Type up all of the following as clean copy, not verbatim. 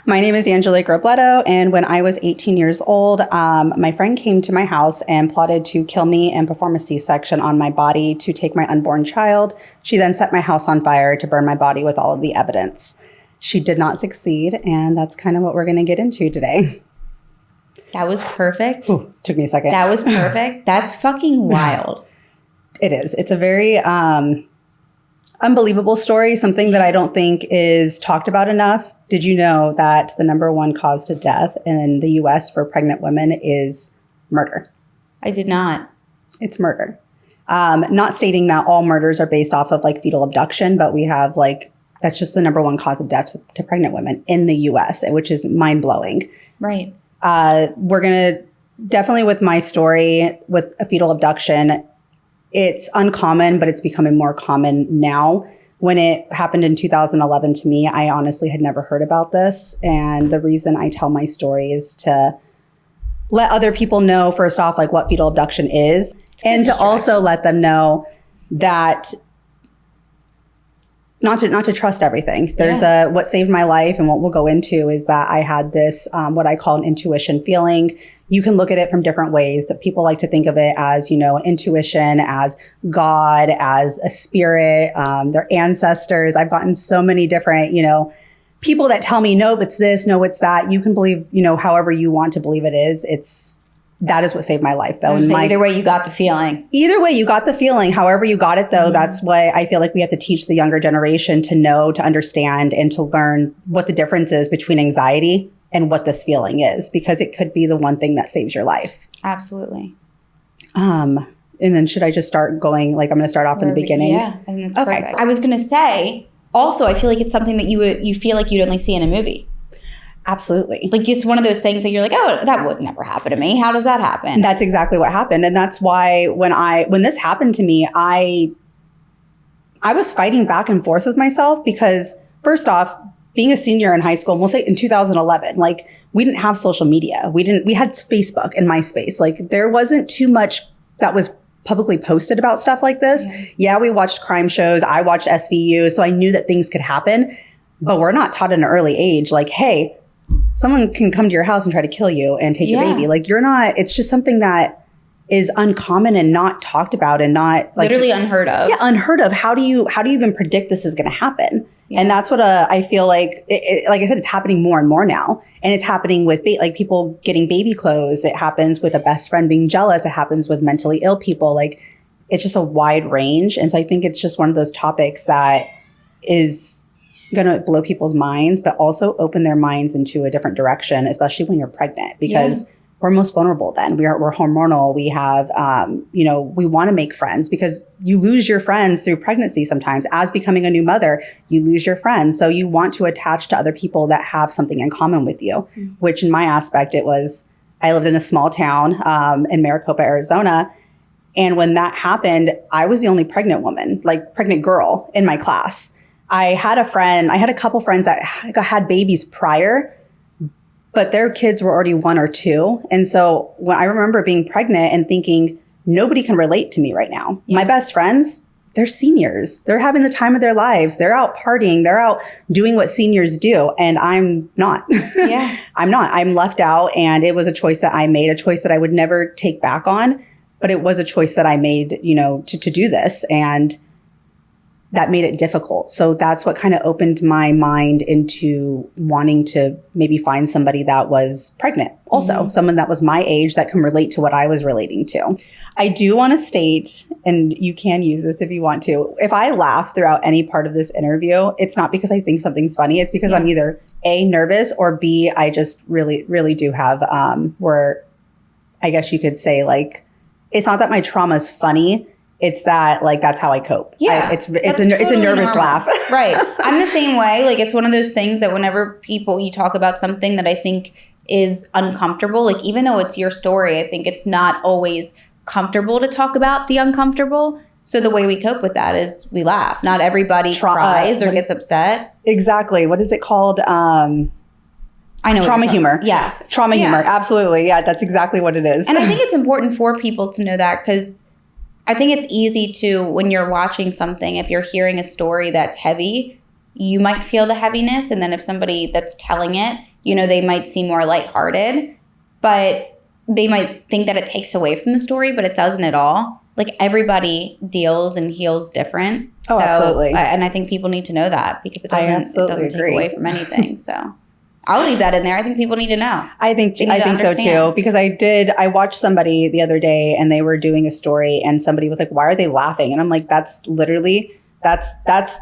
My name is Angelique, and when I was 18 years old, my friend came to my house and plotted to kill me and perform a C-section on my body to take my unborn child. She then set my house on fire to burn my body with all of the evidence. She did not succeed, and that's kind of what we're going to get into today. That was perfect. Ooh, took me a second. That was perfect. That's fucking wild. It is. It's a very unbelievable story, something that I don't think is talked about enough. Did you know that the number one cause to death in the U.S. for pregnant women is murder? I did not. It's murder. Not stating that all murders are based off of like fetal abduction, but we have like, that's just the number one cause of death to pregnant women in the U.S., which is mind blowing. Right. We're going to definitely with my story with a fetal abduction, it's uncommon, but it's becoming more common now. When it happened in 2011 to me, I honestly had never heard about this. And the reason I tell my story is to let other people know, first off, like what fetal abduction is, and to also let them know that not to trust everything. There's what saved my life, and what we'll go into is that I had this, what I call an intuition feeling. You can look at it from different ways. That people like to think of it as, you know, intuition, as God, as a spirit, their ancestors. I've gotten so many different, you know, people that tell me, no, it's this, no, it's that. You can believe, you know, however you want to believe it is. That is what saved my life, though. So either way, you got the feeling. Either way, you got the feeling. However you got it, though, that's what I feel like we have to teach the younger generation to know, to understand, and to learn what the difference is between anxiety and what this feeling is, because it could be the one thing that saves your life. Absolutely. And then should I just start going, like I'm going to start off in the beginning? Yeah, I think that's perfect. I was going to say, also, I feel like it's something that you feel like you'd only see in a movie. Absolutely. Like it's one of those things that you're like, oh, that would never happen to me. How does that happen? That's exactly what happened. And that's why when this happened to me, I was fighting back and forth with myself because first off, being a senior in high school, we'll say in 2011, like we didn't have social media. We had Facebook and MySpace. Like there wasn't too much that was publicly posted about stuff like this. Yeah, we watched crime shows. I watched SVU. So I knew that things could happen, but we're not taught at an early age, like, hey, someone can come to your house and try to kill you and take your baby. Like you're not, it's just something that is uncommon and not talked about and not like literally unheard of. Yeah, unheard of. How do you even predict this is going to happen? Yeah. And that's what I feel like, like I said, it's happening more and more now. And it's happening with like people getting baby clothes. It happens with a best friend being jealous. It happens with mentally ill people. Like it's just a wide range. And so I think it's just one of those topics that is going to blow people's minds, but also open their minds into a different direction, especially when you're pregnant, because we're most vulnerable then. We're hormonal. We have, you know, we want to make friends because you lose your friends through pregnancy sometimes. As becoming a new mother, you lose your friends. So you want to attach to other people that have something in common with you, which in my aspect, it was, I lived in a small town in Maricopa, Arizona. And when that happened, I was the only pregnant woman, like pregnant girl in my class. I had a couple friends that had babies prior, but their kids were already 1 or 2. And so when I remember being pregnant and thinking, nobody can relate to me right now. Yeah. My best friends, they're seniors. They're having the time of their lives. They're out partying. They're out doing what seniors do. And I'm not. Yeah. I'm not. I'm left out. And it was a choice that I made, a choice that I would never take back on. But it was a choice that I made, you know, to do this. And that made it difficult. So that's what kind of opened my mind into wanting to maybe find somebody that was pregnant. Also, someone that was my age that can relate to what I was relating to. I do want to state, and you can use this if you want to, if I laugh throughout any part of this interview, it's not because I think something's funny. It's because I'm either A, nervous, or B, I just really, really do have, where I guess you could say like, it's not that my trauma is funny. It's that, like, that's how I cope. Yeah. It's a nervous normal. Laugh. Right. I'm the same way. Like, it's one of those things that whenever you talk about something that I think is uncomfortable, like, even though it's your story, I think it's not always comfortable to talk about the uncomfortable. So the way we cope with that is we laugh. Not everybody cries or gets upset. Exactly. What is it called? I know. Trauma humor. Yes. Trauma humor. Absolutely. Yeah, that's exactly what it is. And I think it's important for people to know that because I think it's easy to, when you're watching something, if you're hearing a story that's heavy, you might feel the heaviness. And then if somebody that's telling it you know, they might seem more lighthearted, but they might think that it takes away from the story, but it doesn't at all. Like, everybody deals and heals different. Oh, absolutely. And I think people need to know that, because it doesn't take away from anything. So I'll leave that in there. I think people need to know. I think so too, because I watched somebody the other day and they were doing a story and somebody was like, why are they laughing? And I'm like, that's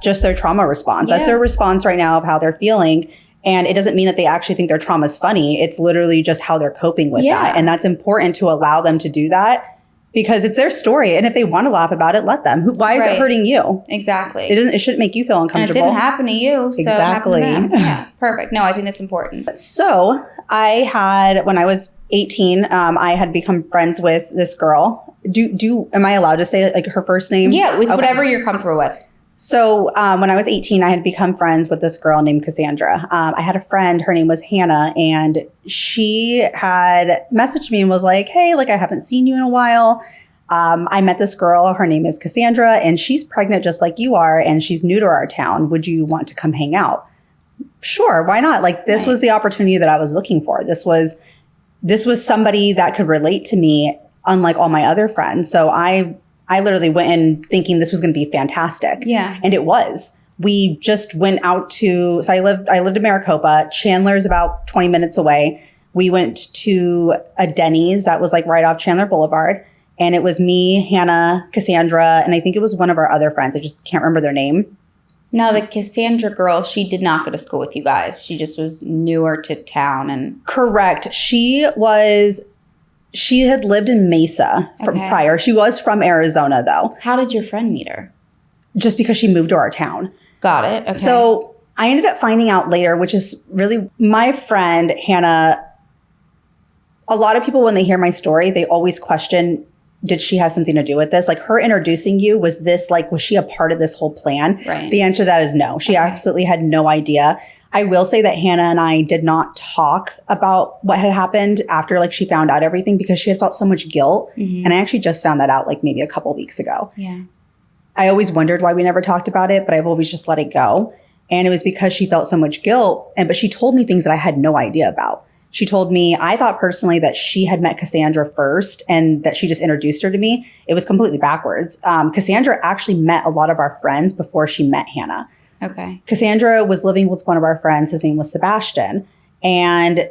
just their trauma response. Yeah. That's their response right now of how they're feeling. And it doesn't mean that they actually think their trauma is funny. It's literally just how they're coping with that. And that's important to allow them to do that, because it's their story. And if they want to laugh about it, let them. Why is it hurting you? Exactly. It shouldn't make you feel uncomfortable. And it didn't happen to you. So exactly. It happened to them. Yeah, perfect. No, I think that's important. So when I was 18, I had become friends with this girl. Am I allowed to say like her first name? Yeah, it's whatever you're comfortable with. So when I was 18, I had become friends with this girl named Cassandra. I had a friend, her name was Hannah, and she had messaged me and was like, hey, like, I haven't seen you in a while. I met this girl, her name is Cassandra, and she's pregnant just like you are, and she's new to our town. Would you want to come hang out? Sure, why not? Like, this was the opportunity that I was looking for. This was somebody that could relate to me, unlike all my other friends. So I literally went in thinking this was going to be fantastic. Yeah. And it was. We just went out to, so I lived in Maricopa. Chandler's about 20 minutes away. We went to a Denny's that was like right off Chandler Boulevard. And it was me, Hannah, Cassandra, and I think it was one of our other friends. I just can't remember their name. Now, the Cassandra girl, she did not go to school with you guys. She just was newer to town. And correct. She had lived in Mesa prior. She was from Arizona, though. How did your friend meet her? Just because she moved to our town. Got it. Okay. So I ended up finding out later, which is really my friend, Hannah. A lot of people, when they hear my story, they always question, did she have something to do with this? Like, her introducing you, was she a part of this whole plan? Right. The answer to that is no. She absolutely had no idea. I will say that Hannah and I did not talk about what had happened after like she found out everything, because she had felt so much guilt. Mm-hmm. And I actually just found that out like maybe a couple weeks ago. Yeah. I always wondered why we never talked about it, but I've always just let it go. And it was because she felt so much guilt. But she told me things that I had no idea about. She told me, I thought personally that she had met Cassandra first and that she just introduced her to me. It was completely backwards. Cassandra actually met a lot of our friends before she met Hannah. Okay. Cassandra was living with one of our friends. His name was Sebastian. And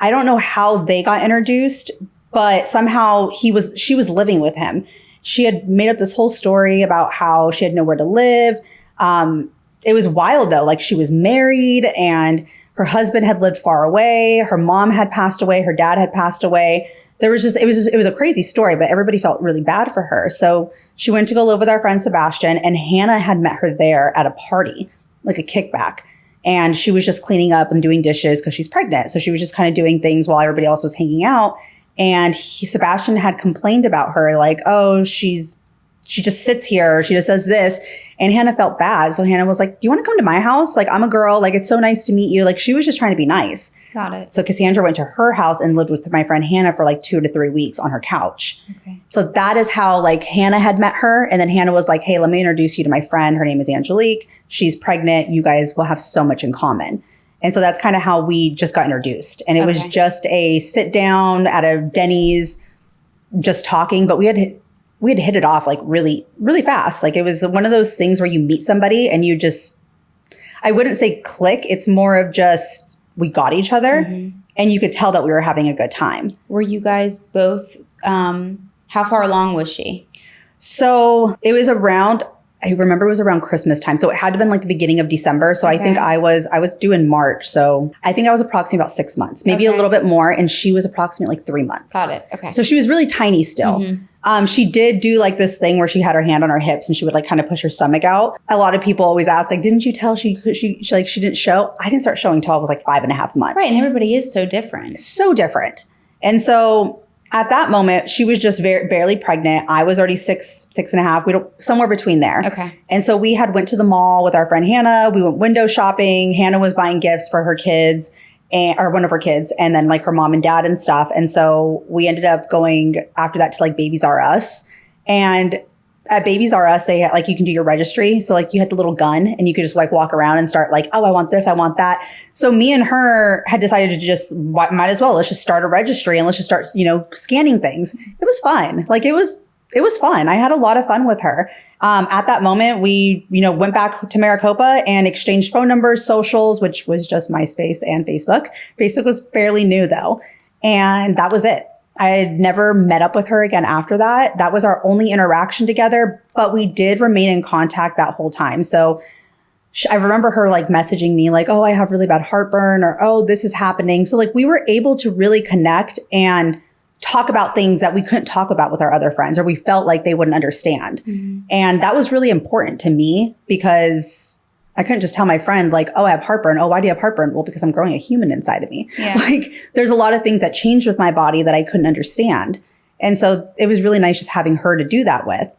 I don't know how they got introduced, but somehow she was living with him. She had made up this whole story about how she had nowhere to live. It was wild though. Like, she was married and her husband had lived far away. Her mom had passed away. Her dad had passed away. It was a crazy story, but everybody felt really bad for her. So she went to go live with our friend Sebastian, and Hannah had met her there at a party, like a kickback. And she was just cleaning up and doing dishes because she's pregnant. So she was just kind of doing things while everybody else was hanging out. And Sebastian had complained about her, like, oh, she just sits here. She just says this. And Hannah felt bad. So Hannah was like, do you want to come to my house? Like, I'm a girl. Like, it's so nice to meet you. Like, she was just trying to be nice. Got it. So Cassandra went to her house and lived with my friend Hannah for like 2 to 3 weeks on her couch. Okay. So that is how like Hannah had met her. And then Hannah was like, hey, let me introduce you to my friend. Her name is Angelique. She's pregnant. You guys will have so much in common. And so that's kind of how we just got introduced. And it was just a sit down at a Denny's, just talking. But we had hit it off like really, really fast. Like, it was one of those things where you meet somebody and you just, I wouldn't say click. It's more of just, we got each other and you could tell that we were having a good time. Were you guys both, how far along was she? So it was around, I remember it was around Christmas time. So it had to have been like the beginning of December. So I think I was due in March. So I think I was approximately about 6 months, maybe a little bit more. And she was approximately like 3 months. Got it. Okay. So she was really tiny still. She did do like this thing where she had her hand on her hips and she would like kind of push her stomach out. A lot of people always ask, like, didn't you tell she didn't show? I didn't start showing till I was like 5.5 months. Right. And everybody is so different. So different. And so at that moment, she was just barely pregnant. I was already 6.5. Somewhere between there. Okay. And so we went to the mall with our friend Hannah. We went window shopping. Hannah was buying gifts for her kids. Or one of her kids, and then like her mom and dad and stuff. And so we ended up going after that to like Babies R Us. And at Babies R Us, they like, you can do your registry. So like you had the little gun and you could just like walk around and start like, oh, I want this, I want that. So me and her had decided to just, might as well, let's just start a registry and let's just start, scanning things. It was fun. Like it was fun. I had a lot of fun with her. At that moment, we, went back to Maricopa and exchanged phone numbers, socials, which was just MySpace and Facebook. Facebook was fairly new though. And that was it. I had never met up with her again after that. That was our only interaction together, but we did remain in contact that whole time. So I remember her like messaging me like, oh, I have really bad heartburn, or, oh, this is happening. So like we were able to really connect and talk about things that we couldn't talk about with our other friends, or we felt like they wouldn't understand. Mm-hmm. And that was really important to me because I couldn't just tell my friend like, oh, I have heartburn. Oh, why do you have heartburn? Well, because I'm growing a human inside of me. Yeah. Like there's a lot of things that changed with my body that I couldn't understand. And so it was really nice just having her to do that with.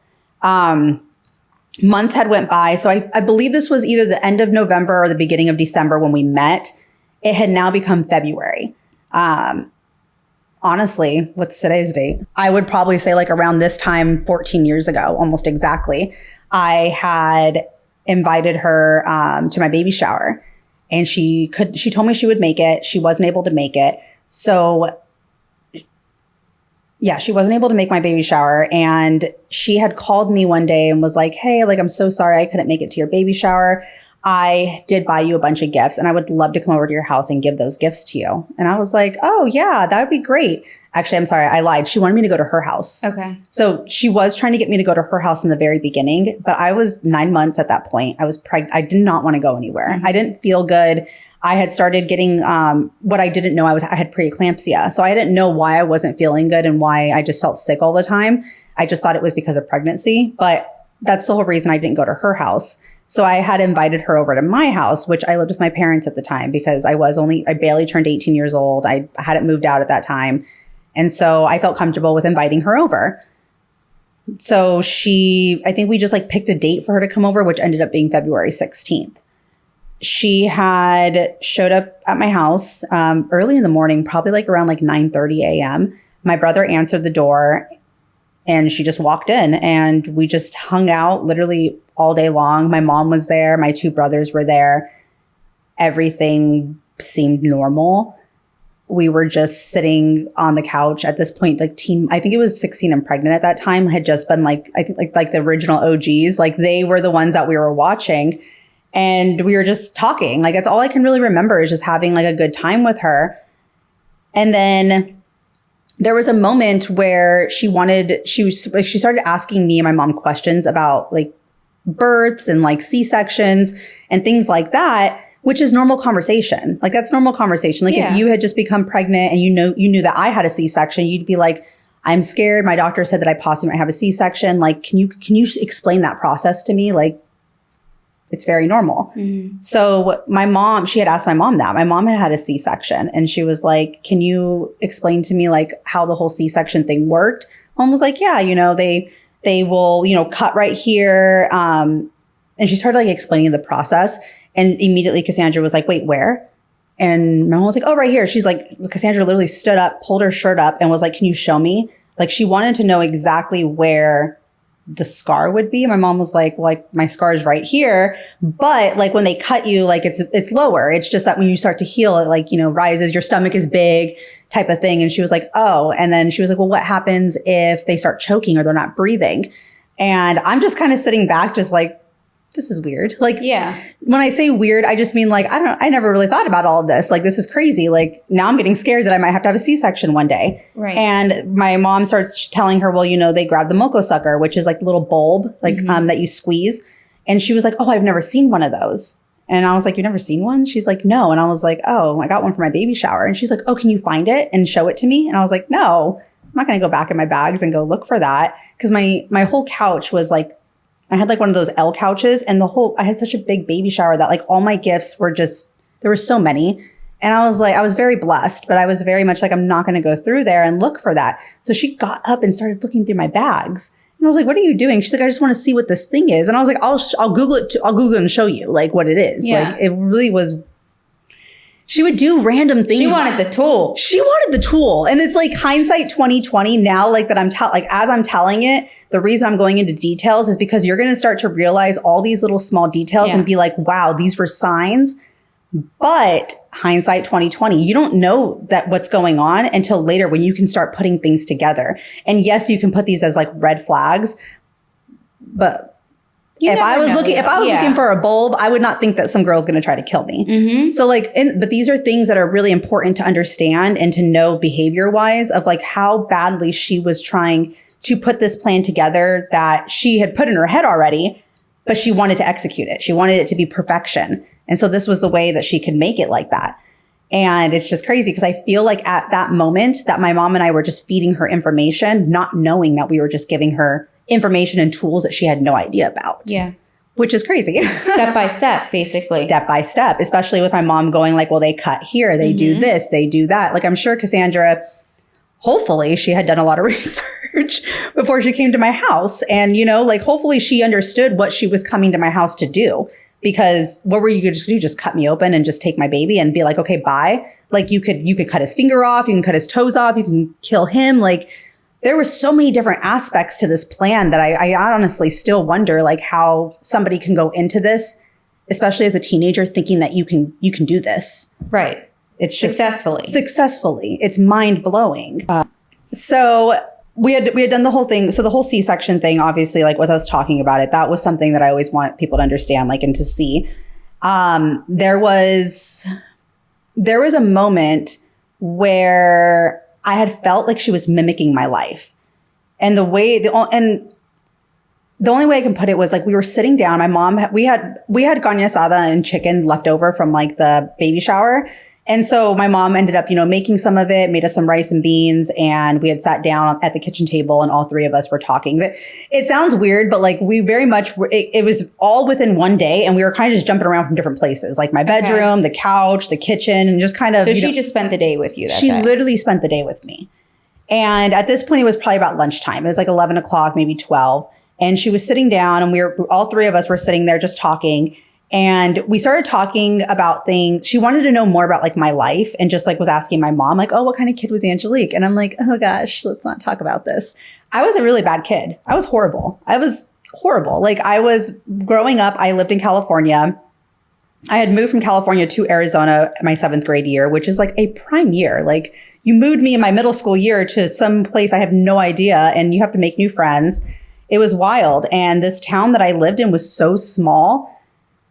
Months had went by. So I believe this was either the end of November or the beginning of December when we met. It had now become February. Honestly, what's today's date? I would probably say like around this time, 14 years ago, almost exactly, I had invited her to my baby shower, and she told me she would make it. She wasn't able to make it. So yeah, she wasn't able to make my baby shower. And she had called me one day and was like, hey, like, I'm so sorry I couldn't make it to your baby shower. I did buy you a bunch of gifts and I would love to come over to your house and give those gifts to you. And I was like, oh yeah, that would be great. Actually, I'm sorry, I lied. She wanted me to go to her house. Okay. So she was trying to get me to go to her house in the very beginning, but I was 9 months at that point. I was pregnant. I did not want to go anywhere. Mm-hmm. I didn't feel good. I had started getting, what I didn't know, I had preeclampsia. So I didn't know why I wasn't feeling good and why I just felt sick all the time. I just thought it was because of pregnancy, but that's the whole reason I didn't go to her house. So I had invited her over to my house, which I lived with my parents at the time because I barely turned 18 years old. I hadn't moved out at that time. And so I felt comfortable with inviting her over. So I think we just like picked a date for her to come over, which ended up being February 16th. She had showed up at my house early in the morning, probably like around like 9:30 a.m. My brother answered the door and she just walked in and we just hung out literally all day long. My mom was there. My two brothers were there. Everything seemed normal. We were just sitting on the couch at this point, like I think it was 16 and pregnant at that time, had just been like, I think like the original OGs, like they were the ones that we were watching and we were just talking. Like that's all I can really remember is just having like a good time with her. And then there was a moment where she started asking me and my mom questions about like births and like C-sections and things like that, which is normal conversation. Like that's normal conversation. Like if you had just become pregnant and you knew that I had a C-section, you'd be like, I'm scared. My doctor said that I possibly might have a C-section. Like, can you explain that process to me? Like, it's very normal. Mm-hmm. So my mom, she had asked my mom that. My mom had a C-section and she was like, can you explain to me like how the whole C-section thing worked? Mom was like, yeah, they will, cut right here. And she started like explaining the process. And immediately Cassandra was like, wait, where? And my mom was like, oh, right here. She's like, Cassandra literally stood up, pulled her shirt up and was like, can you show me? Like she wanted to know exactly where the scar would be. My mom was like, well, like my scar is right here. But like when they cut you, like it's lower. It's just that when you start to heal, it like, rises, your stomach is big type of thing. And she was like, oh, and then she was like, well, what happens if they start choking or they're not breathing? And I'm just kind of sitting back, just like, this is weird. Like, yeah. When I say weird, I just mean like, I never really thought about all of this. Like, this is crazy. Like now I'm getting scared that I might have to have a C-section one day. Right. And my mom starts telling her, well, they grab the moco sucker, which is like a little bulb, like, mm-hmm. That you squeeze. And she was like, oh, I've never seen one of those. And I was like, you've never seen one? She's like, no. And I was like, oh, I got one for my baby shower. And she's like, oh, can you find it and show it to me? And I was like, no, I'm not going to go back in my bags and go look for that. Cause my whole couch was like, I had like one of those L couches and I had such a big baby shower that like all my gifts were just, there were so many. And I was like, I was very blessed, but I was very much like, I'm not going to go through there and look for that. So she got up and started looking through my bags. And I was like, what are you doing? She's like, I just want to see what this thing is. And I was like, I'll Google it. I'll Google it and show you like what it is. Yeah. Like it really was. She would do random things. She wanted the tool. And it's like hindsight 2020 now, like that as I'm telling it, the reason I'm going into details is because you're going to start to realize all these little small details and be like, wow, these were signs. But hindsight 2020, you don't know that what's going on until later when you can start putting things together. And yes, you can put these as like red flags, but if I was looking for a bulb, I would not think that some girl's going to try to kill me. So like, but these are things that are really important to understand and to know behavior wise of like how badly she was trying to put this plan together that she had put in her head already, but she wanted to execute it. She wanted it to be perfection. And so this was the way that she could make it like that. And it's just crazy because I feel like at that moment that my mom and I were just feeding her information, not knowing that we were just giving her information and tools that she had no idea about. Yeah. Which is crazy. Step by step, basically. Step by step, especially with my mom going like, well, they cut here, they do this, they do that. Like I'm sure Cassandra, hopefully she had done a lot of research before she came to my house. And, you know, like hopefully she understood what she was coming to my house to do. Because what were you going to do? Just cut me open and just take my baby and be like, okay, bye. Like you could cut his finger off. You can cut his toes off. You can kill him. Like there were so many different aspects to this plan that I honestly still wonder like how somebody can go into this, especially as a teenager, thinking that you can do this. Right. It's just successfully. It's mind blowing. So we had done the whole thing. So the whole C-section thing, obviously, like with us talking about it, that was something that I always want people to understand, like, and to see. There was a moment where I had felt like she was mimicking my life. And the only way I can put it was like, we were sitting down. My mom, we had carne asada and chicken left over from like the baby shower. And so my mom ended up, you know, making some of it, made us some rice and beans, and we had sat down at the kitchen table and all three of us were talking. It sounds weird, but like we very much, it was all within one day and we were kind of just jumping around from different places, like my bedroom, the couch, the kitchen, and just kind of. So she just spent the day with you that day? She literally spent the day with me. And at this point, it was probably about lunchtime. It was like 11 o'clock, maybe 12. And she was sitting down and all three of us were sitting there just talking. And we started talking about things. She wanted to know more about like my life and just like was asking my mom like, oh, what kind of kid was Angelique? And I'm like, oh gosh, let's not talk about this. I was a really bad kid. I was horrible. Like I was growing up. I lived in California. I had moved from California to Arizona my 7th grade year, which is like a prime year. Like you moved me in my middle school year to some place I have no idea and you have to make new friends. It was wild. And this town that I lived in was so small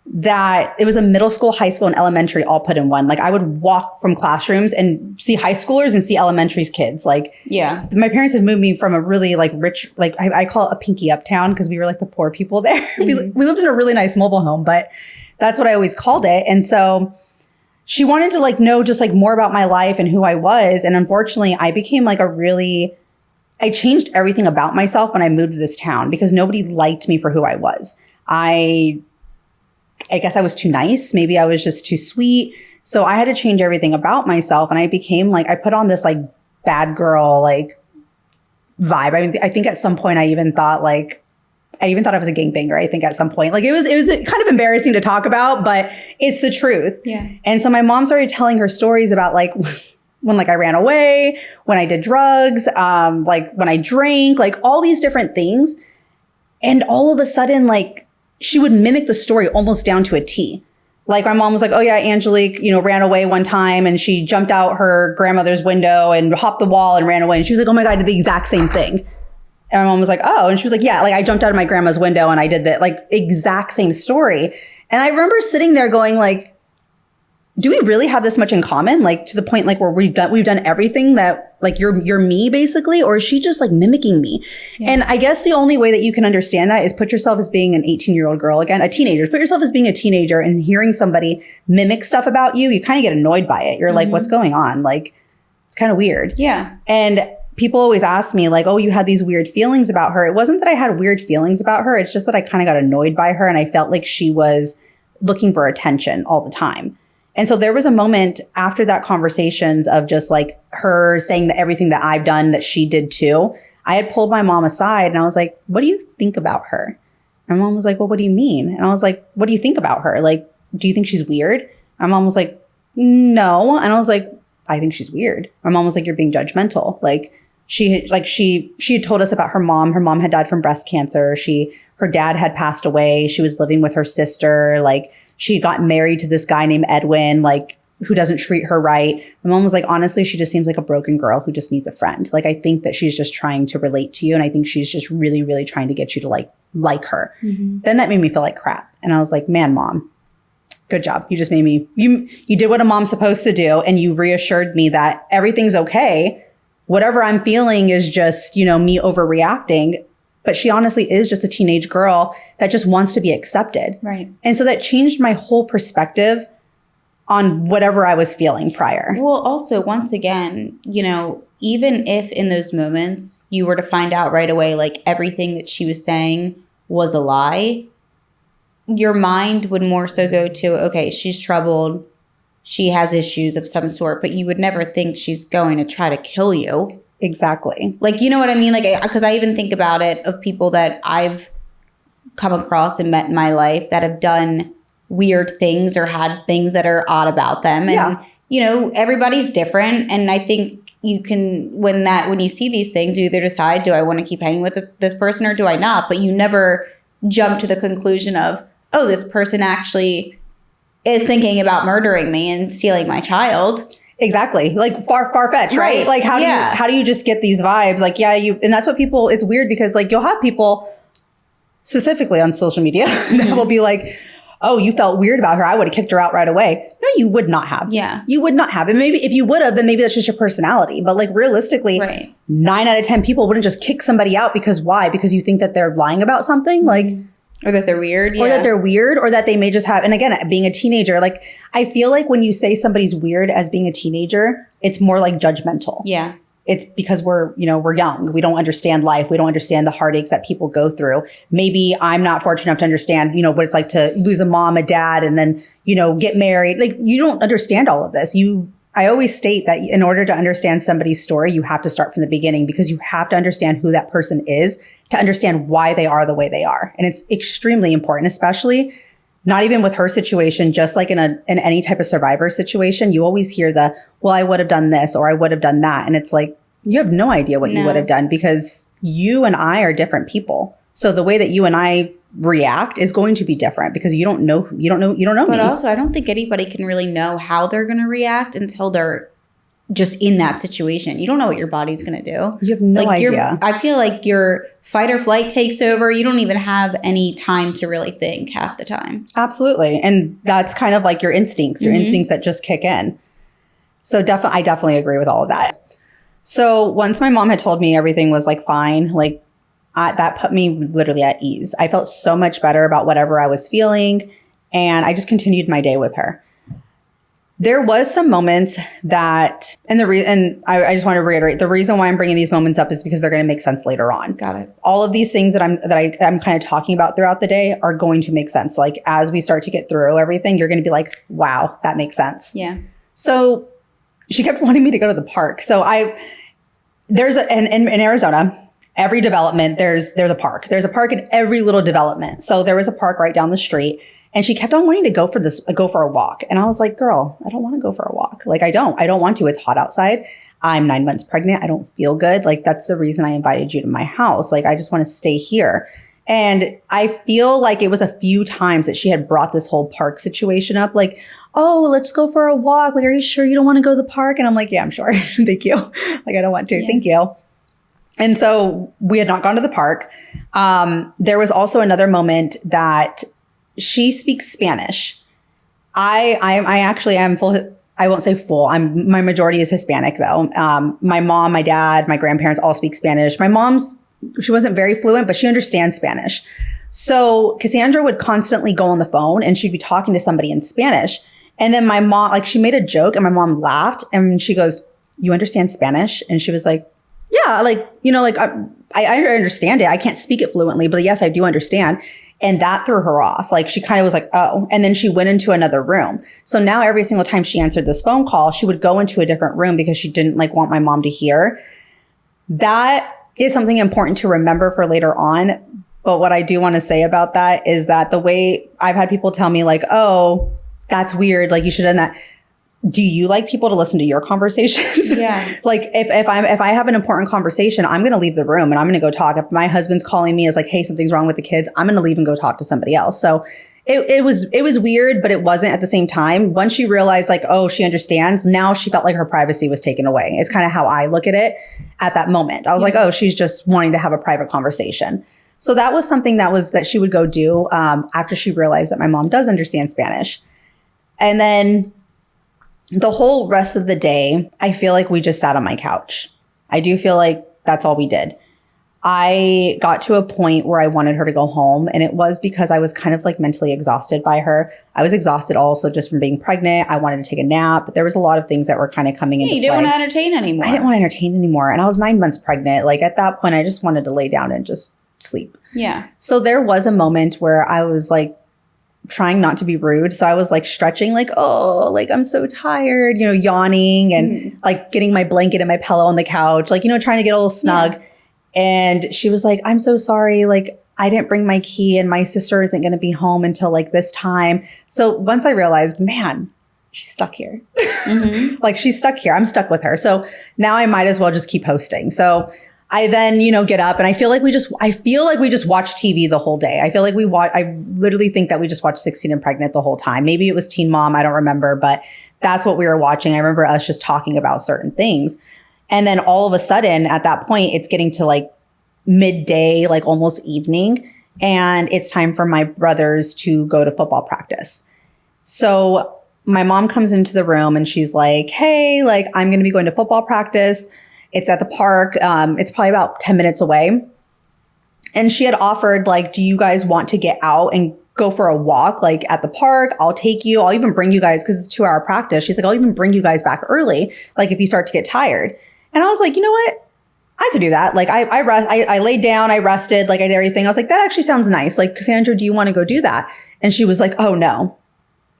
that it was a middle school, high school, and elementary all put in one. Like I would walk from classrooms and see high schoolers and see elementary's kids. Like, yeah, my parents had moved me from a really like rich, like I call it a pinky uptown because we were like the poor people there. Mm-hmm. We lived in a really nice mobile home, but that's what I always called it. And so she wanted to like know just like more about my life and who I was. And unfortunately, I became like I changed everything about myself when I moved to this town because nobody liked me for who I was. I guess I was too nice. Maybe I was just too sweet. So I had to change everything about myself. And I became like, I put on this like bad girl, like vibe. I mean, I think at some point I even thought I was a gangbanger. I think at some point, like it was kind of embarrassing to talk about, but it's the truth. Yeah. And so my mom started telling her stories about like when like I ran away, when I did drugs, like when I drank, like all these different things. And all of a sudden, like, she would mimic the story almost down to a T. Like my mom was like, oh yeah, Angelique, you know, ran away one time and she jumped out her grandmother's window and hopped the wall and ran away. And she was like, oh my God, I did the exact same thing. And my mom was like, oh, and she was like, yeah, like I jumped out of my grandma's window and I did that, like exact same story. And I remember sitting there going like, do we really have this much in common? Like to the point like where we've done everything that like you're me basically, or is she just like mimicking me? Yeah. And I guess the only way that you can understand that is put yourself as being an 18-year-old girl, again, a teenager, put yourself as being a teenager and hearing somebody mimic stuff about you, you kind of get annoyed by it. You're like, what's going on? Like, it's kind of weird. Yeah. And people always ask me like, oh, you had these weird feelings about her. It wasn't that I had weird feelings about her. It's just that I kind of got annoyed by her and I felt like she was looking for attention all the time. And so there was a moment after that conversations of just like her saying that everything that I've done that she did too. I had pulled my mom aside and I was like, what do you think about her? And my mom was like, well, what do you mean? And I was like, what do you think about her? Like, do you think she's weird? My mom was like, no. And I was like, I think she's weird. My mom was like, you're being judgmental. Like, She had told us about her mom. Her mom had died from breast cancer. Her dad had passed away. She was living with her sister. Like, she got married to this guy named Edwin, like, who doesn't treat her right. My mom was like, honestly, she just seems like a broken girl who just needs a friend. Like, I think that she's just trying to relate to you. And I think she's just really, really trying to get you to like her. Mm-hmm. Then that made me feel like crap. And I was like, man, Mom, good job. You just made me, you did what a mom's supposed to do. And you reassured me that everything's okay. Whatever I'm feeling is just, me overreacting. But she honestly is just a teenage girl that just wants to be accepted. Right. And so that changed my whole perspective on whatever I was feeling prior. Well, also, once again, even if in those moments you were to find out right away, like, everything that she was saying was a lie, your mind would more so go to, okay, she's troubled, she has issues of some sort, but you would never think she's going to try to kill you. Exactly. Like, you know what I mean? Like, because I even think about it of people that I've come across and met in my life that have done weird things or had things that are odd about them. And, everybody's different. And I think you can, when you see these things, you either decide, do I want to keep hanging with this person or do I not? But you never jump to the conclusion of, oh, this person actually is thinking about murdering me and stealing my child. Exactly. Like, far-fetched, right? Like, how do you just get these vibes? Like, and that's what people, it's weird because, like, you'll have people specifically on social media that will be like, oh, you felt weird about her. I would have kicked her out right away. No, you would not have. Yeah. You would not have. And maybe if you would have, then maybe that's just your personality. But, like, realistically, 9 out of 10 people wouldn't just kick somebody out because why? Because you think that they're lying about something? Like, or that they're weird. Or that they're weird, or that they may just have, and again, being a teenager, like, I feel like when you say somebody's weird as being a teenager, it's more like judgmental. Yeah. It's because we're young. We don't understand life. We don't understand the heartaches that people go through. Maybe I'm not fortunate enough to understand, what it's like to lose a mom, a dad, and then, get married. Like, you don't understand all of this. I always state that in order to understand somebody's story, you have to start from the beginning because you have to understand who that person is to understand why they are the way they are. And it's extremely important, especially not even with her situation, just like in any type of survivor situation, you always hear well, I would have done this or I would have done that. And it's like, you have no idea what you would have done because you and I are different people. So the way that you and I react is going to be different because you don't know me. But also, I don't think anybody can really know how they're going to react until they're just in that situation. You don't know what your body's going to do. You have no idea. I feel like your fight or flight takes over. You don't even have any time to really think half the time. Absolutely. And that's kind of like your instincts that just kick in. So I definitely agree with all of that. So once my mom had told me everything was like fine, like that put me literally at ease. I felt so much better about whatever I was feeling. And I just continued my day with her. There was some moments that, and I just want to reiterate, the reason why I'm bringing these moments up is because they're going to make sense later on. Got it. All of these things that I'm kind of talking about throughout the day are going to make sense. Like, as we start to get through everything, you're going to be like, wow, that makes sense. Yeah. So she kept wanting me to go to the park. So there's in Arizona, every development, there's a park. There's a park in every little development. So there was a park right down the street. And she kept on wanting to go for a walk. And I was like, girl, I don't want to go for a walk. Like, I don't want to. It's hot outside. I'm 9 months pregnant. I don't feel good. Like, that's the reason I invited you to my house. Like, I just want to stay here. And I feel like it was a few times that she had brought this whole park situation up. Like, oh, let's go for a walk. Like, are you sure you don't want to go to the park? And I'm like, yeah, I'm sure. Thank you. Like, I don't want to. Yeah. Thank you. And so we had not gone to the park. There was also another moment that she speaks Spanish. I actually am full. I won't say full. My majority is Hispanic though. My mom, my dad, my grandparents all speak Spanish. My she wasn't very fluent, but she understands Spanish. So Cassandra would constantly go on the phone and she'd be talking to somebody in Spanish. And then my mom, like, she made a joke and my mom laughed and she goes, "You understand Spanish?" And she was like, "Yeah, like, I understand it. I can't speak it fluently, but yes, I do understand." And that threw her off. Like, she kind of was like, oh. And then she went into another room. So now every single time she answered this phone call, she would go into a different room because she didn't want my mom to hear. That is something important to remember for later on. But what I do want to say about that is that the way I've had people tell me like, oh, that's weird. Like, you should have done that. do you like people to listen to your conversations? Yeah. Like if I have an important conversation, I'm going to leave the room and I'm going to go talk. If my husband's calling me as like, hey, something's wrong with the kids, I'm going to leave and go talk to somebody else. So it was weird, but it wasn't at the same time. Once she realized like, oh, she understands, now she felt like her privacy was taken away. It's kind of how I look at it at that moment. I was like, oh, she's just wanting to have a private conversation. So that was something that she would go do after she realized that my mom does understand Spanish. And then the whole rest of the day, I feel like we just sat on my couch. I do feel like that's all we did. I got to a point where I wanted her to go home, and it was because I was kind of like mentally exhausted by her. I was exhausted also just from being pregnant. I wanted to take a nap. There was a lot of things that were kind of coming into play. You didn't want to entertain anymore. I didn't want to entertain anymore. And I was 9 months pregnant. Like at that point, I just wanted to lay down and just sleep. Yeah. So there was a moment where I was like, trying not to be rude. So I was like stretching like, oh, like I'm so tired, yawning and like getting my blanket and my pillow on the couch, like, trying to get a little snug. Yeah. And she was like, I'm so sorry. Like I didn't bring my key and my sister isn't going to be home until like this time. So once I realized, man, she's stuck here. Like she's stuck here. I'm stuck with her. So now I might as well just keep hosting. So I then, get up and I feel like we just watch TV the whole day. I feel like I literally think that we just watched 16 and Pregnant the whole time. Maybe it was Teen Mom. I don't remember, but that's what we were watching. I remember us just talking about certain things. And then all of a sudden at that point, it's getting to like midday, like almost evening. And it's time for my brothers to go to football practice. So my mom comes into the room and she's like, hey, like I'm going to be going to football practice. It's at the park. It's probably about 10 minutes away. And she had offered like, do you guys want to get out and go for a walk like at the park? I'll take you. I'll even bring you guys because it's a 2-hour practice. She's like, I'll even bring you guys back early. Like if you start to get tired. And I was like, you know what? I could do that. Like I laid down, I rested, like I did everything. I was like, that actually sounds nice. Like, Cassandra, do you want to go do that? And she was like, oh no.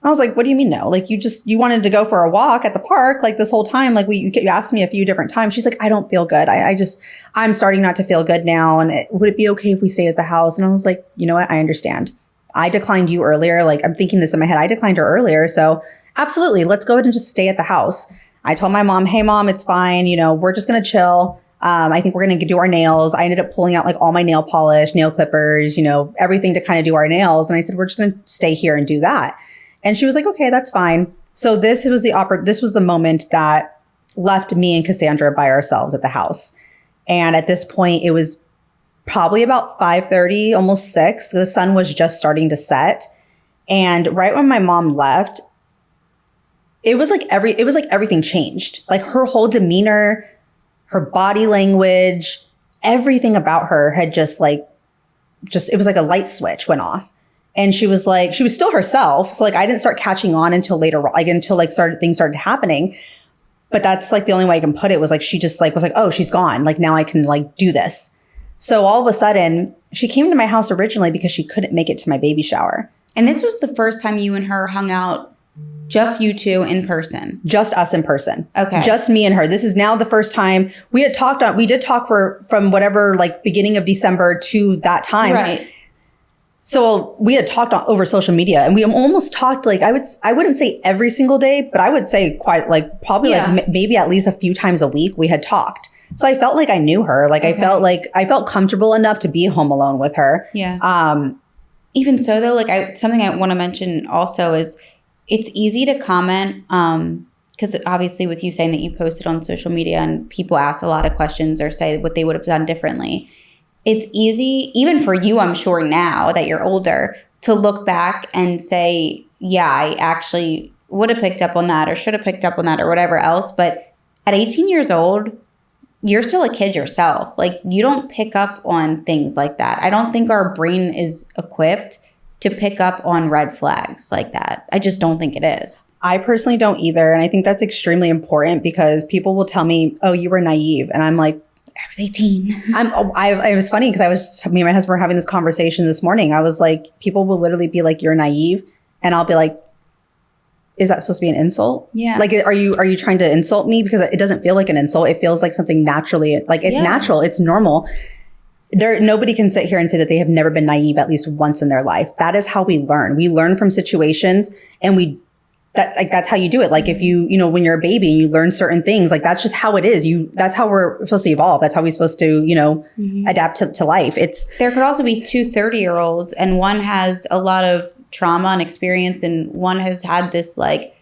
I was like, what do you mean no? Like you wanted to go for a walk at the park like this whole time. Like you asked me a few different times. She's like, I don't feel good. I'm starting not to feel good now. And would it be okay if we stayed at the house? And I was like, you know what? I understand. I declined you earlier. Like I'm thinking this in my head. I declined her earlier. So absolutely. Let's go ahead and just stay at the house. I told my mom, hey mom, it's fine. We're just going to chill. I think we're going to do our nails. I ended up pulling out like all my nail polish, nail clippers, everything to kind of do our nails. And I said, we're just going to stay here and do that. And she was like, okay, that's fine. So this was the moment that left me and Cassandra by ourselves at the house. And at this point, it was probably about 5:30, almost 6. The sun was just starting to set. And right when my mom left, it was like everything changed. Like her whole demeanor, her body language, everything about her had it was like a light switch went off. And she was still herself. So like, I didn't start catching on until later, like until like things started happening. But that's like the only way I can put it was like, she just like was like, oh, she's gone. Like now I can like do this. So all of a sudden she came to my house originally because she couldn't make it to my baby shower. And this was the first time you and her hung out, just you two in person? Just us in person. Okay. Just me and her. This is now the first time we did talk from whatever, like beginning of December to that time. Right. So we had talked over social media and we almost talked like, I wouldn't say every single day, but I would say quite like probably like maybe at least a few times a week we had talked. So I felt like I knew her. Like okay. I felt comfortable enough to be home alone with her. Yeah. Even so though, like something I want to mention also is it's easy to comment, because obviously with you saying that you posted on social media and people ask a lot of questions or say what they would have done differently. It's easy, even for you, I'm sure now that you're older, to look back and say, yeah, I actually would have picked up on that or should have picked up on that or whatever else. But at 18 years old, you're still a kid yourself. Like you don't pick up on things like that. I don't think our brain is equipped to pick up on red flags like that. I just don't think it is. I personally don't either. And I think that's extremely important because people will tell me, oh, you were naive. And I'm like, I was 18. It was funny because me and my husband were having this conversation this morning. I was like, people will literally be like, you're naive. And I'll be like, is that supposed to be an insult? Yeah. Like, are you trying to insult me? Because it doesn't feel like an insult. It feels like something naturally, like it's natural. It's normal. Nobody can sit here and say that they have never been naive at least once in their life. That is how we learn. We learn from situations and we that's how you do it. Like if you when you're a baby and you learn certain things, like that's just how it is. That's how we're supposed to evolve. That's how we're supposed to, adapt to life. There could also be two 30-year-olds and one has a lot of trauma and experience and one has had this like,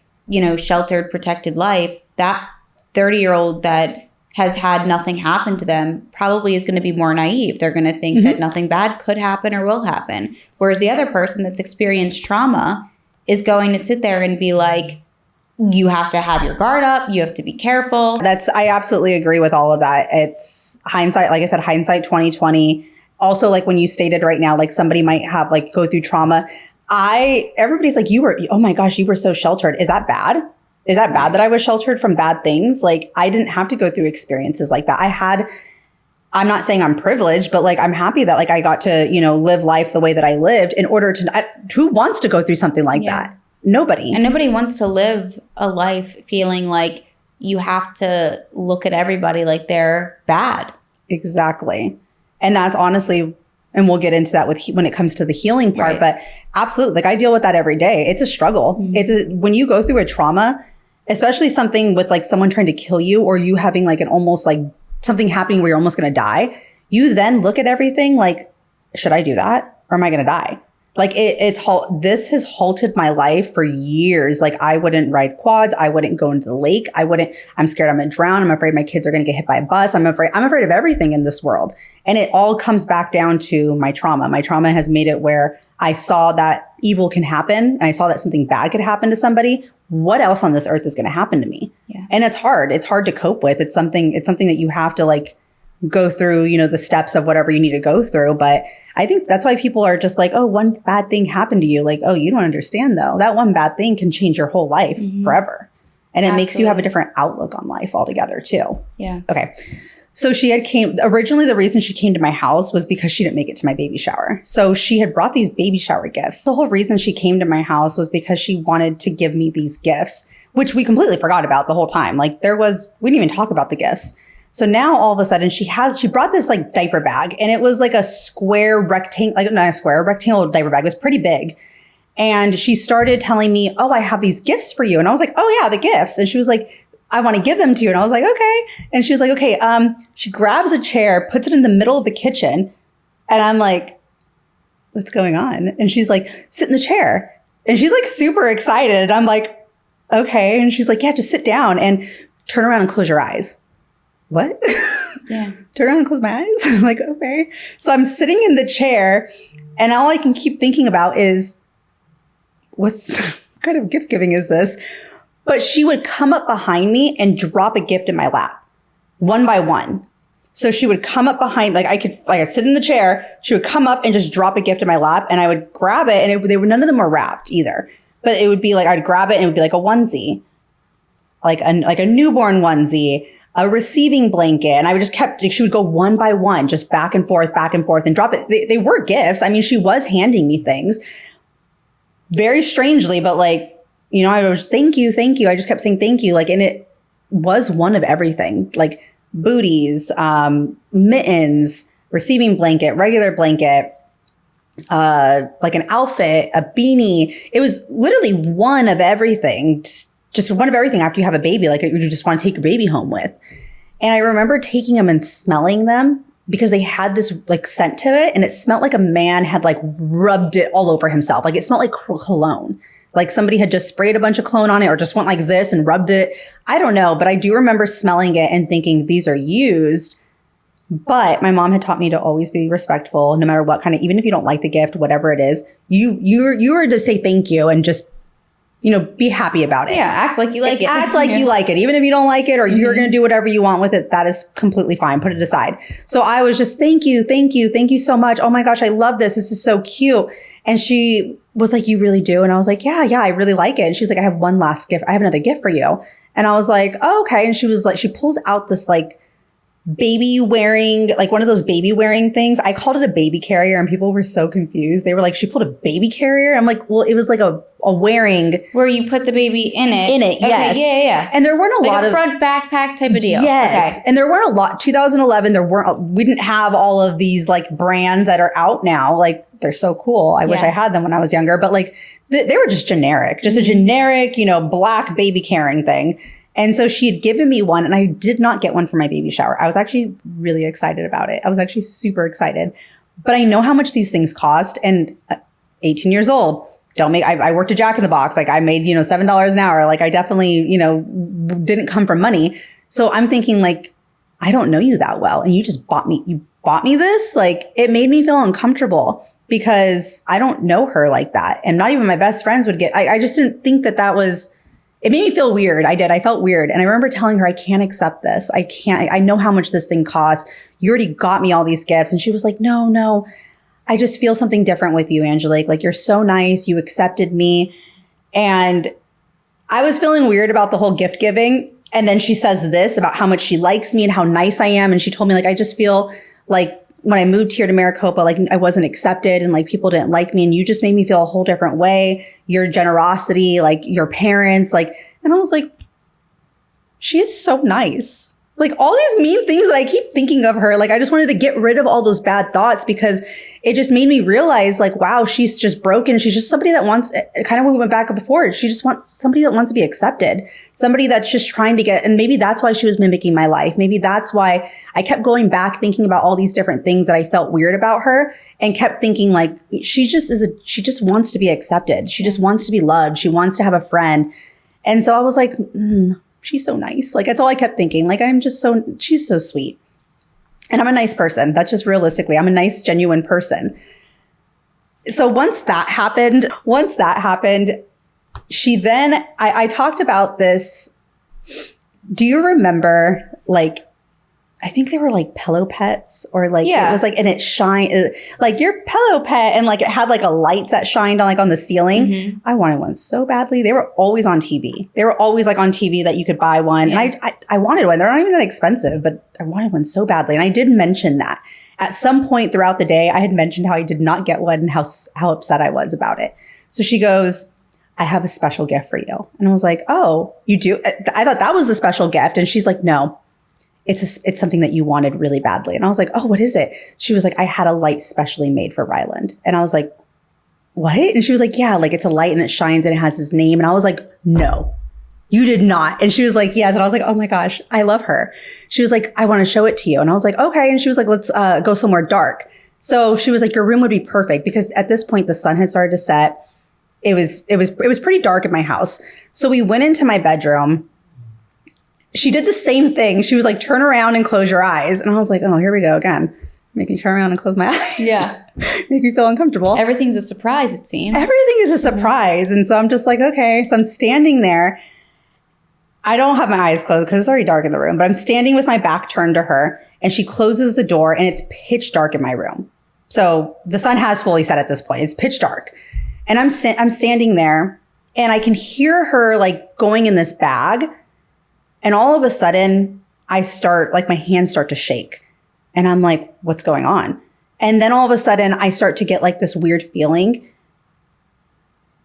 sheltered, protected life. That 30-year-old that has had nothing happen to them probably is going to be more naive. They're going to think that nothing bad could happen or will happen. Whereas the other person that's experienced trauma is going to sit there and be like, you have to have your guard up. You have to be careful. I absolutely agree with all of that. It's hindsight, like I said, hindsight 2020. Also, like when you stated right now, like somebody might have like go through trauma. Everybody's like, oh my gosh, you were so sheltered. Is that bad? Is that bad that I was sheltered from bad things? Like I didn't have to go through experiences like that. I'm not saying I'm privileged, but like I'm happy that like I got to, live life the way that I lived in order to, who wants to go through something like that? Nobody. And nobody wants to live a life feeling like you have to look at everybody like they're bad. Exactly. And that's honestly, and we'll get into that when it comes to the healing part, but absolutely. Like I deal with that every day. It's a struggle. When you go through a trauma, especially something with like someone trying to kill you or you having like an almost like something happening where you're almost going to die, you then look at everything like, should I do that or am I going to die? Like this has halted my life for years. Like I wouldn't ride quads. I wouldn't go into the lake. I'm scared I'm going to drown. I'm afraid my kids are going to get hit by a bus. I'm afraid of everything in this world. And it all comes back down to my trauma. My trauma has made it where I saw that evil can happen and I saw that something bad could happen to somebody. What else on this earth is going to happen to me? Yeah. And it's hard. It's hard to cope with. It's something that you have to like go through, the steps of whatever you need to go through. But I think that's why people are just like, oh, one bad thing happened to you. Like, oh, you don't understand though. That one bad thing can change your whole life forever. And it makes you have a different outlook on life altogether too. Yeah. Okay. So originally the reason she came to my house was because she didn't make it to my baby shower. So she had brought these baby shower gifts. The whole reason she came to my house was because she wanted to give me these gifts, which we completely forgot about the whole time. Like we didn't even talk about the gifts. So now all of a sudden she brought this like diaper bag and it was like a rectangular diaper bag. It was pretty big. And she started telling me, oh, I have these gifts for you. And I was like, oh yeah, the gifts. And she was like, I want to give them to you. And I was like, okay. And she was like, okay. She grabs a chair, puts it in the middle of the kitchen. And I'm like, what's going on? And she's like, sit in the chair. And she's like super excited. I'm like, okay. And she's like, yeah, just sit down and turn around and close your eyes. What? Yeah. Turn around and close my eyes. I'm like, okay. So I'm sitting in the chair and all I can keep thinking about is what kind of gift giving is this? But she would come up behind me and drop a gift in my lap one by one. So she would come up behind, I'd sit in the chair. She would come up and just drop a gift in my lap and I would grab it and none of them were wrapped either. But it would be like, I'd grab it and it would be like a onesie, like a newborn onesie, a receiving blanket. And I would she would go one by one, just back and forth and drop it. They were gifts. I mean, she was handing me things very strangely, but like, I was, thank you. I just kept saying thank you. Like, and it was one of everything, like booties, mittens, receiving blanket, regular blanket, like an outfit, a beanie. It was literally one of everything, just one of everything after you have a baby, like you just want to take your baby home with. And I remember taking them and smelling them because they had this like scent to it. And it smelled like a man had like rubbed it all over himself. Like it smelled like cologne. Like somebody had just sprayed a bunch of cologne on it or just went like this and rubbed it. I don't know, but I do remember smelling it and thinking these are used. But my mom had taught me to always be respectful, no matter what kind of, even if you don't like the gift, whatever it is, you are to say thank you and just, be happy about it. Yeah, act like you like it. Act like you like it. Even if you don't like it or you're going to do whatever you want with it, that is completely fine. Put it aside. So I was just, thank you so much. Oh my gosh, I love this. This is so cute. And she was like, you really do? And I was like, yeah, I really like it. And she was like, I have one last gift. I have another gift for you. And I was like, oh, okay. And she was like, she pulls out this like baby wearing, like one of those baby wearing things. I called it a baby carrier and people were so confused. They were like, she pulled a baby carrier? I'm like, well, it was like a wearing. Where you put the baby in it. Okay, yes. Yeah. And there weren't a lot like a of front backpack type of deal. Yes. Okay. And there weren't a lot. 2011, we didn't have all of these like brands that are out now. Like they're so cool. I wish I had them when I was younger, but like they were just generic, just a generic, black baby carrying thing. And so she had given me one and I did not get one for my baby shower. I was actually really excited about it. I was actually super excited, but I know how much these things cost, and 18 years old. I worked at Jack in the Box. Like I made, $7 an hour. Like I definitely, didn't come from money. So I'm thinking like, I don't know you that well. And you just bought me this. Like it made me feel uncomfortable because I don't know her like that. And not even my best friends would get, I just didn't think that was, it made me feel weird. I felt weird. And I remember telling her, I can't accept this. I know how much this thing costs. You already got me all these gifts. And she was like, no. I just feel something different with you, Angelique. Like, you're so nice. You accepted me. And I was feeling weird about the whole gift giving. And then she says this about how much she likes me and how nice I am. And she told me, like, I just feel like when I moved here to Maricopa, like I wasn't accepted and like people didn't like me. And you just made me feel a whole different way. Your generosity, like your parents, like, and I was like, she is so nice. Like all these mean things that I keep thinking of her, like I just wanted to get rid of all those bad thoughts because it just made me realize like, wow, she's just broken. She's just somebody that wants, kind of what we went back before. She just wants somebody that wants to be accepted, somebody that's just trying to get, and maybe that's why she was mimicking my life. Maybe that's why I kept going back thinking about all these different things that I felt weird about her and kept thinking like, she just wants to be accepted. She just wants to be loved. She wants to have a friend. And so I was like, she's so nice. Like, that's all I kept thinking. Like, she's so sweet. And I'm a nice person. That's just realistically, I'm a nice, genuine person. So once that happened, she then, I talked about this. Do you remember, like, I think they were like pillow pets or like, it was like, and it shined, like your pillow pet, and like it had like a light that shined on like on the ceiling. Mm-hmm. I wanted one so badly. They were always on TV. They were always like on TV that you could buy one. Yeah. And I wanted one. They're not even that expensive, but I wanted one so badly. And I did mention that at some point throughout the day, I had mentioned how I did not get one and how upset I was about it. So she goes, I have a special gift for you. And I was like, oh, you do? I thought that was the special gift. And she's like, no. It's something that you wanted really badly. And I was like, oh, what is it? She was like, I had a light specially made for Ryland. And I was like, what? And she was like, yeah, like it's a light and it shines and it has his name. And I was like, no, you did not. And she was like, yes. And I was like, oh my gosh, I love her. She was like, I want to show it to you. And I was like, okay. And she was like, let's go somewhere dark. So she was like, your room would be perfect because at this point the sun had started to set. It was pretty dark in my house. So we went into my bedroom. She did the same thing. She was like, turn around and close your eyes. And I was like, oh, here we go again. Make me turn around and close my eyes. Yeah. Make me feel uncomfortable. Everything's a surprise, it seems. Everything is a surprise. And so I'm just like, okay. So I'm standing there. I don't have my eyes closed because it's already dark in the room, but I'm standing with my back turned to her and she closes the door and it's pitch dark in my room. So the sun has fully set at this point. It's pitch dark. And I'm standing there and I can hear her like going in this bag. And all of a sudden, my hands start to shake. And I'm like, what's going on? And then all of a sudden, I start to get like this weird feeling.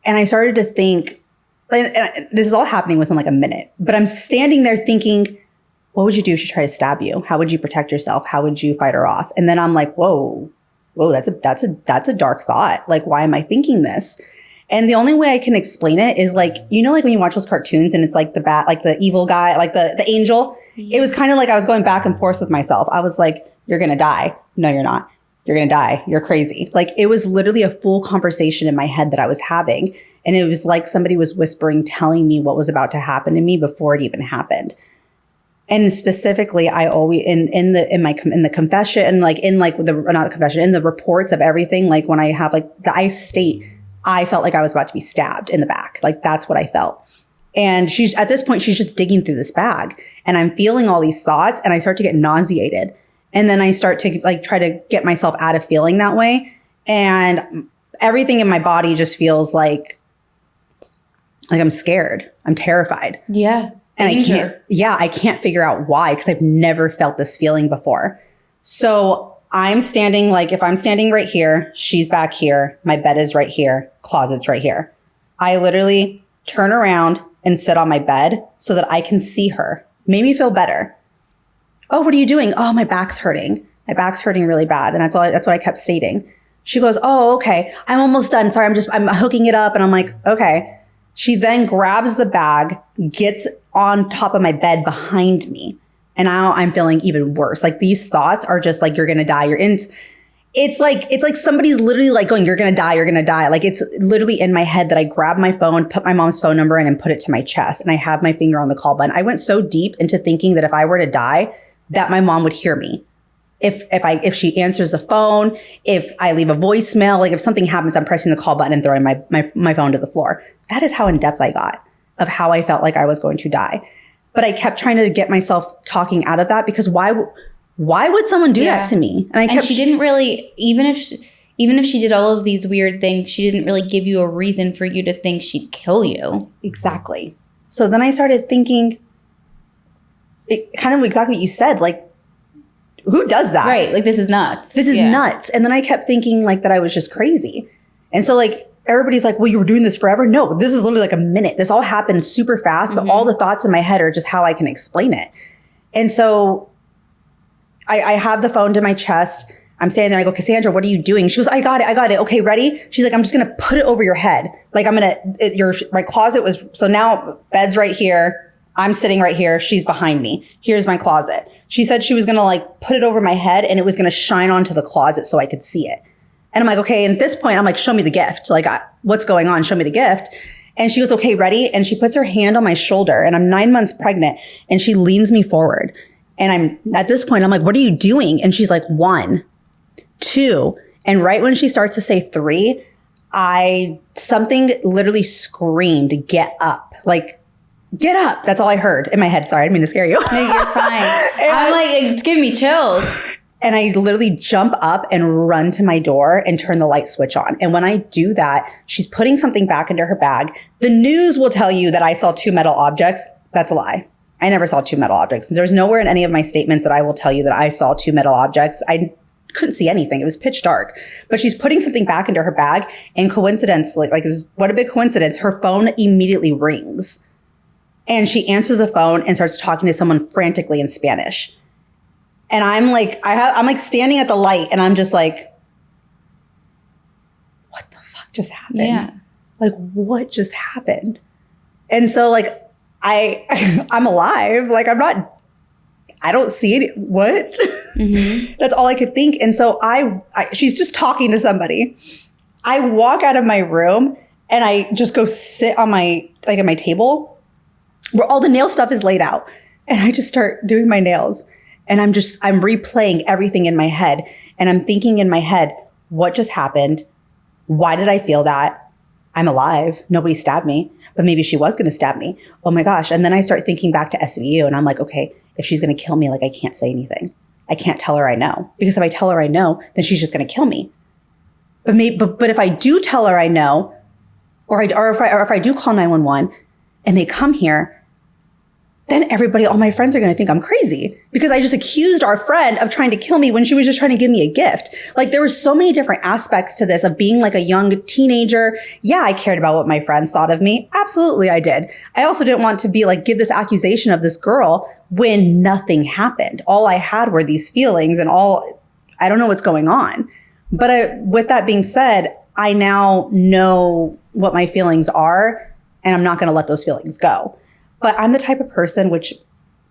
And I started to think, and this is all happening within like a minute, but I'm standing there thinking, what would you do if she tried to stab you? How would you protect yourself? How would you fight her off? And then I'm like, whoa, that's a dark thought. Like, why am I thinking this? And the only way I can explain it is like, like when you watch those cartoons and it's like the bat, like the evil guy, like the angel. Yeah. It was kind of like I was going back and forth with myself. I was like, you're going to die. No, you're not. You're going to die. You're crazy. Like it was literally a full conversation in my head that I was having. And it was like somebody was whispering, telling me what was about to happen to me before it even happened. And specifically, I always, in the confession, like in like not the confession, in the reports of everything, like when I have like I state, I felt like I was about to be stabbed in the back. Like that's what I felt. And at this point, she's just digging through this bag and I'm feeling all these thoughts and I start to get nauseated. And then I start to like try to get myself out of feeling that way. And everything in my body just feels like I'm scared. I'm terrified. Yeah. And Danger. I can't figure out why, because I've never felt this feeling before. So I'm standing, like if I'm standing right here, she's back here, my bed is right here, closet's right here. I literally turn around and sit on my bed so that I can see her. Made me feel better. Oh, what are you doing? Oh, my back's hurting. My back's hurting really bad. And that's what I kept stating. She goes, oh, okay. I'm almost done. Sorry, I'm hooking it up. And I'm like, okay. She then grabs the bag, gets on top of my bed behind me. And now I'm feeling even worse. Like these thoughts are just like, you're going to die. It's like somebody's literally like going, you're going to die. You're going to die. Like it's literally in my head that I grab my phone, put my mom's phone number in and put it to my chest. And I have my finger on the call button. I went so deep into thinking that if I were to die, that my mom would hear me. If she answers the phone, if I leave a voicemail, like if something happens, I'm pressing the call button and throwing my phone to the floor. That is how in depth I got of how I felt like I was going to die. But I kept trying to get myself talking out of that, because why would someone do that to me? And she didn't really, even if she did all of these weird things, she didn't really give you a reason for you to think she'd kill you. Exactly. So then I started thinking, kind of exactly what you said, like, who does that? Right. Like, this is nuts. This is nuts. And then I kept thinking like that I was just crazy. And so like, everybody's like, well, you were doing this forever. No, this is literally like a minute. This all happened super fast, but all the thoughts in my head are just how I can explain it. And so I have the phone to my chest. I'm standing there. I go, Cassandra, what are you doing? She goes, I got it. Okay, ready? She's like, I'm just going to put it over your head. Like my closet was, so now bed's right here. I'm sitting right here. She's behind me. Here's my closet. She said she was going to like put it over my head and it was going to shine onto the closet so I could see it. And I'm like, okay. And at this point, I'm like, show me the gift. Like, what's going on? Show me the gift. And she goes, okay, ready? And she puts her hand on my shoulder, and I'm 9 months pregnant, and she leans me forward. And at this point, I'm like, what are you doing? And she's like, 1, 2. And right when she starts to say 3, something literally screamed, get up. Like, get up. That's all I heard in my head. Sorry, I didn't mean to scare you. No, you're fine. I'm like, it's giving me chills. And I literally jump up and run to my door and turn the light switch on. And when I do that, she's putting something back into her bag. The news will tell you that I saw 2 metal objects. That's a lie. I never saw 2 metal objects. There's nowhere in any of my statements that I will tell you that I saw 2 metal objects. I couldn't see anything. It was pitch dark. But she's putting something back into her bag. And coincidentally, like what a big coincidence, her phone immediately rings. And she answers the phone and starts talking to someone frantically in Spanish. And I'm like, I'm like standing at the light, and I'm just like, what the fuck just happened? Yeah. Like, what just happened? And so like, I'm alive. Like I don't see it. What? Mm-hmm. That's all I could think. And so she's just talking to somebody. I walk out of my room and I just go sit on at my table where all the nail stuff is laid out. And I just start doing my nails. And I'm replaying everything in my head. And I'm thinking in my head, what just happened? Why did I feel that? I'm alive. Nobody stabbed me, but maybe she was going to stab me. Oh my gosh. And then I start thinking back to SVU, and I'm like, okay, if she's going to kill me, like I can't say anything. I can't tell her I know, because if I tell her I know, then she's just going to kill me. But if I do tell her I know, or if I do call 911 and they come here, then all my friends are going to think I'm crazy, because I just accused our friend of trying to kill me when she was just trying to give me a gift. Like, there were so many different aspects to this of being like a young teenager. Yeah, I cared about what my friends thought of me. Absolutely, I did. I also didn't want to be like, give this accusation of this girl when nothing happened. All I had were these feelings, and I don't know what's going on. But with that being said, I now know what my feelings are, and I'm not going to let those feelings go. But I'm the type of person, which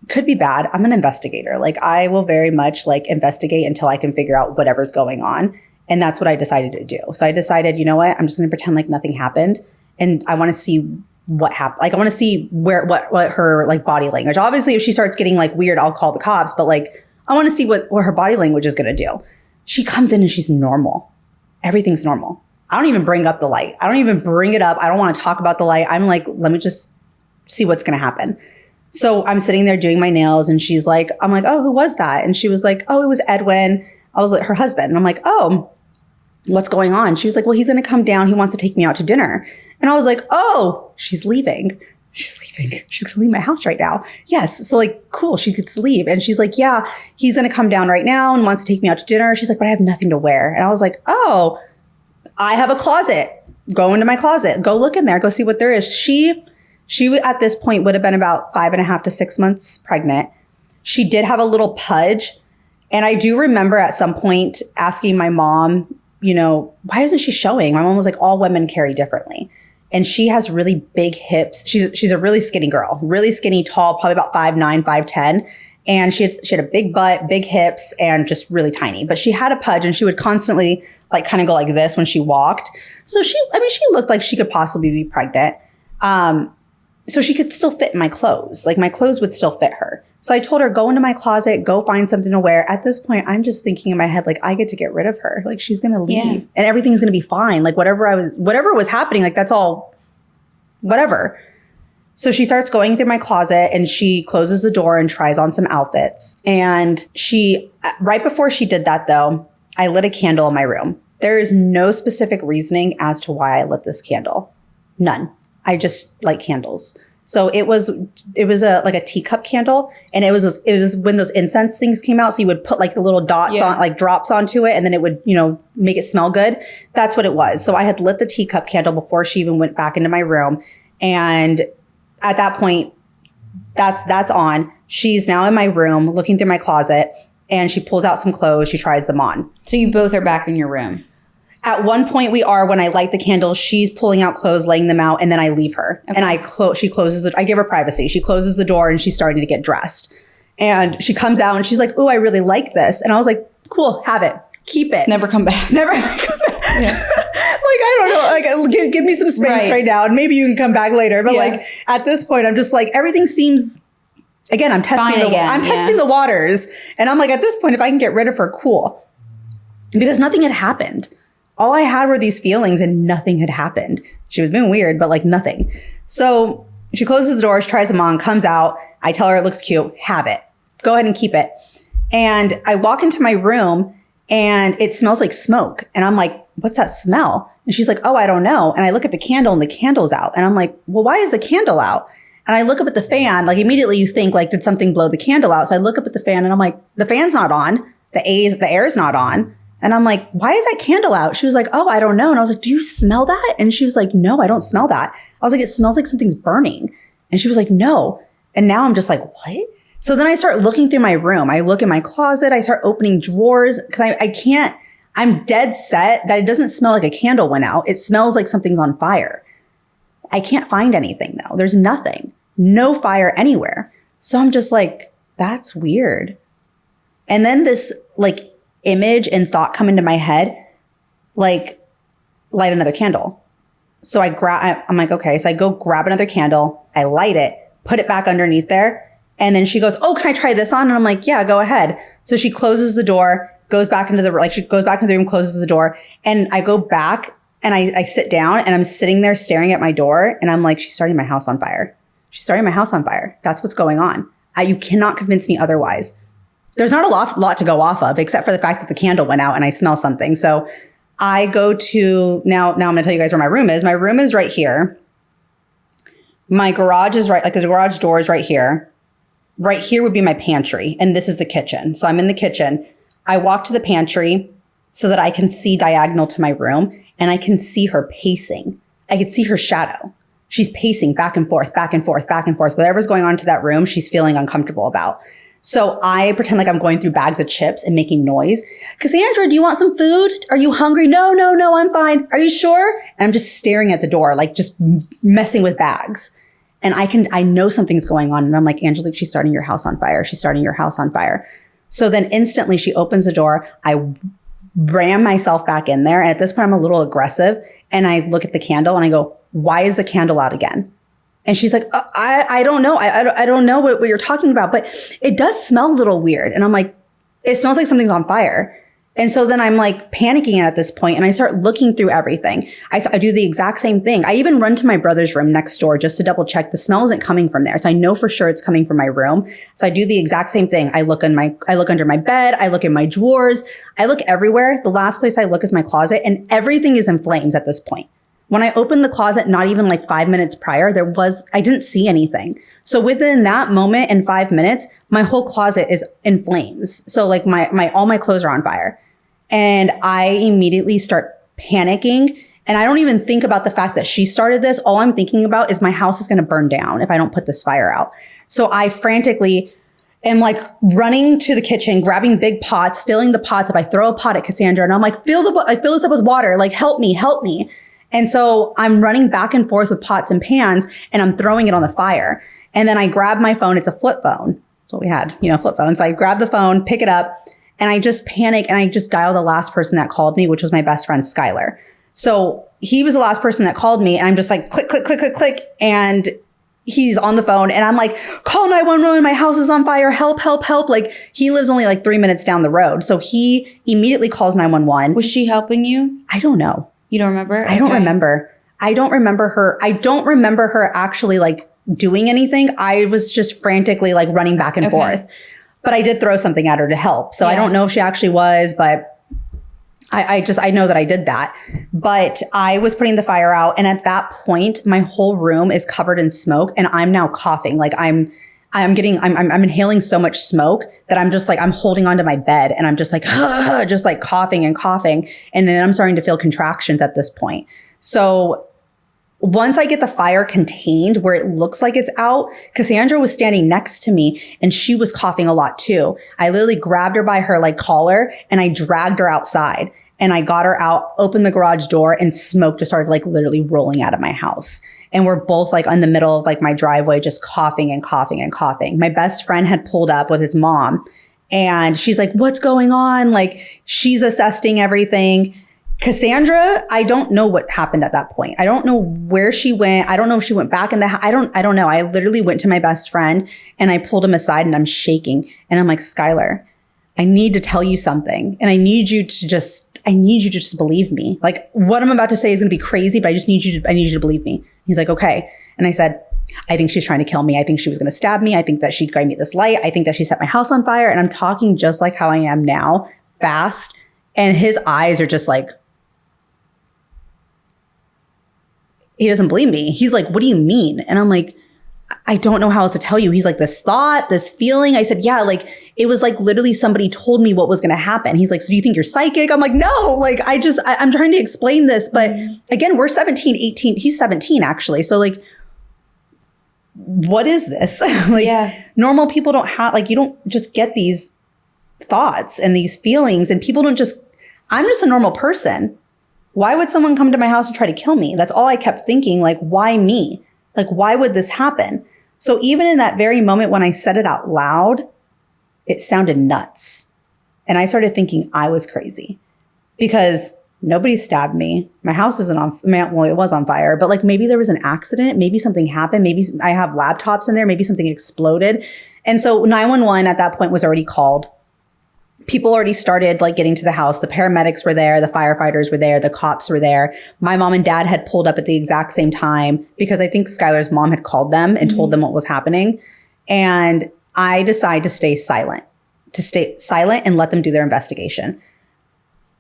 could be bad. I'm an investigator. Like, I will very much like investigate until I can figure out whatever's going on. And that's what I decided to do. So I decided, you know what? I'm just going to pretend like nothing happened. And I want to see what happened. Like, I want to see what her like body language. Obviously, if she starts getting like weird, I'll call the cops. But like, I want to see what her body language is going to do. She comes in and she's normal. Everything's normal. I don't even bring up the light. I don't even bring it up. I don't want to talk about the light. I'm like, let me just see what's going to happen. So I'm sitting there doing my nails, and she's like, I'm like, oh, who was that? And she was like, oh, it was Edwin. I was like, her husband. And I'm like, oh, what's going on? She was like, well, he's going to come down. He wants to take me out to dinner. And I was like, oh, she's leaving. she's leaving. She's going to leave my house right now. Yes. So like, cool. She gets to leave. And she's like, yeah, he's going to come down right now and wants to take me out to dinner. She's like, but I have nothing to wear. And I was like, oh, I have a closet. Go into my closet. Go look in there. Go see what there is. She at this point would have been about 5.5 to 6 months pregnant. She did have a little pudge. And I do remember at some point asking my mom, you know, why isn't she showing? My mom was like, all women carry differently. And she has really big hips. She's a really skinny girl, really skinny, tall, probably about 5'9", 5'10". And she had a big butt, big hips, and just really tiny. But she had a pudge, and she would constantly like kind of go like this when she walked. So she looked like she could possibly be pregnant. So she could still fit in my clothes. Like my clothes would still fit her. So I told her, go into my closet, go find something to wear. At this point, I'm just thinking in my head, like, I get to get rid of her. Like, she's going to leave and everything's going to be fine. Like whatever was happening, like that's all, whatever. So she starts going through my closet and she closes the door and tries on some outfits. And right before she did that though, I lit a candle in my room. There is no specific reasoning as to why I lit this candle. None. I just like candles. So it was like a teacup candle, and it was when those incense things came out. So you would put like the little dots on, like drops onto it, and then it would, you know, make it smell good. That's what it was. So I had lit the teacup candle before she even went back into my room, and at that point, that's on. She's now in my room, looking through my closet, and she pulls out some clothes. She tries them on. So you both are back in your room. At one point we are, when I light the candle, she's pulling out clothes, laying them out, and then I leave her. Okay. And she closes I give her privacy. She closes the door and she's starting to get dressed. And she comes out and she's like, "Oh, I really like this." And I was like, "Cool, have it. Keep it. Never come back." Never come back. Yeah. Like, I don't know, like give me some space right now and maybe you can come back later. But like at this point, I'm just like, everything seems, again, I'm testing the waters. And I'm like, at this point, if I can get rid of her, cool. Because nothing had happened. All I had were these feelings and nothing had happened. She was being weird, but like nothing. So she closes the door, she tries them on, comes out. I tell her it looks cute. Have it. Go ahead and keep it. And I walk into my room and it smells like smoke. And I'm like, what's that smell? And she's like, oh, I don't know. And I look at the candle and the candle's out. And I'm like, well, why is the candle out? And I look up at the fan, like immediately you think like, did something blow the candle out? So I look up at the fan and I'm like, the fan's not on. The air's not on. And I'm like, why is that candle out? She was like, oh, I don't know. And I was like, do you smell that? And she was like, no, I don't smell that. I was like, it smells like something's burning. And she was like, no. And now I'm just like, what? So then I start looking through my room. I look in my closet. I start opening drawers because I can't, I'm dead set that it doesn't smell like a candle went out. It smells like something's on fire. I can't find anything though. There's nothing, no fire anywhere. So I'm just like, that's weird. And then this like image and thought come into my head, like light another candle. So I'm like, okay. So I go grab another candle. I light it, put it back underneath there. And then she goes, oh, can I try this on? And I'm like, yeah, go ahead. So she closes the door, goes back into the room, closes the door. And I go back and I sit down and I'm sitting there staring at my door. And I'm like, she's starting my house on fire. She's starting my house on fire. That's what's going on. You cannot convince me otherwise. There's not a lot to go off of, except for the fact that the candle went out and I smell something. So I go to, now I'm going to tell you guys where my room is. My room is right here. My garage is right, like the garage door is right here. Right here would be my pantry, and this is the kitchen. So I'm in the kitchen. I walk to the pantry so that I can see diagonal to my room, and I can see her pacing. I could see her shadow. She's pacing back and forth, back and forth, back and forth. Whatever's going on to that room, she's feeling uncomfortable about. So I pretend like I'm going through bags of chips and making noise. Cassandra, do you want some food? Are you hungry? No, I'm fine. Are you sure? And I'm just staring at the door, like just messing with bags. And I know something's going on. And I'm like, Angelique, she's starting your house on fire. She's starting your house on fire. So then instantly she opens the door. I ram myself back in there. And at this point, I'm a little aggressive. And I look at the candle and I go, why is the candle out again? And she's like, I don't know. I don't know what you're talking about, but it does smell a little weird. And I'm like, it smells like something's on fire. And so then I'm like panicking at this point and I start looking through everything. I do the exact same thing. I even run to my brother's room next door just to double check the smell isn't coming from there. So I know for sure it's coming from my room. So I do the exact same thing. I look under my bed. I look in my drawers. I look everywhere. The last place I look is my closet and everything is in flames at this point. When I opened the closet, not even like 5 minutes prior, I didn't see anything. So within that moment in 5 minutes, my whole closet is in flames. So like all my clothes are on fire. And I immediately start panicking. And I don't even think about the fact that she started this. All I'm thinking about is my house is going to burn down if I don't put this fire out. So I frantically am like running to the kitchen, grabbing big pots, filling the pots up. I throw a pot at Cassandra and I'm like, fill this up with water. Like, help me. And so I'm running back and forth with pots and pans and I'm throwing it on the fire. And then I grab my phone. It's a flip phone. That's what we had, flip phone. So I grab the phone, pick it up, and I just panic and I just dial the last person that called me, which was my best friend, Skylar. So he was the last person that called me and I'm just like, click, click, click, click, click. And he's on the phone and I'm like, call 911. My house is on fire. Help, help, help. Like he lives only like 3 minutes down the road. So he immediately calls 911. Was she helping you? I don't know. You don't remember? I don't remember. I don't remember her actually like doing anything. I was just frantically like running back and forth. But I did throw something at her to help. So I don't know if she actually was, but I know that I did that. But I was putting the fire out. And at that point, my whole room is covered in smoke and I'm now coughing. Like I'm inhaling so much smoke that I'm just like, I'm holding onto my bed and I'm just like, just like coughing and coughing. And then I'm starting to feel contractions at this point. So once I get the fire contained where it looks like it's out, Cassandra was standing next to me and she was coughing a lot too. I literally grabbed her by her like collar and I dragged her outside and I got her out, opened the garage door and smoke just started like literally rolling out of my house. And we're both like in the middle of like my driveway, just coughing and coughing and coughing. My best friend had pulled up with his mom and she's like, what's going on? Like she's assessing everything. Cassandra, I don't know what happened at that point. I don't know where she went. I don't know if she went back in the house. I don't know. I literally went to my best friend and I pulled him aside and I'm shaking. And I'm like, Skylar, I need to tell you something. And I need you to just believe me. Like what I'm about to say is going to be crazy, but I need you to believe me. He's like, okay. And I said, I think she's trying to kill me. I think she was going to stab me. I think that she'd grab me this light. I think that she set my house on fire. And I'm talking just like how I am now, fast. And his eyes are just like, he doesn't believe me. He's like, what do you mean? And I'm like, I don't know how else to tell you. He's like, this thought, this feeling. I said, yeah, like it was like literally somebody told me what was going to happen. He's like, so do you think you're psychic? I'm like, no, like I'm trying to explain this. But again, we're 17, 18. He's 17 actually. So like, what is this? Normal people don't have, like, you don't just get these thoughts and these feelings and people don't just, I'm just a normal person. Why would someone come to my house and try to kill me? That's all I kept thinking. Like, why me? Like, why would this happen? So even in that very moment when I said it out loud, it sounded nuts. And I started thinking I was crazy because nobody stabbed me. My house isn't on, well, it was on fire, but like maybe there was an accident. Maybe something happened. Maybe I have laptops in there. Maybe something exploded. And so 911 at that point was already called. People already started like getting to the house. The paramedics were there. The firefighters were there. The cops were there. My mom and dad had pulled up at the exact same time because I think Skylar's mom had called them and told them what was happening. And I decided to stay silent and let them do their investigation.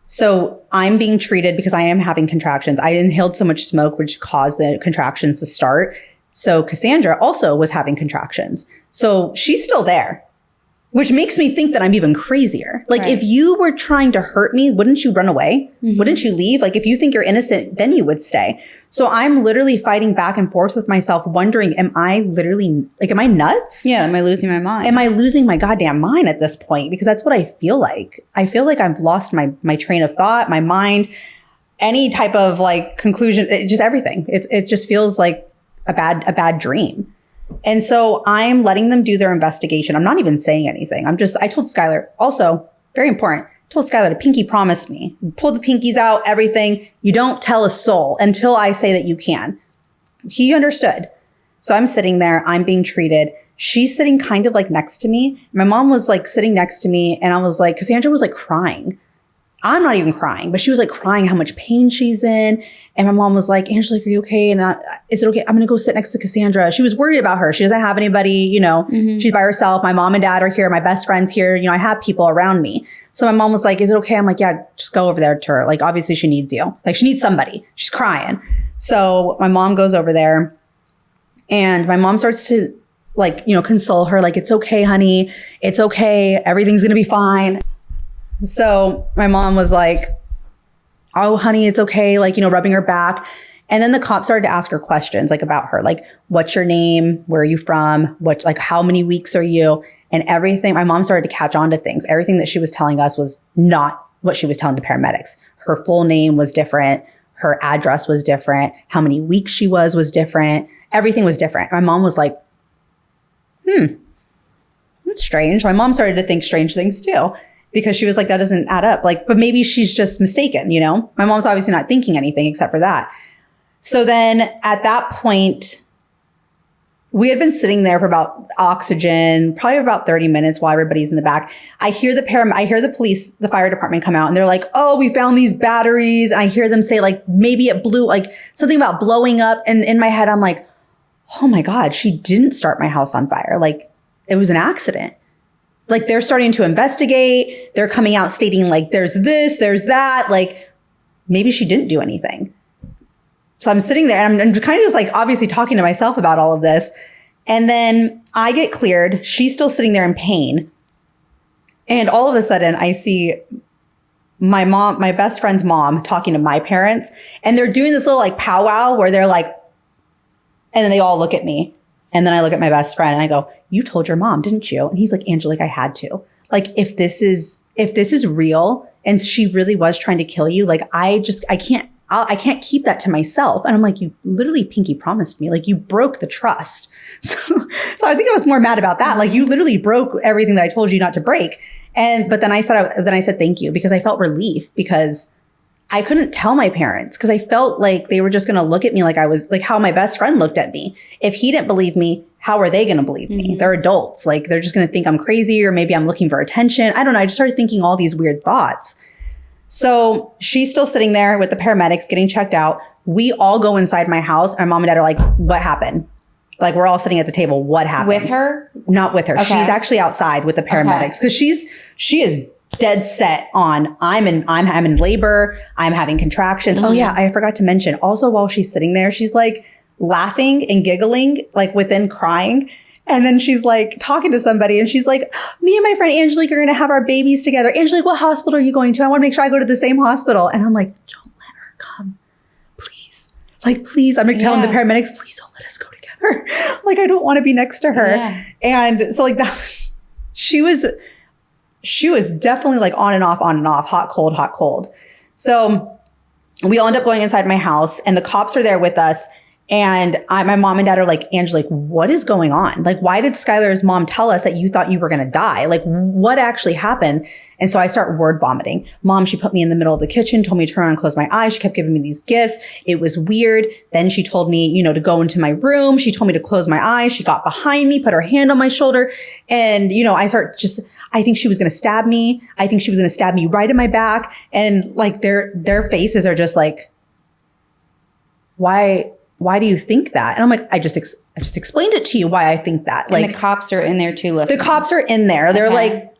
So I'm being treated because I am having contractions. I inhaled so much smoke, which caused the contractions to start. So Cassandra also was having contractions. So she's still there. Which makes me think that I'm even crazier. Like if you were trying to hurt me, wouldn't you run away? Wouldn't you leave? Like if you think you're innocent, then you would stay. So I'm literally fighting back and forth with myself, wondering, am I nuts? Yeah, am I losing my mind? Am I losing my goddamn mind at this point? Because that's what I feel like. I feel like I've lost my train of thought, my mind, any type of like conclusion, just everything. It just feels like a bad dream. And so I'm letting them do their investigation. I'm not even saying anything. I told Skylar, also, very important, told Skylar to pinky promise me. Pull the pinkies out, everything. You don't tell a soul until I say that you can. He understood. So I'm sitting there. I'm being treated. She's sitting kind of like next to me. My mom was like sitting next to me. And I was like, Cassandra was like crying. I'm not even crying, but she was like crying how much pain she's in. And my mom was like, Angelique, are you okay? And is it okay? I'm going to go sit next to Cassandra. She was worried about her. She doesn't have anybody, she's by herself. My mom and dad are here. My best friend's here. I have people around me. So my mom was like, is it okay? I'm like, yeah, just go over there to her. Like, obviously she needs you. Like she needs somebody. She's crying. So my mom goes over there and my mom starts to like, console her. Like, it's okay, honey. It's okay. Everything's going to be fine. So my mom was like, oh, honey, it's okay. Like, rubbing her back. And then the cops started to ask her questions like about her, like, what's your name? Where are you from? How many weeks are you? And everything. My mom started to catch on to things. Everything that she was telling us was not what she was telling the paramedics. Her full name was different. Her address was different. How many weeks she was different. Everything was different. My mom was like, that's strange. My mom started to think strange things too, because she was like, that doesn't add up. Like, but maybe she's just mistaken, My mom's obviously not thinking anything except for that. So then at that point, we had been sitting there for about oxygen, probably about 30 minutes while everybody's in the back. I hear the police, the fire department come out and they're like, oh, we found these batteries. And I hear them say like, maybe it blew, like something about blowing up. And in my head, I'm like, oh my God, she didn't start my house on fire. Like it was an accident. Like they're starting to investigate. They're coming out stating like, there's this, there's that. Like maybe she didn't do anything. So I'm sitting there and I'm kind of just like obviously talking to myself about all of this. And then I get cleared. She's still sitting there in pain. And all of a sudden I see my mom, my best friend's mom talking to my parents. And they're doing this little like powwow where they're like, and then they all look at me. And then I look at my best friend and I go, you told your mom, didn't you? And he's like, Angelique, I had to. Like, if this is real and she really was trying to kill you, like, I can't keep that to myself. And I'm like, you literally pinky promised me, like you broke the trust. So I think I was more mad about that. Like you literally broke everything that I told you not to break. But then I said, thank you, because I felt relief, because I couldn't tell my parents because I felt like they were just going to look at me like I was like how my best friend looked at me. If he didn't believe me, how are they going to believe me? They're adults. Like they're just going to think I'm crazy, or maybe I'm looking for attention. I don't know. I just started thinking all these weird thoughts. So she's still sitting there with the paramedics getting checked out. We all go inside my house. My mom and dad are like, what happened? Like we're all sitting at the table. What happened? With her? Not with her. Okay. She's actually outside with the paramedics because she is dead set on I'm in labor. I'm having contractions. Mm-hmm. Oh yeah, I forgot to mention. Also, while she's sitting there, she's like laughing and giggling, like within crying. And then she's like talking to somebody and she's like, me and my friend Angelique are going to have our babies together. Angelique, what hospital are you going to? I want to make sure I go to the same hospital. And I'm like, don't let her come. Please. Like, please. I'm telling the paramedics, please don't let us go together. Like, I don't want to be next to her. Yeah. And so like that was, she was definitely like on and off, hot, cold. So we all end up going inside my house and the cops are there with us. And my mom and dad are like, Angelique, what is going on? Like, why did Skylar's mom tell us that you thought you were going to die? Like, what actually happened? And so I start word vomiting. Mom, she put me in the middle of the kitchen, told me to turn around and close my eyes. She kept giving me these gifts. It was weird. Then she told me, to go into my room. She told me to close my eyes. She got behind me, put her hand on my shoulder. And, I think she was going to stab me. I think she was going to stab me right in my back. And like their faces are just like, why do you think that? And I'm like, I just explained it to you why I think that. Like, and the cops are in there too listening. The cops are in there. They're like,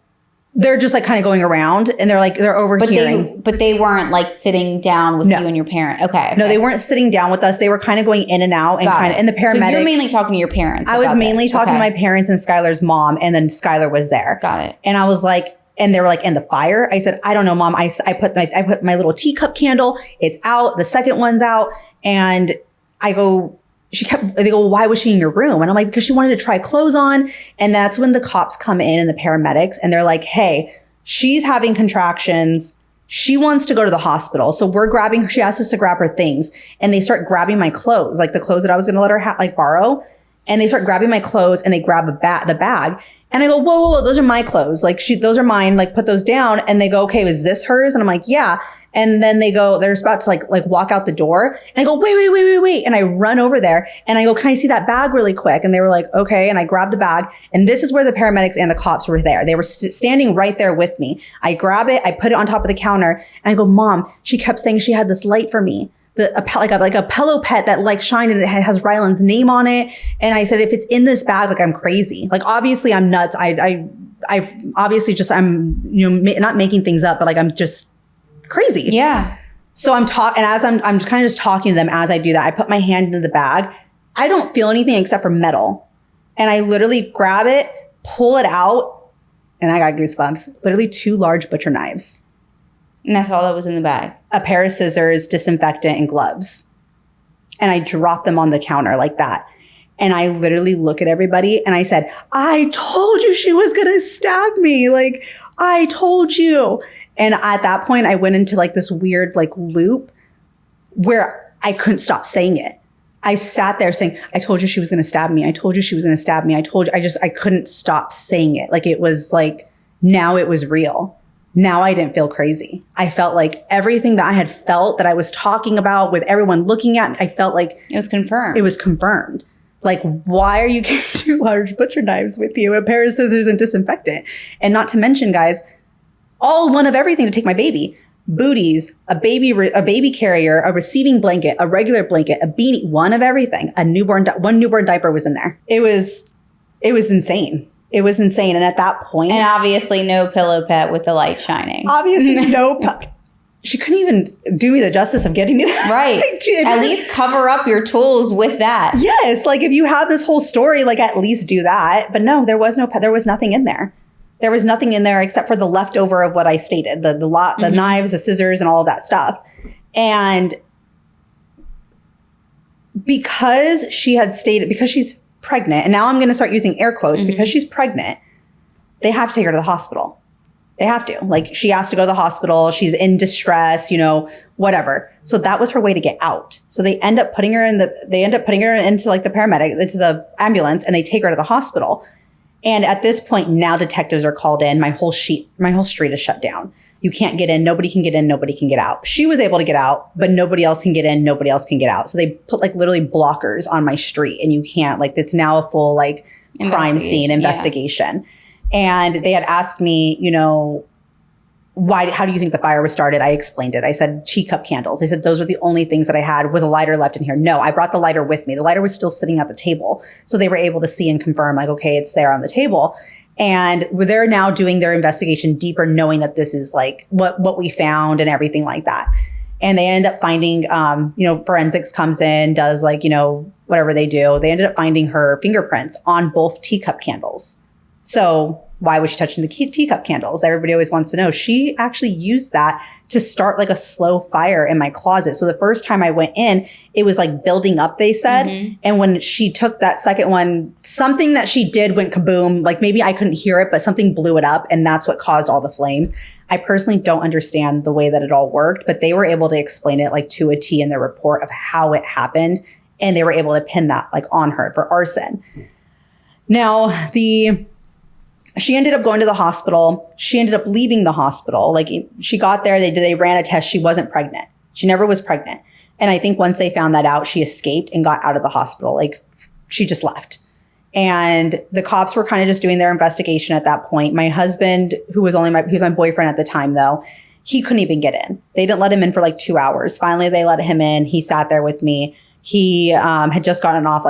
they're just like kind of going around and they're overhearing. But they weren't like sitting down with you and your parent. Okay. No, they weren't sitting down with us. They were kind of going in and out and the paramedic. So you're mainly talking to your parents. I was mainly talking to my parents and Skylar's mom, and then Skylar was there. Got it. And I was like, and they were like, in the fire? I said, I don't know, Mom. I put my little teacup candle. It's out. The second one's out. And they go, well, why was she in your room? And I'm like, because she wanted to try clothes on. And that's when the cops come in and the paramedics, and they're like, hey, she's having contractions. She wants to go to the hospital. So she asked us to grab her things, and they start grabbing my clothes, like the clothes that I was going to let her borrow. And they start grabbing my clothes and they grab the bag. And I go, whoa, those are my clothes. Like those are mine. Like put those down. And they go, okay, is this hers? And I'm like, yeah. And then they're about to like walk out the door. And I go, wait. And I run over there and I go, can I see that bag really quick? And they were like, okay. And I grabbed the bag. And this is where the paramedics and the cops were there. They were standing right there with me. I grab it. I put it on top of the counter and I go, Mom, she kept saying she had this light for me. Like a pillow pet that like shined and it has Ryland's name on it. And I said, if it's in this bag, like I'm crazy. Like obviously I'm nuts. I've obviously just, I'm, not making things up, but like I'm just crazy. Yeah. So I'm talking, and as I'm kind of just talking to them as I do that, I put my hand into the bag. I don't feel anything except for metal. And I literally grab it, pull it out, and I got goosebumps. Literally 2 large butcher knives. And that's all that was in the bag. A pair of scissors, disinfectant, and gloves. And I dropped them on the counter like that. And I literally look at everybody and I said, I told you she was going to stab me. Like, I told you. And at that point, I went into like this weird like loop where I couldn't stop saying it. I sat there saying, I told you she was going to stab me. I told you she was going to stab me. I told you. I couldn't stop saying it. Like it was like, now it was real. Now I didn't feel crazy. I felt like everything that I had felt that I was talking about with everyone looking at me, I felt like it was confirmed. It was confirmed. Like, why are you carrying 2 large butcher knives with you, a pair of scissors and disinfectant? And not to mention, guys, all one of everything to take my baby. Booties, a baby carrier, a receiving blanket, a regular blanket, a beanie, one of everything. One newborn diaper was in there. It was insane. It was insane. And at that point, and obviously no pillow pet with the light shining. Obviously no. She couldn't even do me the justice of getting me that. Right. At least cover up your tools with that. Yes. Like if you have this whole story, like at least do that. But no, there was nothing in there. There was nothing in there except for the leftover of what I stated, the knives, the scissors, and all of that stuff. And because she's pregnant, and now I'm going to start using air quotes, because she's pregnant, they have to take her to the hospital. They have to. Like, she has to go to the hospital. She's in distress, whatever. So that was her way to get out. So they end up putting her into like the paramedic, into the ambulance, and they take her to the hospital. And at this point, now detectives are called in. My whole street is shut down. You can't get in. Nobody can get in. Nobody can get out. She was able to get out, but nobody else can get in. Nobody else can get out. So they put like literally blockers on my street, and you can't, like, it's now a full like crime scene investigation. Yeah. And they had asked me, how do you think the fire was started? I explained it. I said teacup candles. They said those were the only things that I had. Was a lighter left in here? No, I brought the lighter with me. The lighter was still sitting at the table. So they were able to see and confirm, like, okay, it's there on the table. And they're now doing their investigation deeper, knowing that this is like what we found and everything like that. And they end up finding, forensics comes in, does like, whatever they do. They ended up finding her fingerprints on both teacup candles. So why was she touching the teacup candles? Everybody always wants to know. She actually used that to start like a slow fire in my closet. So the first time I went in, it was like building up, they said. Mm-hmm. And when she took that second one, something that she did went kaboom. Like maybe I couldn't hear it, but something blew it up. And that's what caused all the flames. I personally don't understand the way that it all worked, but they were able to explain it like to a T in their report of how it happened. And they were able to pin that like on her for arson. Now, she ended up going to the hospital. She ended up leaving the hospital. Like she got there, they ran a test. She wasn't pregnant. She never was pregnant. And I think once they found that out, she escaped and got out of the hospital. Like she just left. And the cops were kind of just doing their investigation at that point. My husband, who was my boyfriend at the time though, he couldn't even get in. They didn't let him in for like 2 hours. Finally, they let him in. He sat there with me. He had just gotten off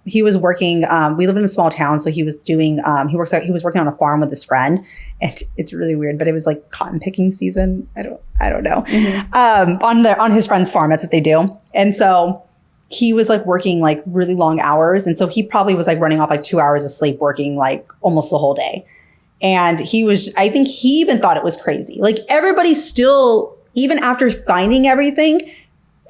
he was working, we live in a small town. So he was doing, he was working on a farm with his friend, and it's really weird, but it was like cotton picking season. I don't know. Mm-hmm. On his friend's farm, that's what they do. And so he was like working like really long hours. And so he probably was like running off like 2 hours of sleep, working like almost the whole day. And I think he even thought it was crazy. Like everybody still, even after finding everything,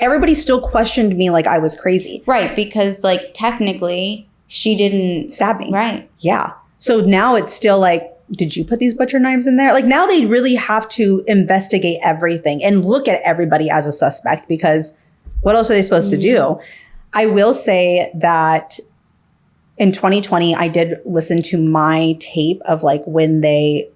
everybody still questioned me like I was crazy. Right, because like technically she didn't stab me. Right. Yeah. So now it's still like, did you put these butcher knives in there? Like now they really have to investigate everything and look at everybody as a suspect, because what else are they supposed to do? I will say that in 2020, I did listen to my tape of like when they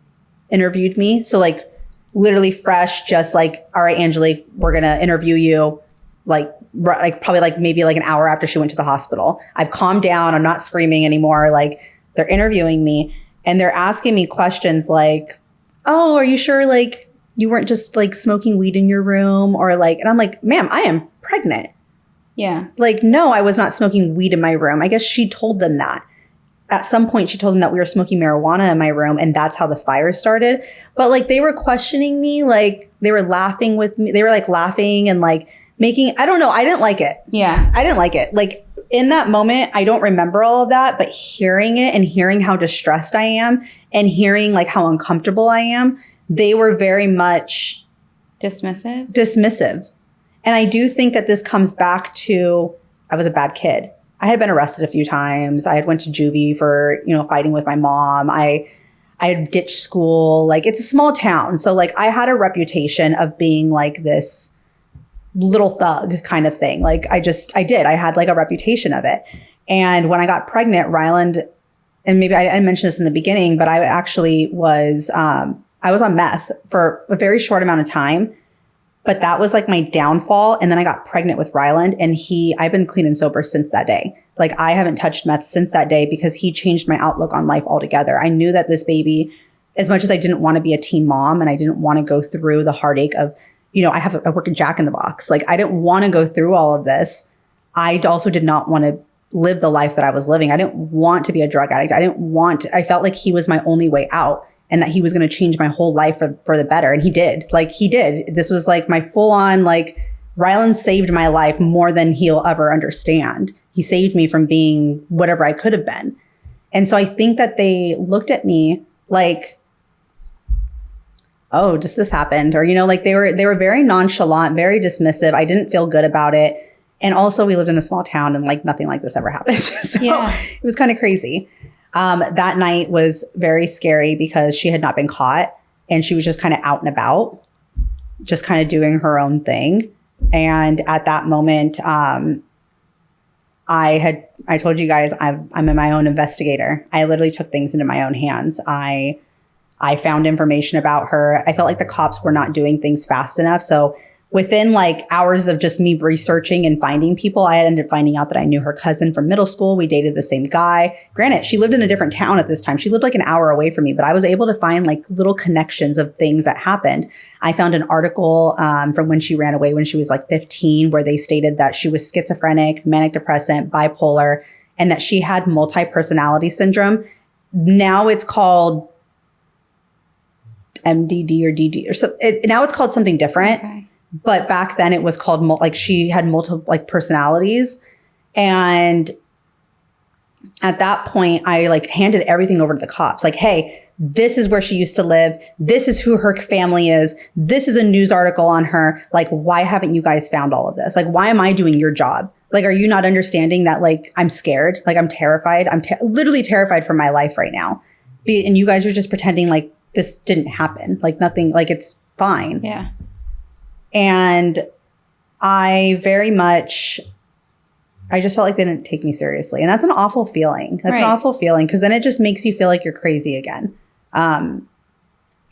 interviewed me. So like literally fresh, just like, all right, Angelique, we're going to interview you. Like probably like maybe like an hour after she went to the hospital. I've calmed down. I'm not screaming anymore. Like they're interviewing me and they're asking me questions like, oh, are you sure like you weren't just like smoking weed in your room? Or like, and I'm like, ma'am, I am pregnant. Yeah. Like, no, I was not smoking weed in my room. I guess she told them that. at some point she told them that we were smoking marijuana in my room and that's how the fire started. But like they were questioning me, like they were laughing with me. They were like laughing and like making, I don't know. I didn't like it. Yeah. I didn't like it. Like in that moment, I don't remember all of that, but hearing it and hearing how distressed I am and hearing like how uncomfortable I am, they were very much dismissive. And I do think that this comes back to, I was a bad kid. I had been arrested a few times. I had went to juvie for, fighting with my mom. I had ditched school. Like it's a small town. So like I had a reputation of being like this little thug kind of thing. Like I had like a reputation of it. And when I got pregnant, Ryland, and maybe I mentioned this in the beginning, but I actually was, I was on meth for a very short amount of time, but that was like my downfall. And then I got pregnant with Ryland and I've been clean and sober since that day. Like I haven't touched meth since that day because he changed my outlook on life altogether. I knew that this baby, as much as I didn't want to be a teen mom and I didn't want to go through the heartache of, I work at Jack in the Box. Like I didn't want to go through all of this. I also did not want to live the life that I was living. I didn't want to be a drug addict. I felt like he was my only way out and that he was going to change my whole life for the better. And he did. Like he did. This was like my full on, like Ryland saved my life more than he'll ever understand. He saved me from being whatever I could have been. And so I think that they looked at me like, oh, just this happened. Or, like they were very nonchalant, very dismissive. I didn't feel good about it. And also we lived in a small town and like nothing like this ever happened. So it was kind of crazy. That night was very scary because she had not been caught and she was just kind of out and about, just kind of doing her own thing. And at that moment, I told you guys, I'm my own investigator. I literally took things into my own hands. I found information about her. I felt like the cops were not doing things fast enough. So within like hours of just me researching and finding people, I ended up finding out that I knew her cousin from middle school. We dated the same guy. Granted, she lived in a different town at this time. She lived like an hour away from me, but I was able to find like little connections of things that happened. I found an article from when she ran away when she was like 15, where they stated that she was schizophrenic, manic depressant, bipolar, and that she had multi-personality syndrome. Now it's called MDD or DD or something. Now it's called something different. Okay. But back then it was called like she had multiple like personalities. And at that point I like handed everything over to the cops. Like, hey, this is where she used to live. This is who her family is. This is a news article on her. Like, why haven't you guys found all of this? Like, why am I doing your job? Like, are you not understanding that like I'm scared? Like I'm terrified. I'm literally terrified for my life right now. And you guys are just pretending like this didn't happen. Like nothing, like it's fine. Yeah. And I just felt like they didn't take me seriously. And that's an awful feeling. That's an awful feeling because then it just makes you feel like you're crazy again.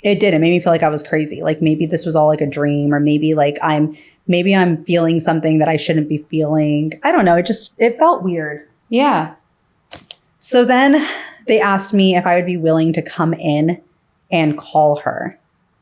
It did. It made me feel like I was crazy. Like maybe this was all like a dream, or maybe like I'm feeling something that I shouldn't be feeling. I don't know. It felt weird. Yeah. So then they asked me if I would be willing to come in and call her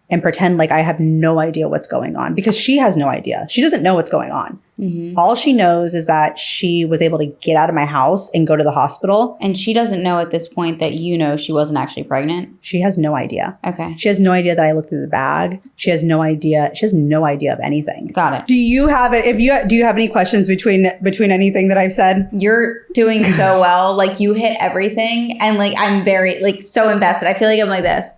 and pretend like I have no idea what's going on, because she has no idea. She doesn't know what's going on. Mm-hmm. All she knows is that she was able to get out of my house and go to the hospital. And she doesn't know at this point that she wasn't actually pregnant? She has no idea. Okay. She has no idea that I looked through the bag. She has no idea. She has no idea of anything. Got it. Do you have any questions between anything that I've said? You're doing so well. Like you hit everything, and like I'm very like so invested. I feel like I'm like this.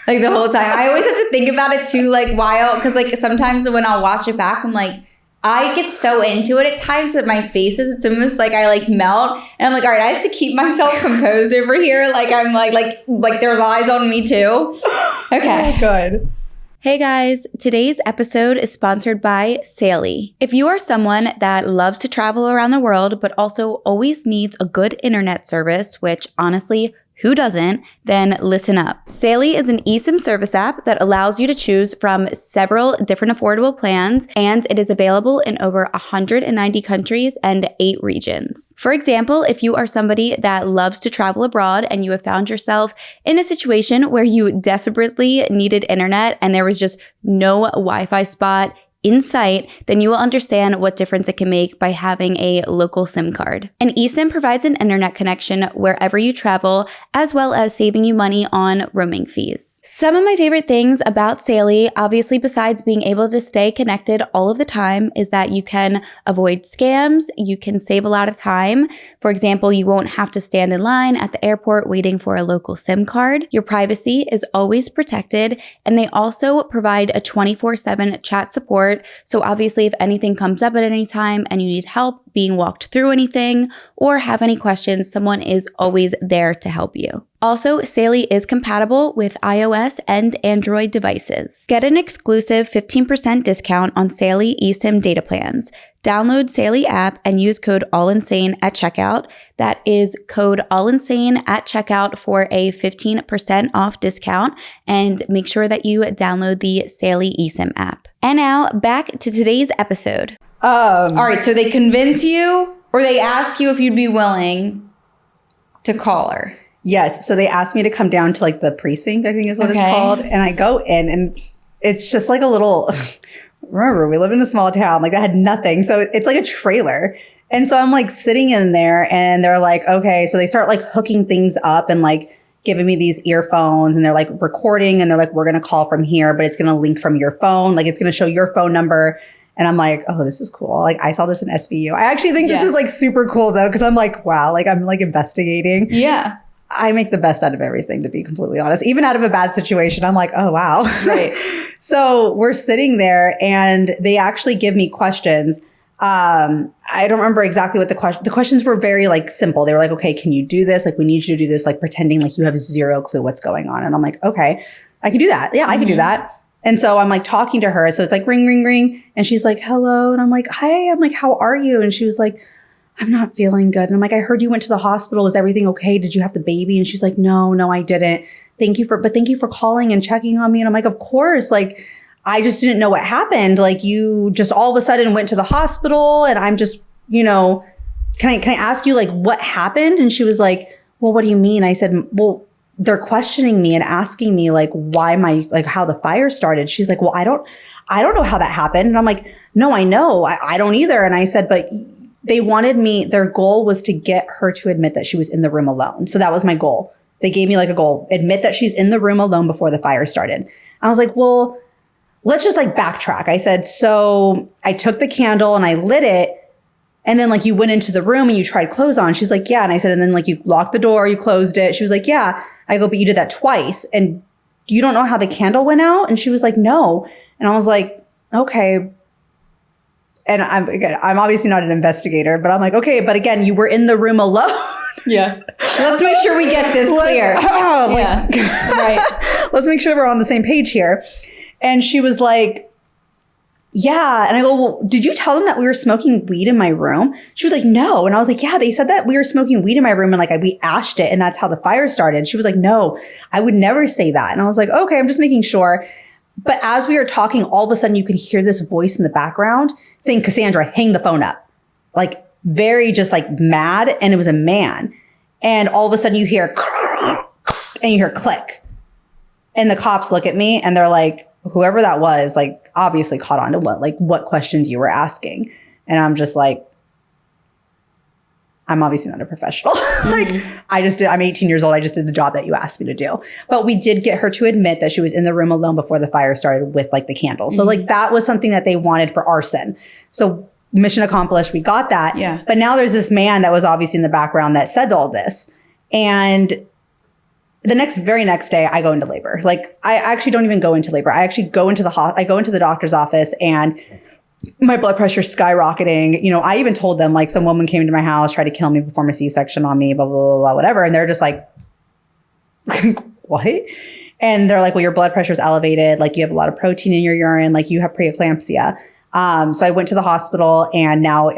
Like the whole time. I always have to think about it too, like while, because like sometimes when I'll watch it back, I'm like, I get so into it at times that my face it's almost like I like melt, and I'm like, all right, I have to keep myself composed over here. Like I'm like there's eyes on me too. Okay. Oh, good. Hey guys, today's episode is sponsored by Sally. If you are someone that loves to travel around the world, but also always needs a good internet service, which honestly, who doesn't? Then listen up. Sally is an eSIM service app that allows you to choose from several different affordable plans, and it is available in over 190 countries and 8 regions. For example, if you are somebody that loves to travel abroad and you have found yourself in a situation where you desperately needed internet and there was just no Wi-Fi spot in sight, then you will understand what difference it can make by having a local SIM card. An eSIM provides an internet connection wherever you travel, as well as saving you money on roaming fees. Some of my favorite things about Sallie, obviously besides being able to stay connected all of the time, is that you can avoid scams, you can save a lot of time. For example, you won't have to stand in line at the airport waiting for a local SIM card. Your privacy is always protected, and they also provide a 24/7 chat support. So obviously, if anything comes up at any time and you need help being walked through anything or have any questions, someone is always there to help you. Also, Sallie is compatible with iOS and Android devices. Get an exclusive 15% discount on Sallie eSIM data plans. Download Sallie app and use code ALLINSANE at checkout. That is code ALLINSANE at checkout for a 15% off discount. And make sure that you download the Sallie eSIM app. And now back to today's episode. All right, so they convince you or they ask you if you'd be willing to call her. Yes. So they asked me to come down to like the precinct, I think is what it's called. And I go in and it's just like a little, remember, we live in a small town. Like I had nothing. So it's like a trailer. And so I'm like sitting in there and they're like, okay. So they start like hooking things up and like giving me these earphones and they're like recording and they're like, we're going to call from here, but it's going to link from your phone. Like it's going to show your phone number. And I'm like, oh, this is cool. Like I saw this in SVU. I actually think this is like super cool though. Cause I'm like, wow, like I'm like investigating. Yeah. I make the best out of everything, to be completely honest. Even out of a bad situation, I'm like, oh, wow. Right. So we're sitting there and they actually give me questions. I don't remember exactly what the questions were very like simple. They were like, okay, can you do this? Like, we need you to do this, like pretending like you have zero clue what's going on. And I'm like, okay, I can do that. Yeah, I can do that. And so I'm like talking to her. So it's like ring, ring, ring. And she's like, hello. And I'm like, hi. I'm like, how are you? And she was like, I'm not feeling good. And I'm like, I heard you went to the hospital. Was everything okay? Did you have the baby? And she's like, no, I didn't. Thank you for calling and checking on me. And I'm like, of course, like, I just didn't know what happened. Like you just all of a sudden went to the hospital and I'm just, can I ask you like what happened? And she was like, well, what do you mean? I said, well, they're questioning me and asking me like how the fire started. She's like, well, I don't know how that happened. And I'm like, no, I know. I don't either. And I said, but they wanted me, their goal was to get her to admit that she was in the room alone. So that was my goal. They gave me like a goal, admit that she's in the room alone before the fire started. I was like, well, let's just like backtrack. I said, so I took the candle and I lit it. And then like you went into the room and you tried clothes on. She's like, yeah. And I said, and then like you locked the door, you closed it. She was like, yeah. I go, but you did that twice. And you don't know how the candle went out? And she was like, no. And I was like, okay. And I'm obviously not an investigator, but I'm like, okay, but again, you were in the room alone. Yeah. Let's make sure we get this clear. Right. Let's make sure we're on the same page here. And she was like, yeah. And I go, well, did you tell them that we were smoking weed in my room? She was like, no. And I was like, yeah, they said that we were smoking weed in my room and like we ashed it and that's how the fire started. She was like, no, I would never say that. And I was like, okay, I'm just making sure. But as we were talking, all of a sudden you can hear this voice in the background saying, Cassandra, hang the phone up. Like very just like mad. And it was a man. And all of a sudden you hear and you hear click. And the cops look at me and they're like, whoever that was, like obviously caught on to what questions you were asking. And I'm just like, I'm obviously not a professional. I'm 18 years old. I just did the job that you asked me to do. But we did get her to admit that she was in the room alone before the fire started with like the candle. So like that was something that they wanted for arson. So mission accomplished. We got that. Yeah. But now there's this man that was obviously in the background that said all this. And the very next day I go into labor. Like I actually don't even go into labor. I actually go into the doctor's office and my blood pressure skyrocketing. I even told them like some woman came into my house, tried to kill me, perform a C-section on me, blah, blah, blah, blah, whatever. And they're just like, what? And they're like, well, your blood pressure is elevated. Like you have a lot of protein in your urine. Like you have preeclampsia. So I went to the hospital and now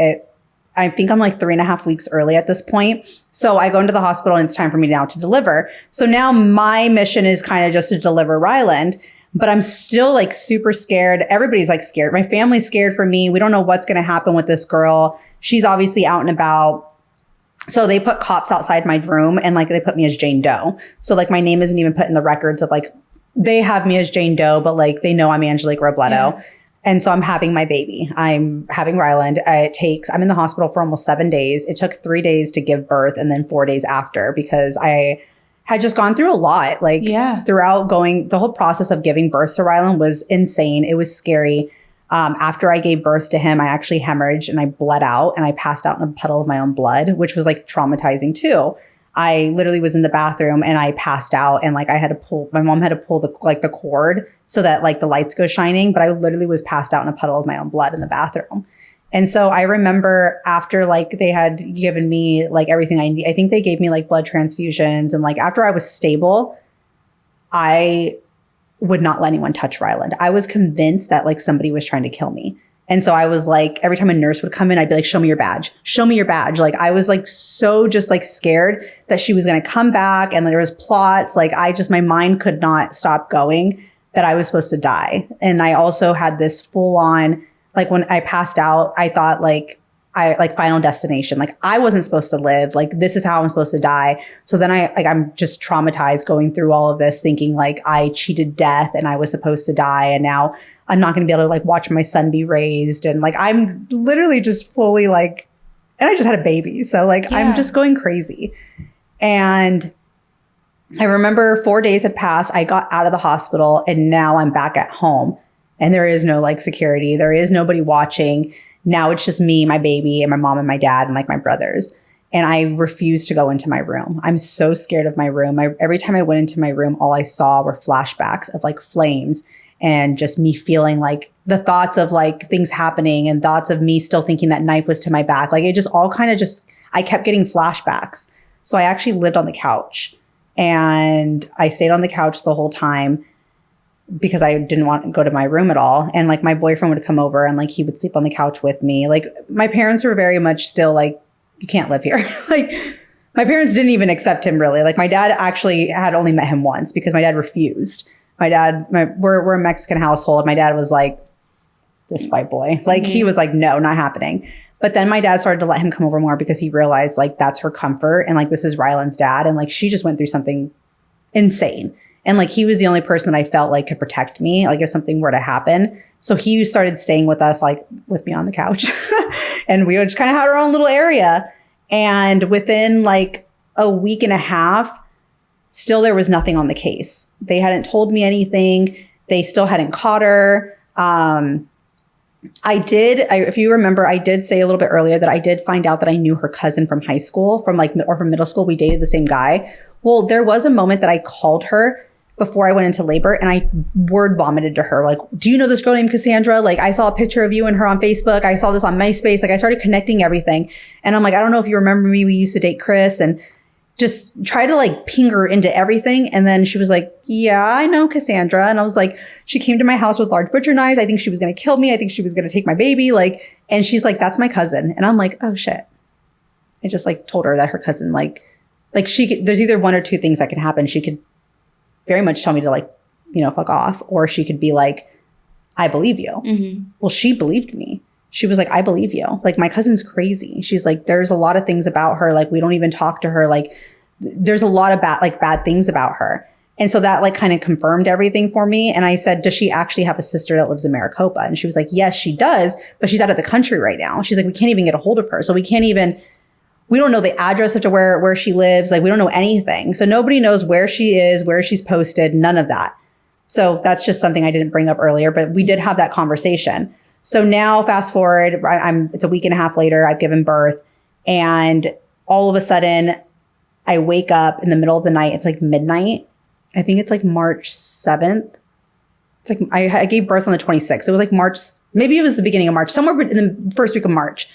I think I'm like 3.5 weeks early at this point. So I go into the hospital and it's time for me now to deliver. So now my mission is kind of just to deliver Ryland. But I'm still like super scared. Everybody's like scared. My family's scared for me. We don't know what's going to happen with this girl. She's obviously out and about. So they put cops outside my room and like they put me as Jane Doe. So like my name isn't even put in the records of like, they have me as Jane Doe, but like they know I'm Angelique Robledo. Yeah. And so I'm having my baby. I'm having Ryland. I'm in the hospital for almost 7 days. It took 3 days to give birth and then 4 days after because I had just gone through a lot. Like throughout the whole process of giving birth to Ryland was insane. It was scary. After I gave birth to him, I actually hemorrhaged and I bled out and I passed out in a puddle of my own blood, which was like traumatizing too. I literally was in the bathroom and I passed out and like my mom had to pull the cord so that like the lights go shining, but I literally was passed out in a puddle of my own blood in the bathroom. And so I remember after like they had given me like everything I need, I think they gave me like blood transfusions and like after I was stable, I would not let anyone touch Ryland. I was convinced that like somebody was trying to kill me. And so I was like, every time a nurse would come in, I'd be like, show me your badge. Show me your badge. Like I was like so just like scared that she was going to come back and there was plots. Like my mind could not stop going that I was supposed to die. And I also had this full on, like when I passed out, I thought like Final Destination. Like I wasn't supposed to live. Like this is how I'm supposed to die. So then I'm just traumatized going through all of this thinking like I cheated death and I was supposed to die. And now I'm not going to be able to like watch my son be raised. And like, I'm literally just fully like, and I just had a baby. So like, I'm just going crazy. And I remember 4 days had passed. I got out of the hospital and now I'm back at home and there is no like security. There is nobody watching. Now it's just me, my baby, and my mom and my dad and like my brothers. And I refuse to go into my room. I'm so scared of my room. Every time I went into my room, all I saw were flashbacks of like flames and just me feeling like the thoughts of like things happening and thoughts of me still thinking that knife was to my back. Like it just all kind of I kept getting flashbacks. So I actually lived on the couch and I stayed on the couch the whole time because I didn't want to go to my room at all. And like my boyfriend would come over and like he would sleep on the couch with me. Like my parents were very much still like, you can't live here. Like my parents didn't even accept him really. Like my dad actually had only met him once because my dad refused. We're a Mexican household. My dad was like, this white boy. Like he was like, no, not happening. But then my dad started to let him come over more because he realized like that's her comfort. And like, this is Ryland's dad. And like, she just went through something insane. And like, he was the only person that I felt like could protect me. Like if something were to happen. So he started staying with us, like with me on the couch and we just kind of had our own little area. And within like a week and a half, still there was nothing on the case. They hadn't told me anything. They still hadn't caught her. If you remember, I did say a little bit earlier that I did find out that I knew her cousin from high school, from middle school. We dated the same guy. Well, there was a moment that I called her before I went into labor and I word vomited to her. Like, do you know this girl named Cassandra? Like I saw a picture of you and her on Facebook. I saw this on MySpace. Like I started connecting everything. And I'm like, I don't know if you remember me. We used to date Chris and just try to like ping her into everything. And then she was like, yeah, I know Cassandra. And I was like, she came to my house with large butcher knives. I think she was going to kill me. I think she was going to take my baby. Like, and she's like, that's my cousin. And I'm like, oh shit. I just like told her that her cousin, there's either one or two things that can happen. She could very much tell me to like, fuck off. Or she could be like, I believe you. Mm-hmm. Well, she believed me. She was like, I believe you. Like, my cousin's crazy. She's like, there's a lot of things about her. Like, we don't even talk to her. Like, there's a lot of bad things about her. And so that like kind of confirmed everything for me. And I said, does she actually have a sister that lives in Maricopa? And she was like, yes, she does. But she's out of the country right now. She's like, we can't even get a hold of her. So we don't know the address of where she lives. Like, we don't know anything. So nobody knows where she is, where she's posted, none of that. So that's just something I didn't bring up earlier, but we did have that conversation. So now fast forward, it's a week and a half later, I've given birth and all of a sudden I wake up in the middle of the night. It's like midnight. I think it's like March 7th. It's like, I gave birth on the 26th. It was like March, maybe it was the beginning of March, somewhere in the first week of March.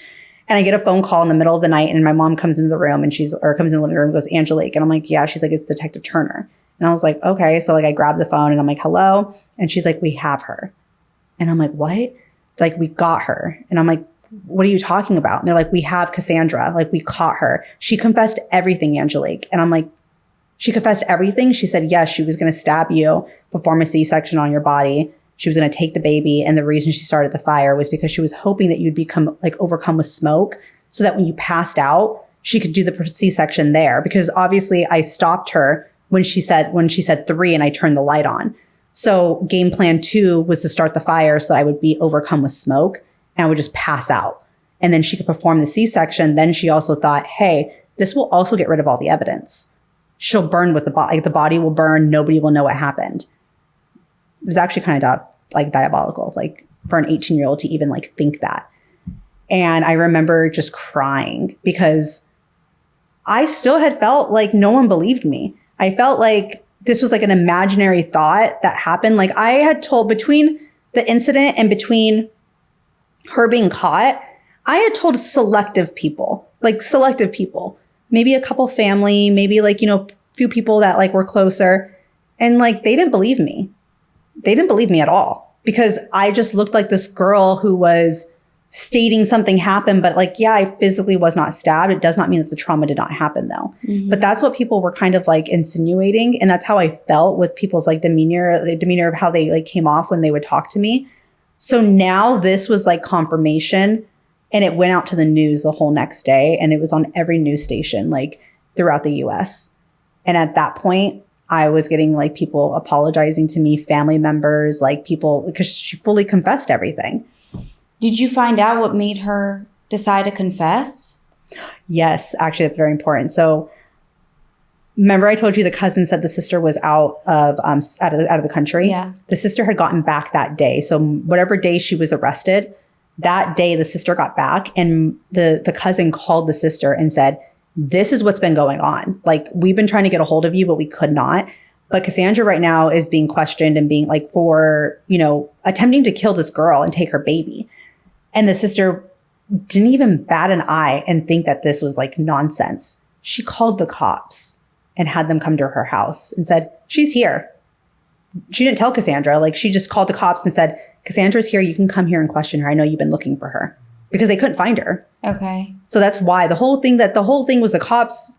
And I get a phone call in the middle of the night and my mom comes into the room and comes in the living room and goes, Angelique. And I'm like, yeah. She's like, it's Detective Turner. And I was like, okay. So like I grabbed the phone and I'm like, hello. And she's like, we have her. And I'm like, what? Like, we got her. And I'm like, what are you talking about? And they're like, we have Cassandra. Like, we caught her. She confessed everything, Angelique. And I'm like, she confessed everything? She said, yes, she was going to stab you, perform a C-section on your body. She was going to take the baby. And the reason she started the fire was because she was hoping that you'd become like overcome with smoke so that when you passed out, she could do the C-section there. Because obviously I stopped her when she said 3 and I turned the light on. So game plan 2 was to start the fire so that I would be overcome with smoke and I would just pass out. And then she could perform the C-section. Then she also thought, hey, this will also get rid of all the evidence. She'll burn with the body. Like the body will burn. Nobody will know what happened. It was actually kind of diabolical, like for an 18-year-old to even like think that. And I remember just crying because I still had felt like no one believed me. I felt like this was like an imaginary thought that happened. Like I had told, between the incident and between her being caught, I had told selective people, maybe a couple family, maybe like, few people that like were closer. And like, they didn't believe me. They didn't believe me at all because I just looked like this girl who was stating something happened, but like, yeah, I physically was not stabbed. It does not mean that the trauma did not happen though. Mm-hmm. But that's what people were kind of like insinuating. And that's how I felt with people's like demeanor of how they like came off when they would talk to me. So now this was like confirmation, and it went out to the news the whole next day, and it was on every news station like throughout the US. And at that point, I was getting like people apologizing to me, family members, like people, because she fully confessed everything. Did you find out what made her decide to confess? Yes, actually, that's very important. So remember I told you the cousin said the sister was out of the country? Yeah. The sister had gotten back that day. So whatever day she was arrested, that day the sister got back, and the cousin called the sister and said, this is what's been going on. Like, we've been trying to get a hold of you, but we could not. But Cassandra right now is being questioned and being like for, attempting to kill this girl and take her baby. And the sister didn't even bat an eye and think that this was like nonsense. She called the cops and had them come to her house and said, she's here. She didn't tell Cassandra. Like, she just called the cops and said, Cassandra's here. You can come here and question her. I know you've been looking for her, because they couldn't find her. Okay. So that's why the whole thing was the cops.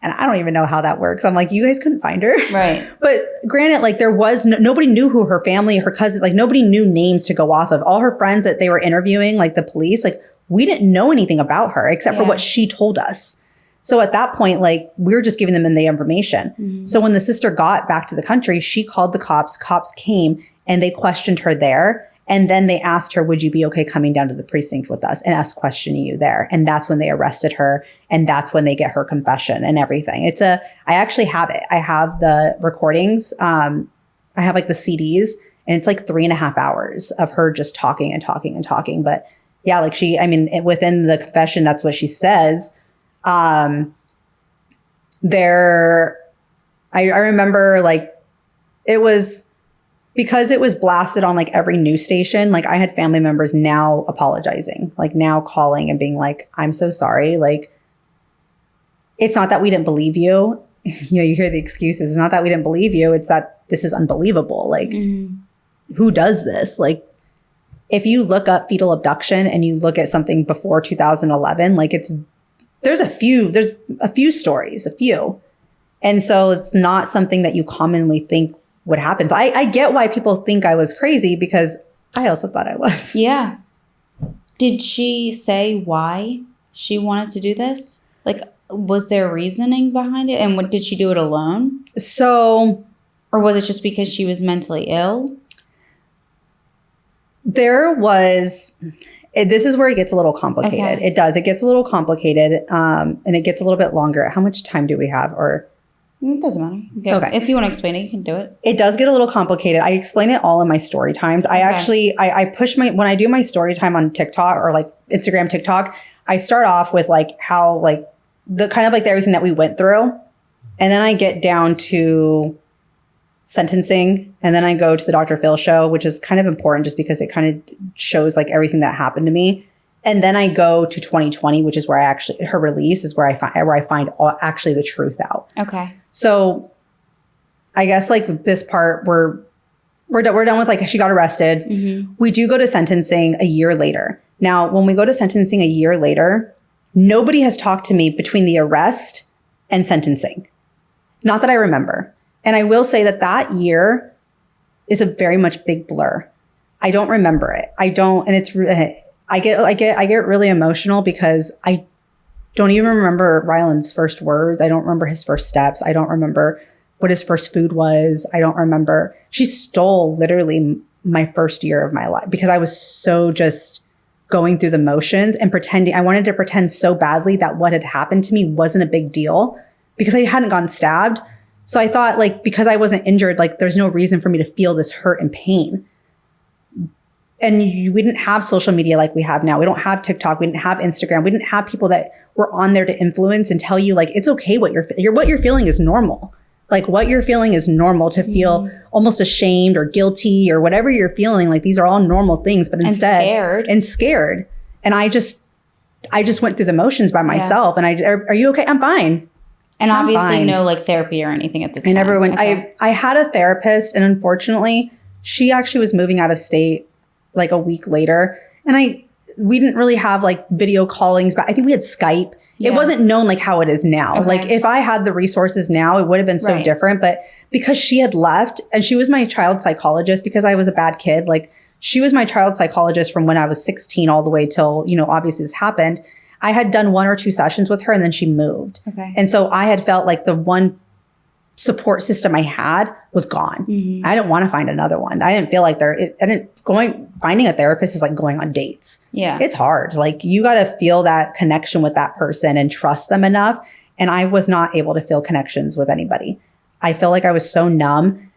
And I don't even know how that works. I'm like, you guys couldn't find her. Right. But granted, like there was nobody knew who her family, her cousin, like nobody knew names to go off of. All her friends that they were interviewing, like the police, like we didn't know anything about her except for what she told us. So at that point, like we were just giving them the information. Mm-hmm. So when the sister got back to the country, she called the cops. Cops came and they questioned her there. And then they asked her, would you be okay coming down to the precinct with us and us questioning you there? And that's when they arrested her. And that's when they get her confession and everything. I actually have it. I have the recordings. I have like the CDs, and it's like 3.5 hours of her just talking and talking and talking. But yeah, like within the confession, that's what she says. I remember like it was, because it was blasted on like every news station, like I had family members now apologizing, like now calling and being like, I'm so sorry. Like, it's not that we didn't believe you. You hear the excuses. It's not that we didn't believe you. It's that this is unbelievable. Like, who does this? Like, if you look up fetal abduction and you look at something before 2011, like there's a few stories. And so it's not something that you commonly think what happens. I get why people think I was crazy, because I also thought I was. Yeah. Did she say why she wanted to do this? Like, was there reasoning behind it? And did she do it alone? Or was it just because she was mentally ill? This is where it gets a little complicated. Okay. It does. It gets a little complicated. And it gets a little bit longer. How much time do we have? It doesn't matter. Okay. If you want to explain it, you can do it. It does get a little complicated. I explain it all in my story times. I push when I do my story time on TikTok or like Instagram, TikTok, I start off with like how like the kind of like everything that we went through. And then I get down to sentencing. And then I go to the Dr. Phil show, which is kind of important just because it kind of shows like everything that happened to me. And then I go to 2020, which is where her release is where I find actually the truth out. Okay. So I guess like this part we're done with, like she got arrested. Mm-hmm. We do go to sentencing a year later. Now, when we go to sentencing a year later, nobody has talked to me between the arrest and sentencing. Not that I remember. And I will say that year is a very much big blur. I don't remember it. I get really emotional because I don't even remember Ryland's first words. I don't remember his first steps. I don't remember what his first food was. I don't remember. She stole literally my first year of my life because I was so just going through the motions and pretending. I wanted to pretend so badly that what had happened to me wasn't a big deal because I hadn't gotten stabbed. So I thought like, because I wasn't injured, like there's no reason for me to feel this hurt and pain. And we didn't have social media like we have now. We don't have TikTok. We didn't have Instagram. We didn't have people that were on there to influence and tell you like, it's okay. What you're feeling is normal. Like what you're feeling is normal to feel almost ashamed or guilty or whatever you're feeling. Like these are all normal things, but instead scared. And I just went through the motions by myself. And are you okay? I'm fine. And obviously no like therapy or anything at this time. I never went. Okay. I had a therapist, and unfortunately she actually was moving out of state like a week later. And we didn't really have like video callings, but I think we had Skype. Yeah. It wasn't known like how it is now. Okay. Like if I had the resources now, it would have been so different. But because she had left and she was my child psychologist because I was a bad kid, like she was my child psychologist from when I was 16 all the way till, obviously this happened. I had done 1 or 2 sessions with her and then she moved. Okay. And so I had felt like the one support system I had was gone. Mm-hmm. I didn't want to find another one. I didn't feel like finding a therapist is like going on dates. Yeah. It's hard. Like you got to feel that connection with that person and trust them enough. And I was not able to feel connections with anybody. I feel like I was so numb,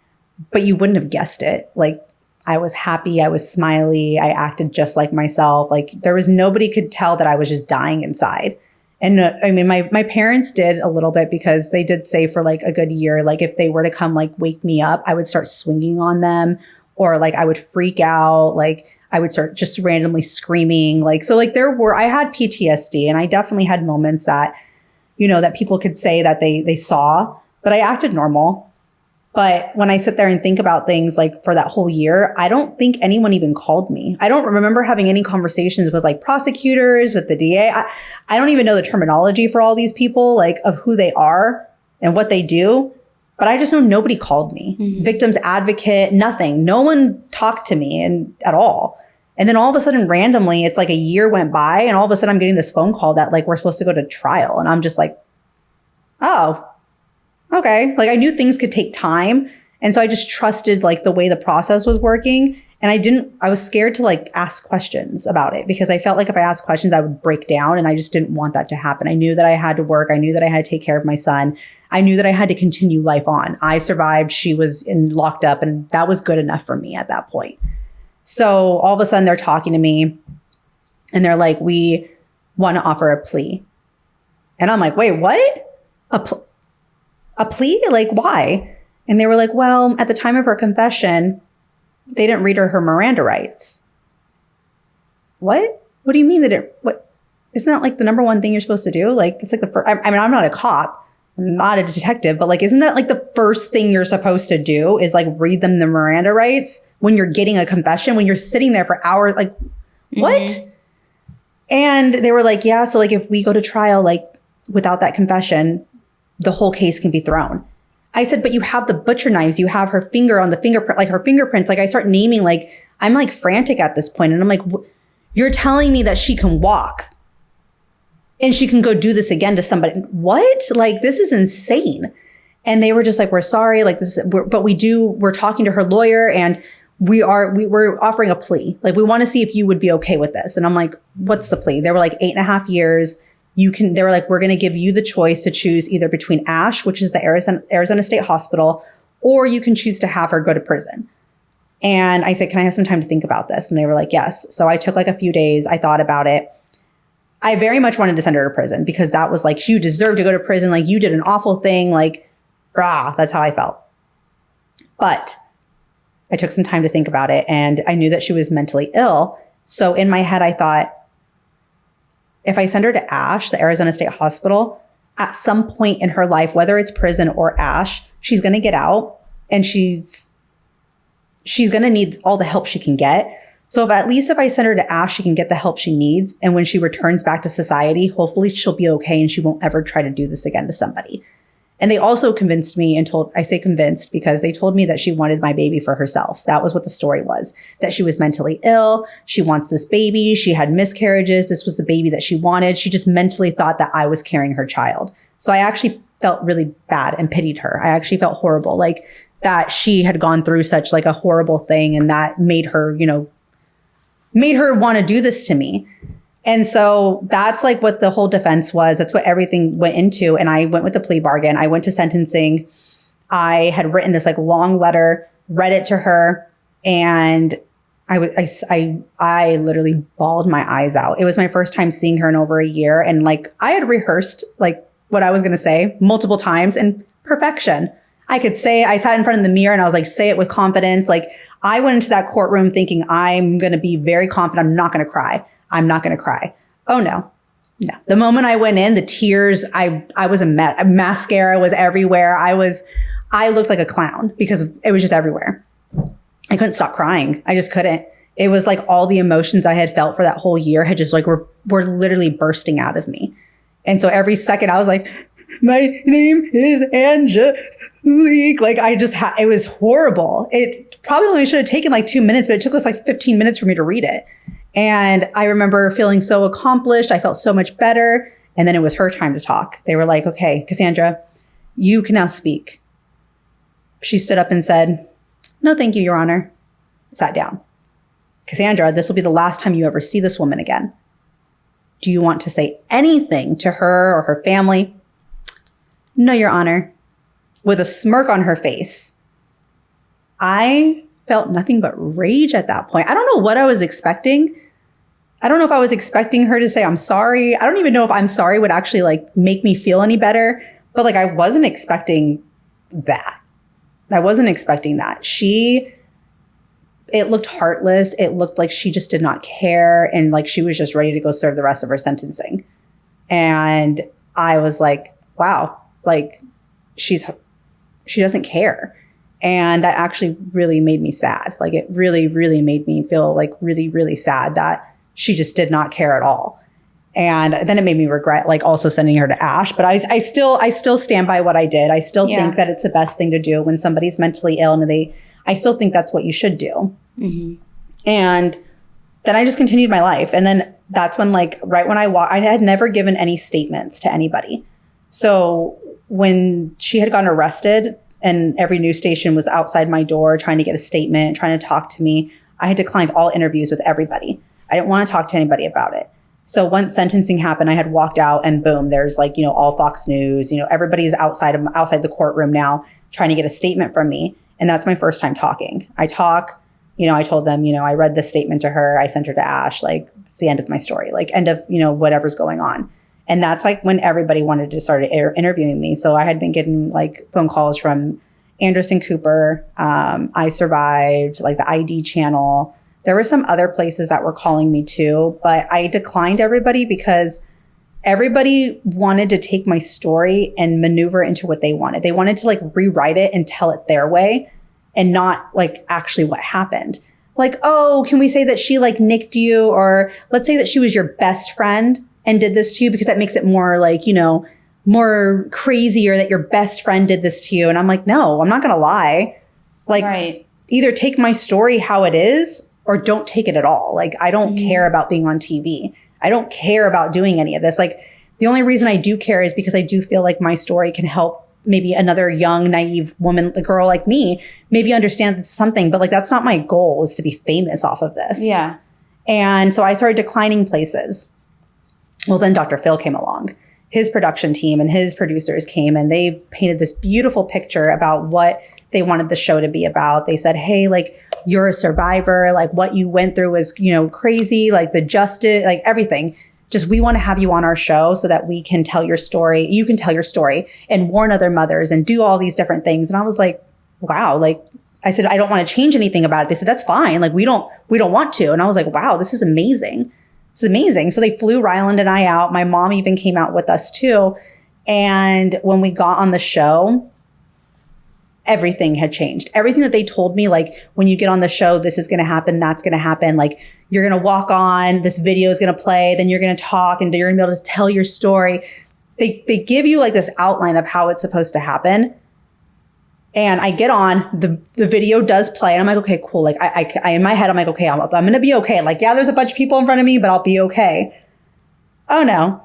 but you wouldn't have guessed it. Like I was happy. I was smiley. I acted just like myself. Like there was nobody could tell that I was just dying inside. And I mean, my parents did a little bit because they did say for like a good year, like if they were to come like wake me up, I would start swinging on them or like I would freak out. Like I would start just randomly screaming. Like, so like I had PTSD and I definitely had moments that, that people could say that they saw, but I acted normal. But when I sit there and think about things like for that whole year, I don't think anyone even called me. I don't remember having any conversations with like prosecutors, with the DA. I don't even know the terminology for all these people, like of who they are and what they do. But I just know nobody called me. Mm-hmm. Victims advocate, nothing. No one talked to me at all. And then all of a sudden, randomly, it's like a year went by and all of a sudden I'm getting this phone call that like we're supposed to go to trial. And I'm just like, oh. Okay. Like I knew things could take time. And so I just trusted like the way the process was working. And I was scared to like ask questions about it because I felt like if I asked questions, I would break down and I just didn't want that to happen. I knew that I had to work. I knew that I had to take care of my son. I knew that I had to continue life on. I survived. She was locked up and that was good enough for me at that point. So all of a sudden they're talking to me and they're like, we want to offer a plea. And I'm like, wait, what? A plea? Like, why? And they were like, well, at the time of her confession, they didn't read her Miranda rights. What? What do you mean what? Isn't that like the number one thing you're supposed to do? Like, it's like I mean, I'm not a cop. I'm not a detective, but like, isn't that like the first thing you're supposed to do is like read them the Miranda rights when you're getting a confession, when you're sitting there for hours? Like, what? Mm-hmm. And they were like, yeah. So like, if we go to trial, like without that confession, the whole case can be thrown. I said, but you have the butcher knives. You have her finger on the fingerprint, like her fingerprints. Like I start naming, like I'm like frantic at this point. And I'm like, you're telling me that she can walk and she can go do this again to somebody. What? Like, this is insane. And they were just like, we're sorry. Like we're talking to her lawyer and we're offering a plea. Like we want to see if you would be okay with this. And I'm like, what's the plea? They were like 8.5 years. They were like, we're going to give you the choice to choose either between ASH, which is the Arizona State Hospital, or you can choose to have her go to prison. And I said, can I have some time to think about this? And they were like, yes. So I took like a few days. I thought about it. I very much wanted to send her to prison because that was like, you deserve to go to prison. Like you did an awful thing. Like, that's how I felt. But I took some time to think about it and I knew that she was mentally ill. So in my head, I thought, if I send her to ASH, the Arizona State Hospital, at some point in her life, whether it's prison or ASH, she's going to get out and she's going to need all the help she can get. So if I send her to ASH, she can get the help she needs. And when she returns back to society, hopefully she'll be okay and she won't ever try to do this again to somebody. And they also convinced me I say convinced because they told me that she wanted my baby for herself. That was what the story was, that she was mentally ill. She wants this baby. She had miscarriages. This was the baby that she wanted. She just mentally thought that I was carrying her child. So I actually felt really bad and pitied her. I actually felt horrible, like that she had gone through such like a horrible thing and that made her, made her want to do this to me. And so that's like what the whole defense was. That's what everything went into. And I went with the plea bargain. I went to sentencing. I had written this like long letter, read it to her, and I literally bawled my eyes out. It was my first time seeing her in over a year. And like I had rehearsed like what I was going to say multiple times in perfection. I sat in front of the mirror and I was like, say it with confidence. Like I went into that courtroom thinking I'm going to be very confident. I'm not going to cry. I'm not going to cry. Oh no. The moment I went in, the tears, I was mascara was everywhere. I looked like a clown because it was just everywhere. I couldn't stop crying. I just couldn't. It was like all the emotions I had felt for that whole year had just like were literally bursting out of me. And so every second I was like, my name is Angelique. Like it was horrible. It probably only should have taken like 2 minutes, but it took us like 15 minutes for me to read it. And I remember feeling so accomplished. I felt so much better. And then it was her time to talk. They were like, okay, Cassandra, you can now speak. She stood up and said, no, thank you, Your Honor. Sat down. Cassandra, this will be the last time you ever see this woman again. Do you want to say anything to her or her family? No, Your Honor. With a smirk on her face. I felt nothing but rage at that point. I don't know what I was expecting. I don't know if I was expecting her to say, I'm sorry. I don't even know if I'm sorry would actually like make me feel any better. But like, I wasn't expecting that. I wasn't expecting that. It looked heartless. It looked like she just did not care. And like, she was just ready to go serve the rest of her sentencing. And I was like, wow, like she doesn't care. And that actually really made me sad. Like it really, really made me feel like really, really sad that she just did not care at all. And then it made me regret like also sending her to Ash. But I still stand by what I did. I still think that it's the best thing to do when somebody's mentally ill, and I still think that's what you should do. Mm-hmm. And then I just continued my life. And then that's when like right when I had never given any statements to anybody. So when she had gotten arrested and every news station was outside my door trying to get a statement, trying to talk to me, I had declined all interviews with everybody. I didn't want to talk to anybody about it. So once sentencing happened, I had walked out and boom, there's like, all Fox News, everybody's outside the courtroom now trying to get a statement from me. And that's my first time talking. I told them, I read this statement to her. I sent her to Ash. Like it's the end of my story, like end of, whatever's going on. And that's like when everybody wanted to start interviewing me. So I had been getting like phone calls from Anderson Cooper. I Survived, like the ID channel. There were some other places that were calling me too, but I declined everybody because everybody wanted to take my story and maneuver it into what they wanted. They wanted to like rewrite it and tell it their way and not like actually what happened. Like, oh, can we say that she like nicked you? Or let's say that she was your best friend and did this to you because that makes it more like, more crazier that your best friend did this to you. And I'm like, no, I'm not going to lie. Like either take my story how it is or don't take it at all. Like, I don't care about being on TV. I don't care about doing any of this. Like, the only reason I do care is because I do feel like my story can help maybe another young, naive woman, a girl like me, maybe understand something. But like, that's not my goal, is to be famous off of this. Yeah. And so I started declining places. Well, then Dr. Phil came along. His production team and his producers came and they painted this beautiful picture about what they wanted the show to be about. They said, hey, like, you're a survivor. Like, what you went through was, crazy, like the justice, like everything. Just, we want to have you on our show so that we can tell your story. You can tell your story and warn other mothers and do all these different things. And I was like, wow. Like, I said, I don't want to change anything about it. They said, that's fine. Like, we don't want to. And I was like, wow, this is amazing. This is amazing. So they flew Ryland and I out. My mom even came out with us too. And when we got on the show, everything had changed. Everything that they told me, like, when you get on the show, this is going to happen, that's going to happen. Like, you're going to walk on, this video is going to play, then you're going to talk and you're going to be able to tell your story. They give you like this outline of how it's supposed to happen. And I get on, the video does play. And I'm like, okay, cool. Like I in my head, I'm like, okay, I'm going to be okay. Like, yeah, there's a bunch of people in front of me, but I'll be okay. Oh no.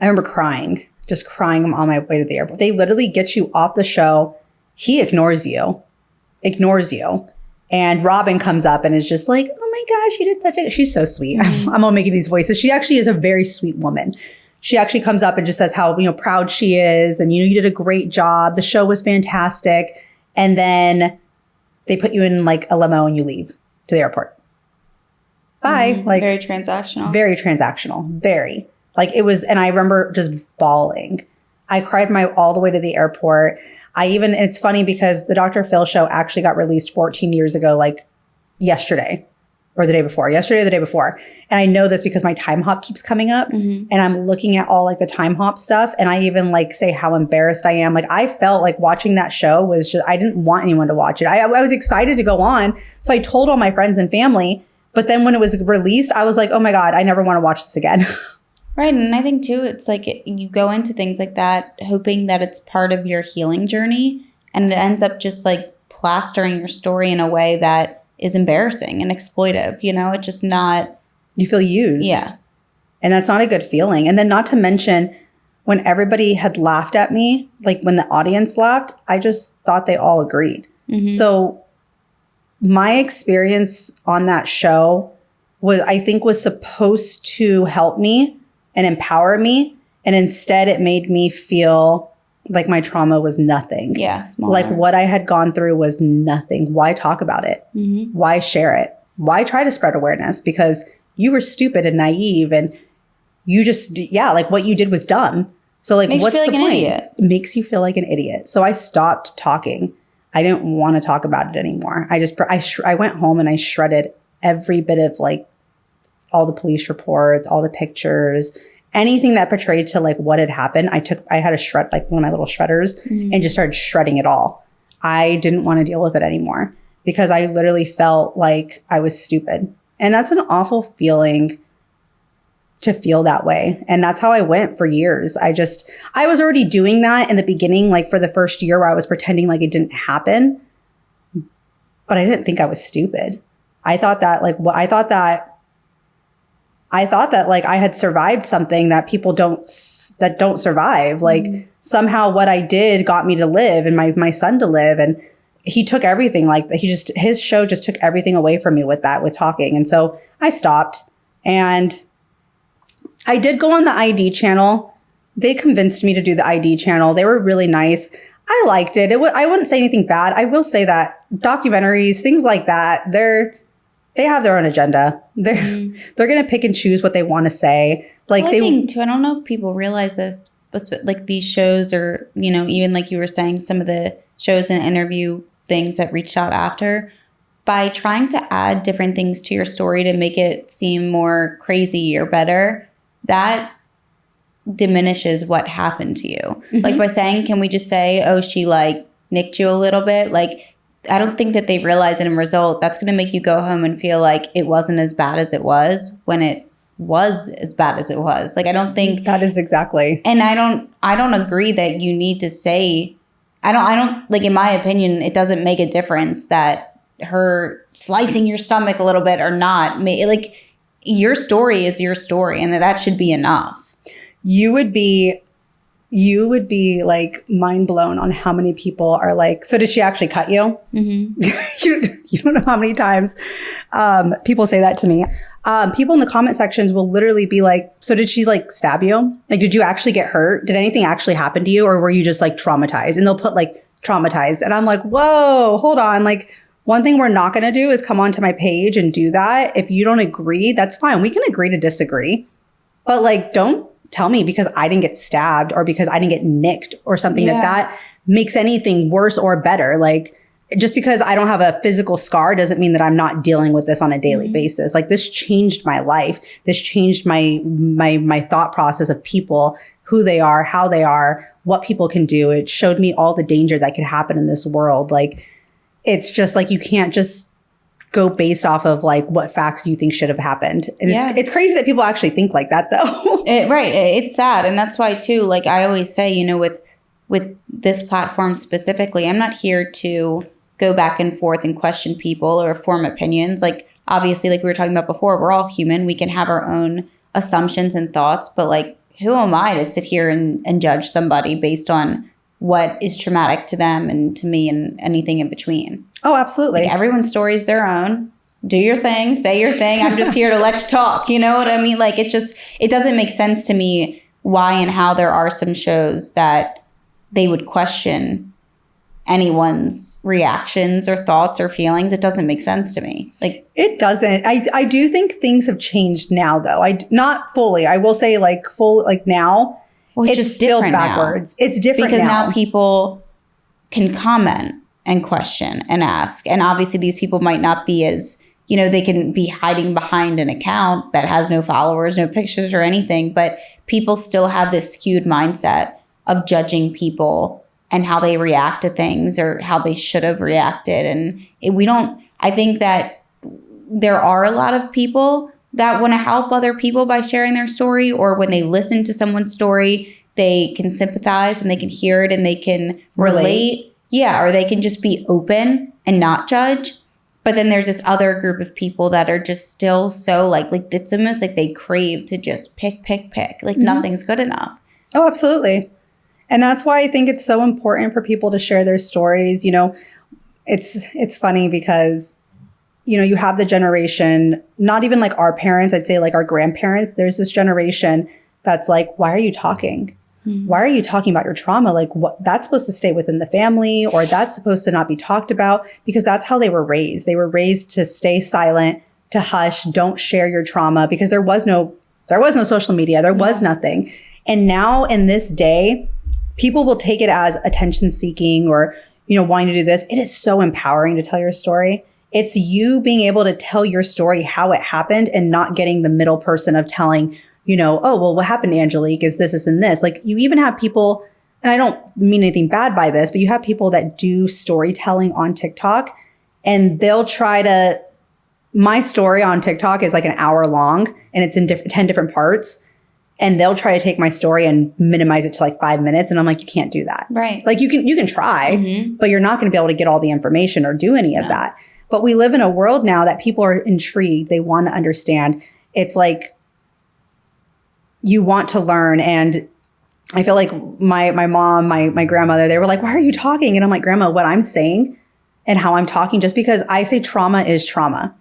I remember crying, just crying on my way to the airport. They literally get you off the show. He ignores you. And Robin comes up and is just like, oh my gosh, you did she's so sweet. I'm all making these voices. She actually is a very sweet woman. She actually comes up and just says how, proud she is. And, you did a great job. The show was fantastic. And then they put you in like a limo and you leave to the airport. Bye. Like very transactional. Very transactional. Very. Like it was, and I remember just bawling. I cried all the way to the airport. It's funny because the Dr. Phil show actually got released 14 years ago, like yesterday or the day before. And I know this because my time hop keeps coming up and I'm looking at all like the time hop stuff. And I even like say how embarrassed I am. Like I felt like watching that show was just, I didn't want anyone to watch it. I was excited to go on. So I told all my friends and family, but then when it was released, I was like, oh my God, I never want to watch this again. Right. And I think too, it's like you go into things like that, hoping that it's part of your healing journey. And it ends up just like plastering your story in a way that is embarrassing and exploitive. It's just not. You feel used. Yeah. And that's not a good feeling. And then not to mention when everybody had laughed at me, like when the audience laughed, I just thought they all agreed. So my experience on that show was supposed to help me and empower me. And instead it made me feel like my trauma was nothing. Yeah. Smaller. Like what I had gone through was nothing. Why talk about it? Why share it? Why try to spread awareness? Because you were stupid and naive and you just, like what you did was dumb. So like, what's the point? It makes you feel like an idiot. So I stopped talking. I didn't want to talk about it anymore. I went home and I shredded every bit of like all the police reports, all the pictures, anything that portrayed to like what had happened. I had a shred, like one of my little shredders and just started shredding it all. I didn't want to deal with it anymore because I literally felt like I was stupid. And that's an awful feeling to feel that way. And that's how I went for years. I was already doing that in the beginning, like for the first year where I was pretending like it didn't happen, but I didn't think I was stupid. I thought that like I had survived something that people don't survive. Like somehow what I did got me to live and my son to live. And he took everything, like his show just took everything away from me with talking. And so I stopped and I did go on the ID channel. They convinced me to do the ID channel. They were really nice. I liked it. I wouldn't say anything bad. I will say that documentaries, things like that, they have their own agenda. They're going to pick and choose what they want to say. Like I think too, I don't know if people realize this, but like these shows or, even like you were saying, some of the shows and interview things that reached out after, by trying to add different things to your story to make it seem more crazy or better, that diminishes what happened to you. Like by saying, can we just say, oh, she like nicked you a little bit? Like, I don't think that they realize in a result that's going to make you go home and feel like it wasn't as bad as it was when it was as bad as it was. Like, I don't think that is exactly. And I don't agree that you need to say, I don't like, in my opinion, it doesn't make a difference that her slicing your stomach a little bit or not. Like, your story is your story and that should be enough. You would be like mind blown on how many people are like, so did she actually cut you? You don't know how many times people say that to me. People in the comment sections will literally be like, so did she like stab you? Like, did you actually get hurt? Did anything actually happen to you? Or were you just like traumatized? And they'll put like traumatized. And I'm like, whoa, hold on. Like, one thing we're not going to do is come onto my page and do that. If you don't agree, that's fine. We can agree to disagree. But like, don't tell me because I didn't get stabbed or because I didn't get nicked or something that makes anything worse or better. Like, just because I don't have a physical scar doesn't mean that I'm not dealing with this on a daily basis. Like, this changed my life. This changed my thought process of people, who they are, how they are, what people can do. It showed me all the danger that could happen in this world. Like, it's just like, you can't just go based off of like what facts you think should have happened. And it's crazy that people actually think like that though. Right. It's sad. And that's why too, like I always say, with this platform specifically, I'm not here to go back and forth and question people or form opinions. Like, obviously, like we were talking about before, we're all human. We can have our own assumptions and thoughts, but like who am I to sit here and judge somebody based on what is traumatic to them and to me and anything in between? Oh, absolutely. Like, everyone's story is their own. Do your thing, say your thing. I'm just here to let you talk. You know what I mean? Like, it doesn't make sense to me why and how there are some shows that they would question anyone's reactions or thoughts or feelings. It doesn't make sense to me. Like, it doesn't. I do think things have changed now, though. Not fully. I will say, like, now, well, it's just still different backwards. Now. It's different because now. Now people can comment and question and ask. And obviously these people might not be as, they can be hiding behind an account that has no followers, no pictures or anything, but people still have this skewed mindset of judging people and how they react to things or how they should have reacted. And I think that there are a lot of people that want to help other people by sharing their story, or when they listen to someone's story, they can sympathize and they can hear it and they can relate. Yeah, or they can just be open and not judge. But then there's this other group of people that are just still so like it's almost like they crave to just pick. Like nothing's good enough. Oh, absolutely. And that's why I think it's so important for people to share their stories. It's funny because, you have the generation, not even like our parents, I'd say like our grandparents. There's this generation that's like, why are you talking? Why are you talking about your trauma? Like, what, that's supposed to stay within the family, or that's supposed to not be talked about, because that's how they were raised. They were raised to stay silent, to hush, don't share your trauma, because there was no social media. There was nothing. And now in this day, people will take it as attention seeking or, wanting to do this. It is so empowering to tell your story. It's you being able to tell your story, how it happened, and not getting the middle person of telling, oh, well, what happened to Angelique is this, and this. Like, you even have people, and I don't mean anything bad by this, but you have people that do storytelling on TikTok, and they'll try to, my story on TikTok is like an hour long, and it's in 10 different parts. And they'll try to take my story and minimize it to like 5 minutes. And I'm like, you can't do that. Right. Like, you can try, but you're not going to be able to get all the information or do any of that. But we live in a world now that people are intrigued. They want to understand. It's like, you want to learn. And I feel like my mom, my grandmother, they were like, why are you talking? And I'm like, Grandma, what I'm saying and how I'm talking, just because I say trauma is trauma.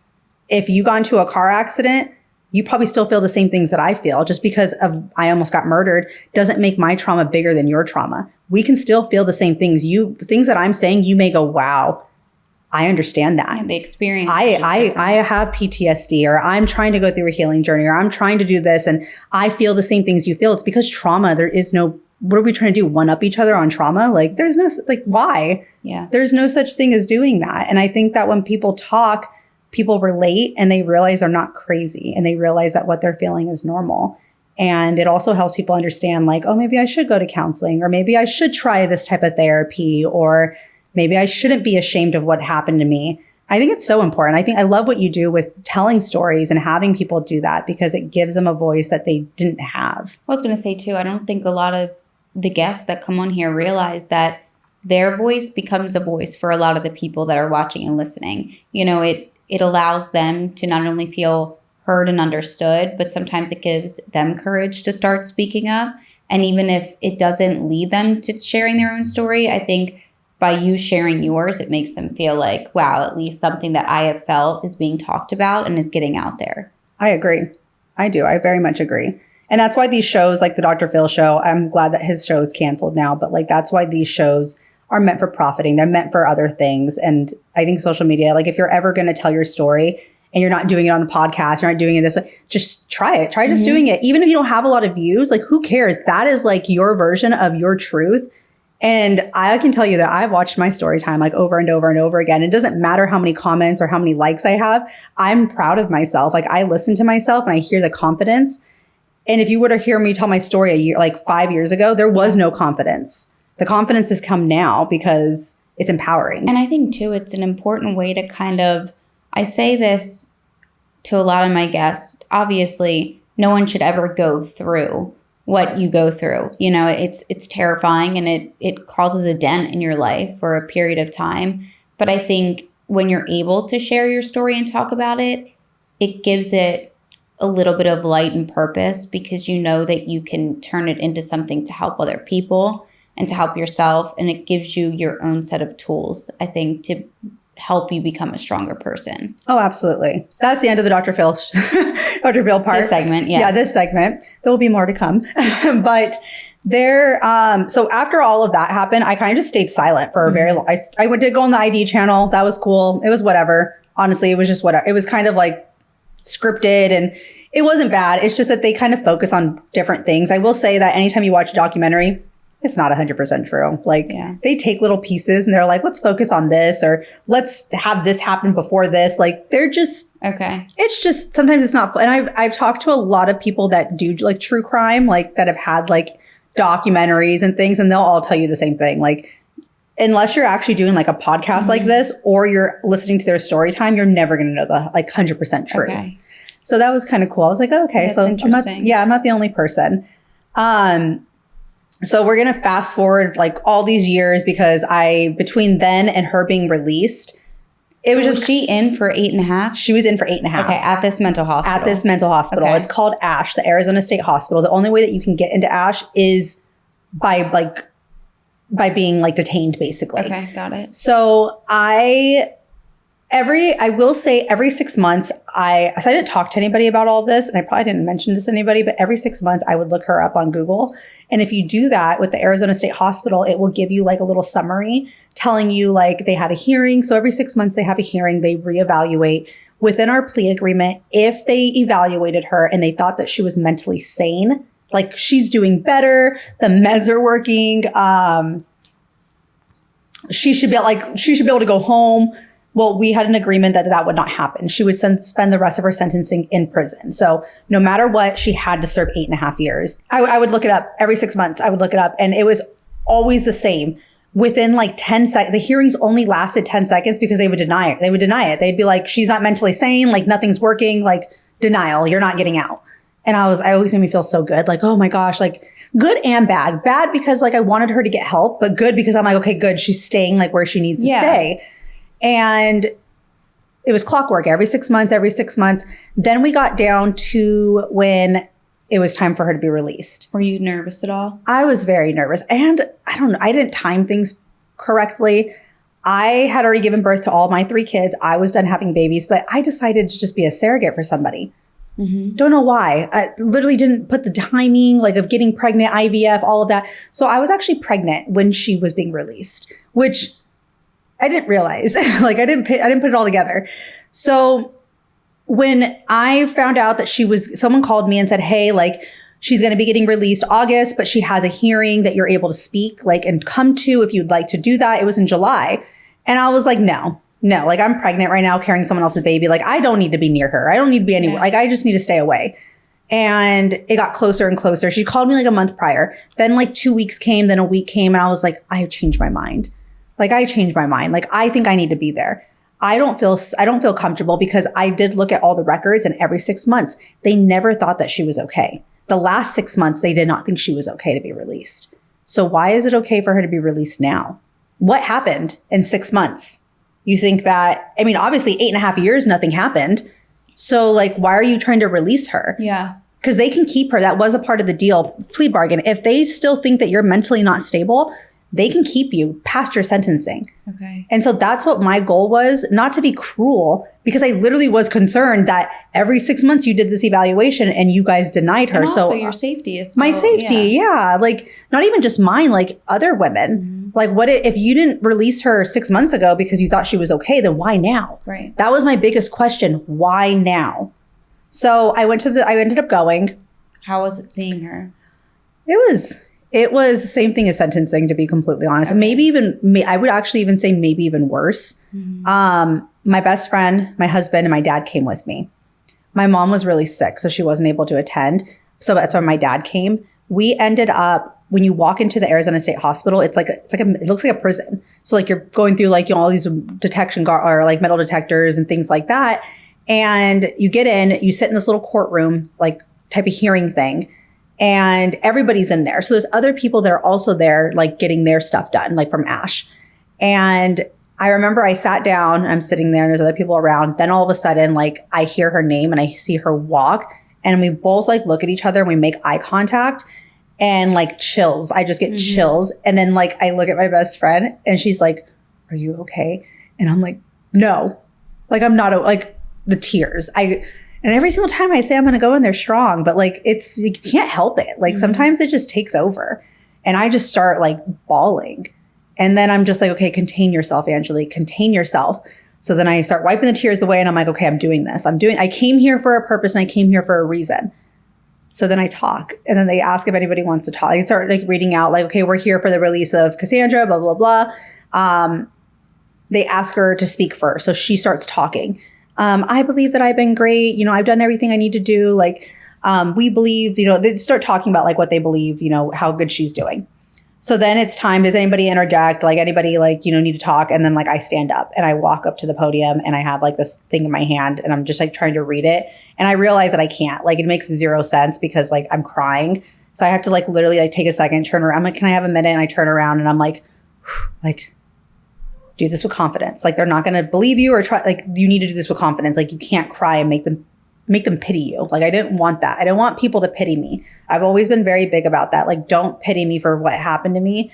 If you got into a car accident, you probably still feel the same things that I feel. Just because I almost got murdered doesn't make my trauma bigger than your trauma. We can still feel the same things. Things that I'm saying, you may go, wow, I understand that. Yeah, the experience. I have PTSD, or I'm trying to go through a healing journey, or I'm trying to do this, and I feel the same things you feel. It's because trauma, there is no, what are we trying to do? One up each other on trauma? Like, there's no, like, why? Yeah. There's no such thing as doing that. And I think that when people talk, people relate and they realize they're not crazy, and they realize that what they're feeling is normal. And it also helps people understand, like, oh, maybe I should go to counseling, or maybe I should try this type of therapy, or maybe I shouldn't be ashamed of what happened to me. I think it's so important. I love what you do with telling stories and having people do that, because it gives them a voice that they didn't have. I was going to say too, I don't think a lot of the guests that come on here realize that their voice becomes a voice for a lot of the people that are watching and listening. It allows them to not only feel heard and understood, but sometimes it gives them courage to start speaking up. And even if it doesn't lead them to sharing their own story, I think by you sharing yours, it makes them feel like, wow, at least something that I have felt is being talked about and is getting out there. I agree. I do. I very much agree. And that's why these shows, like the Dr. Phil show, I'm glad that his show is canceled now, but like, that's why these shows are meant for profiting. They're meant for other things. And I think social media, like, if you're ever going to tell your story and you're not doing it on a podcast, you're not doing it this way, just try it. Try just doing it. Even if you don't have a lot of views, like, who cares? That is like your version of your truth. And I can tell you that I've watched my story time like over and over and over again. It doesn't matter how many comments or how many likes I have. I'm proud of myself. Like, I listen to myself and I hear the confidence. And if you were to hear me tell my story 5 years ago, there was no confidence. The confidence has come now because it's empowering. And I think too, it's an important way to kind of, I say this to a lot of my guests, obviously no one should ever go through what you go through. It's terrifying, and it causes a dent in your life for a period of time. But I think when you're able to share your story and talk about it, it gives it a little bit of light and purpose because you know that you can turn it into something to help other people and to help yourself. And it gives you your own set of tools, I think, to help you become a stronger person. Oh, absolutely. That's the end of the Dr. Phil part. This segment, yes. Yeah, this segment. There will be more to come. But so after all of that happened, I kind of just stayed silent for a very long, I did go on the ID channel. That was cool. It was whatever. Honestly, it was just whatever. It was kind of like scripted and it wasn't bad. It's just that they kind of focus on different things. I will say that anytime you watch a documentary, it's not 100% true. Like they take little pieces and they're like, let's focus on this or let's have this happen before this. Like they're just, it's just, sometimes it's not fun. And I've talked to a lot of people that do like true crime, like that have had like documentaries and things, and they'll all tell you the same thing. Like, unless you're actually doing like a podcast like this or you're listening to their story time, you're never going to know the like 100% truth. Okay. So that was kind of cool. I was like, oh, okay. So I'm not the only person. So we're going to fast forward like all these years because between then and her being released, was she in for 8.5? She was in for 8.5. Okay, at this mental hospital. Okay. It's called ASH, the Arizona State Hospital. The only way that you can get into ASH is by being like detained, basically. Okay, got it. So I will say every 6 months, so I didn't talk to anybody about all this, and I probably didn't mention this to anybody, but every 6 months I would look her up on Google. And if you do that with the Arizona State Hospital, it will give you like a little summary telling you like they had a hearing. So every 6 months they have a hearing, they reevaluate. Within our plea agreement, if they evaluated her and they thought that she was mentally sane, like she's doing better, the meds are working, she should be able to go home. Well, we had an agreement that would not happen. She would spend the rest of her sentencing in prison. So no matter what, she had to serve 8.5 years. I would look it up every 6 months. I would look it up and it was always the same. Within like 10 seconds, the hearings only lasted 10 seconds because they would deny it. They'd be like, she's not mentally sane. Like nothing's working. Like denial, you're not getting out. And I always made me feel so good. Like, oh my gosh, like good and bad. Bad because like I wanted her to get help, but good because I'm like, okay, good. She's staying like where she needs to stay. And it was clockwork every 6 months. Then we got down to when it was time for her to be released. Were you nervous at all? I was very nervous. And I don't know, I didn't time things correctly. I had already given birth to all my 3 kids. I was done having babies, but I decided to just be a surrogate for somebody. Don't know why. I literally didn't put the timing like of getting pregnant, IVF, all of that. So I was actually pregnant when she was being released, which I didn't realize. Like I didn't put it all together. So when I found out that someone called me and said, hey, like she's going to be getting released August, but she has a hearing that you're able to speak like and come to if you'd like to do that. It was in July. And I was like, no, like I'm pregnant right now carrying someone else's baby. Like I don't need to be near her. I don't need to be anywhere. Yeah. Like I just need to stay away. And it got closer and closer. She called me like a month prior. Then like 2 weeks came, then a week came and I was like, I have changed my mind. Like I changed my mind. Like I think I need to be there. I don't feel comfortable because I did look at all the records and every 6 months, they never thought that she was okay. The last 6 months, they did not think she was okay to be released. So why is it okay for her to be released now? What happened in 6 months? You think that, I mean, obviously 8.5 years, nothing happened. So like, why are you trying to release her? Yeah. Because they can keep her. That was a part of the deal, plea bargain. If they still think that you're mentally not stable, they can keep you past your sentencing. Okay. And so that's what my goal was, not to be cruel, because I literally was concerned that every 6 months you did this evaluation and you guys denied her. And also so your safety is still, my safety. Yeah. Like not even just mine, like other women. Like what if you didn't release her 6 months ago because you thought she was okay, then why now? Right. That was my biggest question. Why now? So I ended up going. How was it seeing her? It was the same thing as sentencing, to be completely honest. Okay. I would actually even say maybe even worse. My best friend, my husband, and my dad came with me. My mom was really sick, so she wasn't able to attend. So that's why my dad came. We ended up, when you walk into the Arizona State Hospital, it looks like a prison. So like you're going through like, all these or like metal detectors and things like that. And you get in, you sit in this little courtroom, like type of hearing thing. And everybody's in there. So there's other people that are also there, like getting their stuff done, like from ASH. And I remember I sat down and I'm sitting there and there's other people around. Then all of a sudden, like I hear her name and I see her walk And we both like look at each other and we make eye contact and like chills. I just get chills. And then like I look at my best friend and she's like, are you okay? And I'm like, no, like I'm not, like the tears. And every single time I say I'm going to go in there strong, but like you can't help it. Like sometimes it just takes over and I just start like bawling. And then I'm just like, okay, contain yourself, Angelique, contain yourself. So then I start wiping the tears away and I'm like, okay, I'm doing this. I came here for a purpose and I came here for a reason. So then I talk and then they ask if anybody wants to talk. I start like reading out like, okay, we're here for the release of Cassandra, blah, blah, blah. They ask her to speak first. So she starts talking. I believe that I've been great. You know, I've done everything I need to do. Like, we believe, you know, they start talking about like what they believe, you know, how good she's doing. So then it's time. Does anybody interject? Like anybody like, you know, need to talk? And then like I stand up and I walk up to the podium and I have like this thing in my hand and I'm just like trying to read it. And I realize that I can't, like it makes zero sense because like I'm crying. So I have to like literally like take a second, turn around. I'm like, can I have a minute? And I turn around and I'm like, do this with confidence. Like they're not going to believe you or try, like you need to do this with confidence. Like you can't cry and make them pity you. Like I didn't want that. I don't want people to pity me. I've always been very big about that. Like don't pity me for what happened to me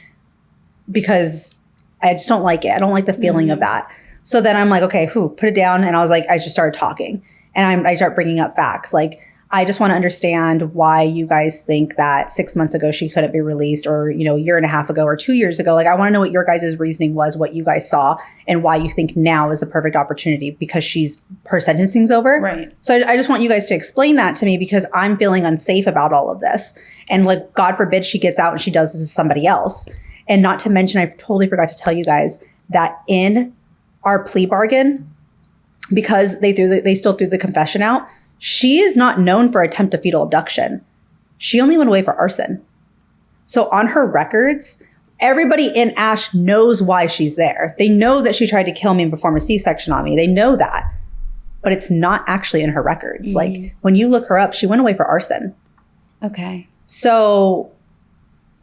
because I just don't like it. I don't like the feeling of that. So then I'm like, okay, put it down. And I was like, I just started talking and I start bringing up facts. Like, I just want to understand why you guys think that 6 months ago she couldn't be released or, you know, a year and a half ago or 2 years ago. Like, I want to know what your guys' reasoning was, what you guys saw and why you think now is the perfect opportunity because her sentencing's over. Right. So I just want you guys to explain that to me because I'm feeling unsafe about all of this. And like, God forbid she gets out and she does this to somebody else. And not to mention, I totally forgot to tell you guys that in our plea bargain, because they still threw the confession out, she is not known for attempt of fetal abduction. She only went away for arson. So on her records, everybody in Ash knows why she's there. They know that she tried to kill me and perform a C-section on me. They know that. But it's not actually in her records. Like when you look her up, she went away for arson. Okay. So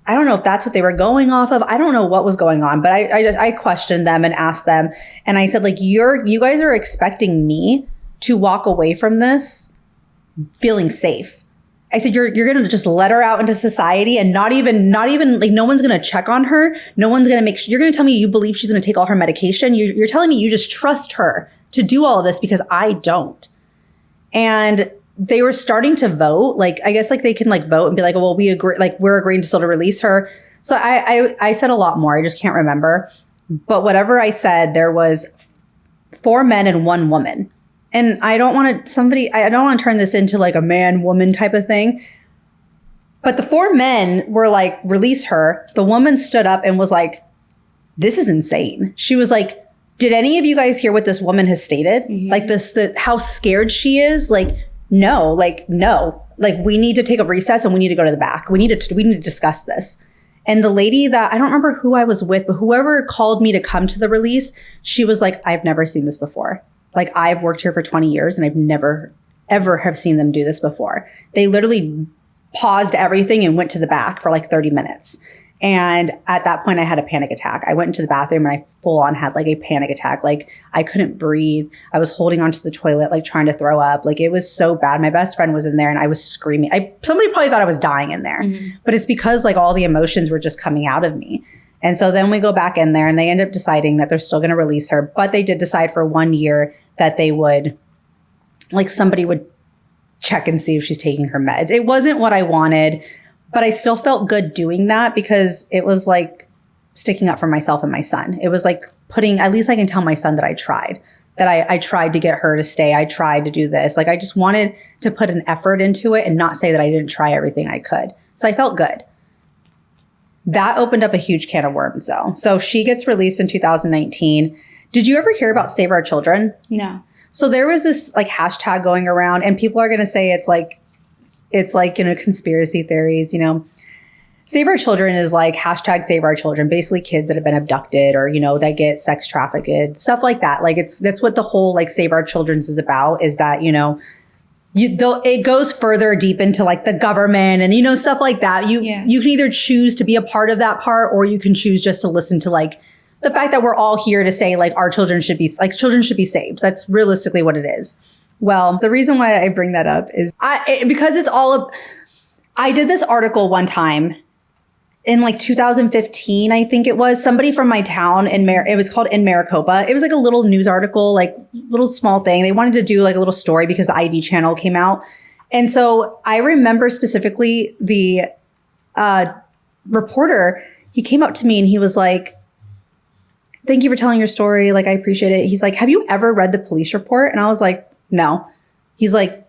I don't know if that's what they were going off of. I don't know what was going on, but I questioned them and asked them. And I said, like, you guys are expecting me to walk away from this feeling safe. I said, you're going to just let her out into society and not even like no one's going to check on her. No one's going to make sure. You're going to tell me you believe she's going to take all her medication. You're telling me you just trust her to do all of this because I don't. And they were starting to vote. Like, I guess like they can like vote and be like, well, we agree, like we're agreeing to still to release her. So I said a lot more. I just can't remember. But whatever I said, there was 4 men and 1 woman. And I don't want to turn this into like a man-woman type of thing. But the 4 men were like, release her. The woman stood up and was like, this is insane. She was like, did any of you guys hear what this woman has stated? Like how scared she is? Like, no. Like, we need to take a recess and we need to go to the back. We need to discuss this. And the lady that, I don't remember who I was with, but whoever called me to come to the release, she was like, I've never seen this before. Like, I've worked here for 20 years and I've never, ever have seen them do this before. They literally paused everything and went to the back for like 30 minutes. And at that point, I had a panic attack. I went into the bathroom and I full on had like a panic attack. Like, I couldn't breathe. I was holding onto the toilet, like trying to throw up. Like, it was so bad. My best friend was in there and I was screaming. Somebody probably thought I was dying in there, but it's because like all the emotions were just coming out of me. And so then we go back in there and they end up deciding that they're still going to release her. But they did decide for 1 year that they would, like somebody would check and see if she's taking her meds. It wasn't what I wanted, but I still felt good doing that because it was like sticking up for myself and my son. It was like at least I can tell my son that I tried, that I tried to get her to stay. I tried to do this. Like I just wanted to put an effort into it and not say that I didn't try everything I could. So I felt good. That opened up a huge can of worms though. So she gets released in 2019. Did you ever hear about Save Our Children? No. So there was this like hashtag going around and people are going to say it's like, you know, conspiracy theories, you know. Save Our Children is like hashtag Save Our Children, basically kids that have been abducted or, you know, that get sex trafficked, stuff like that. Like that's what the whole like Save Our Children's is about, is that, you know, it goes further deep into like the government and, you know, stuff like that. You can either choose to be a part of that part or you can choose just to listen to like the fact that we're all here to say like children should be saved. That's realistically what it is. Well, the reason why I bring that up is because it's all of, I did this article one time in like 2015, I think it was. Somebody from my town it was called In Maricopa. It was like a little news article, like little small thing. They wanted to do like a little story because the ID channel came out. And so I remember specifically the reporter, he came up to me and he was like, thank you for telling your story. Like, I appreciate it. He's like, have you ever read the police report? And I was like, no. He's like,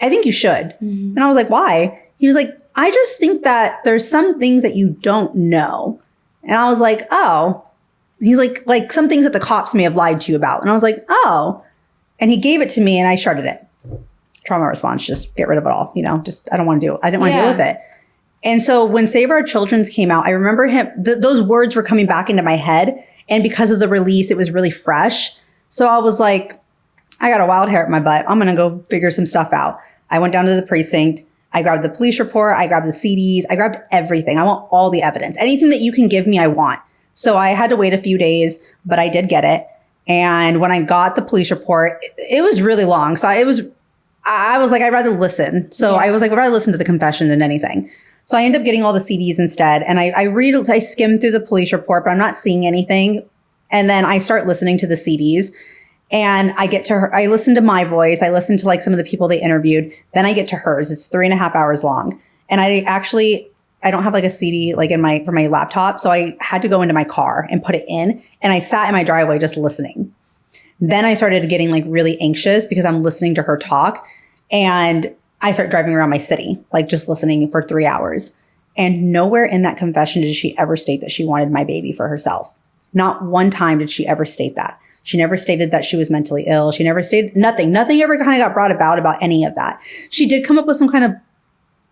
I think you should. Mm-hmm. And I was like, why? He was like, I just think that there's some things that you don't know. And I was like, oh. And he's like some things that the cops may have lied to you about. And I was like, oh. And he gave it to me and I sharded it. Trauma response, just get rid of it all. Just, I didn't want to deal with it. And so when Save Our Children's came out, I remember those words were coming back into my head. And because of the release, it was really fresh. So I was like, I got a wild hair at my butt. I'm going to go figure some stuff out. I went down to the precinct. I grabbed the police report. I grabbed the CDs. I grabbed everything. I want all the evidence. Anything that you can give me, I want. So I had to wait a few days, but I did get it. And when I got the police report, it was really long. So I was like, I'd rather listen. So I was like, I'd rather listen to the confession than anything. So I ended up getting all the CDs instead. And I skimmed through the police report, but I'm not seeing anything. And then I start listening to the CDs and I get to her. I listen to my voice. I listen to like some of the people they interviewed. Then I get to hers. It's 3.5 hours long. And I don't have like a CD like for my laptop. So I had to go into my car and put it in. And I sat in my driveway just listening. Then I started getting like really anxious because I'm listening to her talk. And I start driving around my city, like just listening for 3 hours. And nowhere in that confession did she ever state that she wanted my baby for herself. Not one time did she ever state that. She never stated that she was mentally ill. She never stated nothing. Nothing ever kind of got brought about any of that. She did come up with some kind of,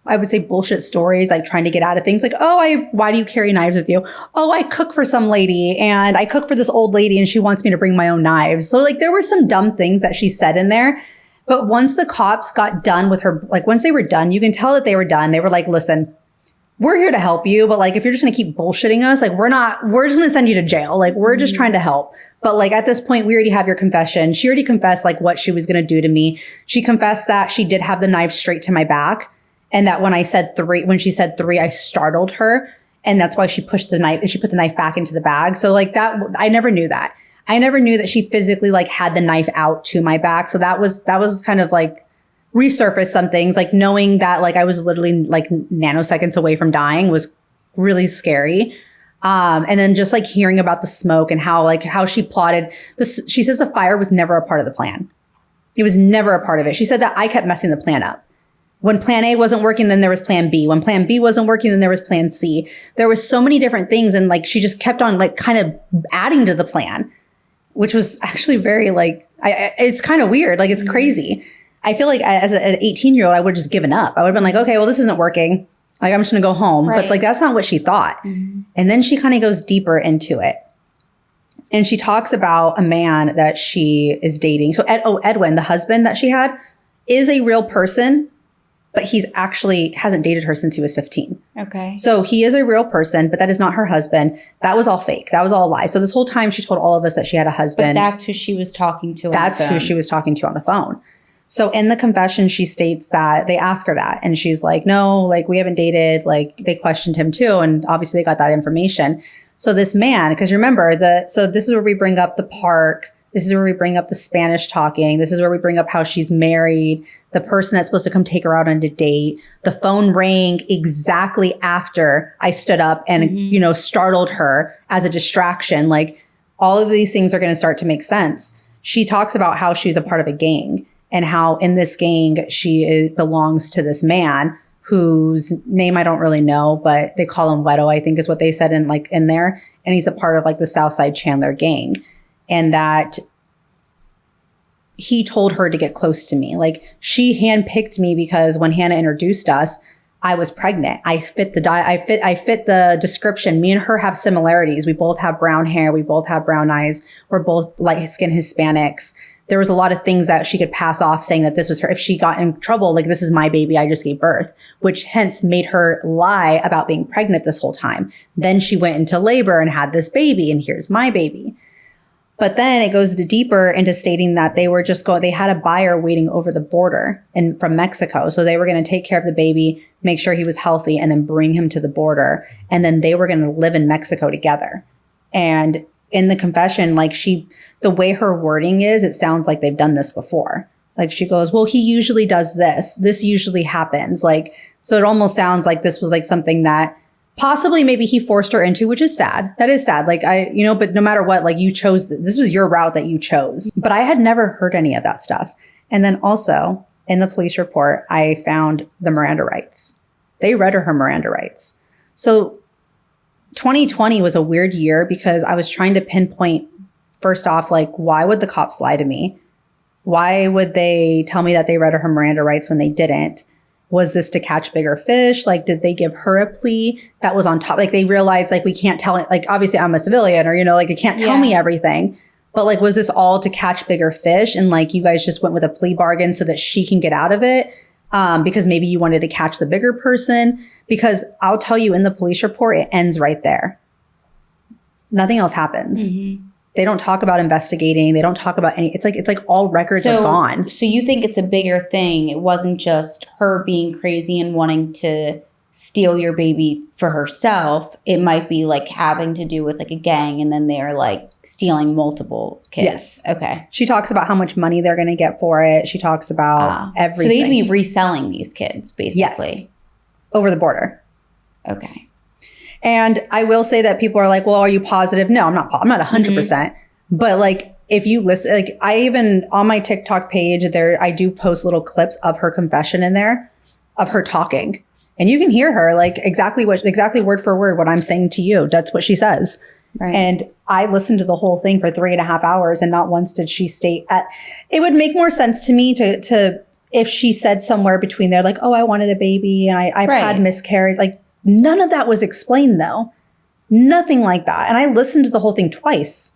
I would say, bullshit stories, like trying to get out of things like, why do you carry knives with you? Oh, I cook for some lady and I cook for this old lady and she wants me to bring my own knives. So like there were some dumb things that she said in there. But once the cops got done with her, like once they were done, you can tell that they were done. They were like, listen, we're here to help you. But like, if you're just going to keep bullshitting us, like we're just going to send you to jail. Like we're just trying to help. But like at this point, we already have your confession. She already confessed like what she was going to do to me. She confessed that she did have the knife straight to my back. And that when she said three, I startled her. And that's why she pushed the knife and she put the knife back into the bag. So like that, I never knew that. I never knew that she physically like had the knife out to my back. So that was kind of like resurfaced some things, like knowing that like I was literally like nanoseconds away from dying was really scary. And then just like hearing about the smoke and how she plotted this. She says the fire was never a part of the plan. It was never a part of it. She said that I kept messing the plan up. When plan A wasn't working, then there was plan B. When plan B wasn't working, then there was plan C. There was so many different things. And like, she just kept on like kind of adding to the plan, which was actually very like, it's kind of weird. Like, it's crazy. I feel like as an 18-year-old, I would have just given up. I would have been like, okay, well, this isn't working. Like, I'm just going to go home. Right. But like, that's not what she thought. Mm-hmm. And then she kind of goes deeper into it. And she talks about a man that she is dating. So Edwin, the husband that she had, is a real person, but he's actually hasn't dated her since he was 15. Okay. So he is a real person, but that is not her husband. That was all fake. That was all a lie. So this whole time she told all of us that she had a husband. But that's who she was talking to. That's who she was talking to on the phone. So in the confession, she states that they ask her that. And she's like, no, like we haven't dated. Like they questioned him too. And obviously they got that information. So this man, because remember so this is where we bring up the park. This is where we bring up the Spanish talking. This is where we bring up how she's married, the person that's supposed to come take her out on a date. The phone rang exactly after I stood up and, startled her as a distraction. Like all of these things are going to start to make sense. She talks about how she's a part of a gang and how in this gang, she belongs to this man whose name I don't really know, but they call him Wedo, I think is what they said in there. And he's a part of like the Southside Chandler gang. And that he told her to get close to me. Like she handpicked me because when Hannah introduced us, I was pregnant. I fit the description. Me and her have similarities. We both have brown hair. We both have brown eyes. We're both light-skinned Hispanics. There was a lot of things that she could pass off saying that this was her. If she got in trouble, like this is my baby, I just gave birth, which hence made her lie about being pregnant this whole time. Then she went into labor and had this baby and here's my baby. But then it goes deeper into stating that they had a buyer waiting over the border and from Mexico. So they were going to take care of the baby, make sure he was healthy, and then bring him to the border. And then they were going to live in Mexico together. And in the confession, like the way her wording is, it sounds like they've done this before. Like she goes, well, he usually does this. This usually happens. Like, so it almost sounds like this was like something that possibly maybe he forced her into, which is sad. That is sad. Like but no matter what, like you chose, this was your route that you chose. But I had never heard any of that stuff. And then also in the police report, I found the Miranda rights. They read her Miranda rights. So 2020 was a weird year because I was trying to pinpoint, first off, like, why would the cops lie to me? Why would they tell me that they read her Miranda rights when they didn't? Was this to catch bigger fish? Like, did they give her a plea that was on top? Like, they realized, like, we can't tell it. Like, obviously, I'm a civilian or, like, it can't tell me everything. But, like, was this all to catch bigger fish? And, like, you guys just went with a plea bargain so that she can get out of it? Because maybe you wanted to catch the bigger person? Because I'll tell you, in the police report, it ends right there. Nothing else happens. Mm-hmm. They don't talk about investigating. They don't talk about any. It's like all records are gone. So you think it's a bigger thing? It wasn't just her being crazy and wanting to steal your baby for herself. It might be like having to do with like a gang, and then they're like stealing multiple kids. Yes. Okay. She talks about how much money they're going to get for it. She talks about everything. So they'd be reselling these kids, basically. Yes. Over the border. Okay. And I will say that people are like, well, are you positive? No, I'm not 100%. Mm-hmm. But like, if you listen, like I even on my TikTok page there, I do post little clips of her confession in there of her talking, and you can hear her like exactly word for word what I'm saying to you. That's what she says. Right. And I listened to the whole thing for 3.5 hours, and not once did she state it would make more sense to me to if she said somewhere between there, like, oh, I wanted a baby and I've had miscarriage. Like, none of that was explained, though. Nothing like that. And I listened to the whole thing twice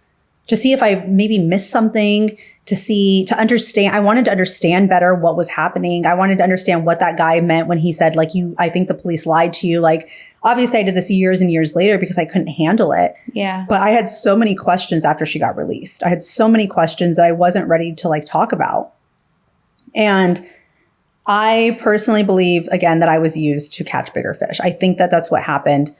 to see if I maybe missed something, to understand. I wanted to understand better what was happening. I wanted to understand what that guy meant when he said, like, I think the police lied to you. Like, obviously I did this years and years later because I couldn't handle it. Yeah. But I had so many questions after she got released. I had so many questions that I wasn't ready to like talk about. And I personally believe, again, that I was used to catch bigger fish. I think that that's what happened.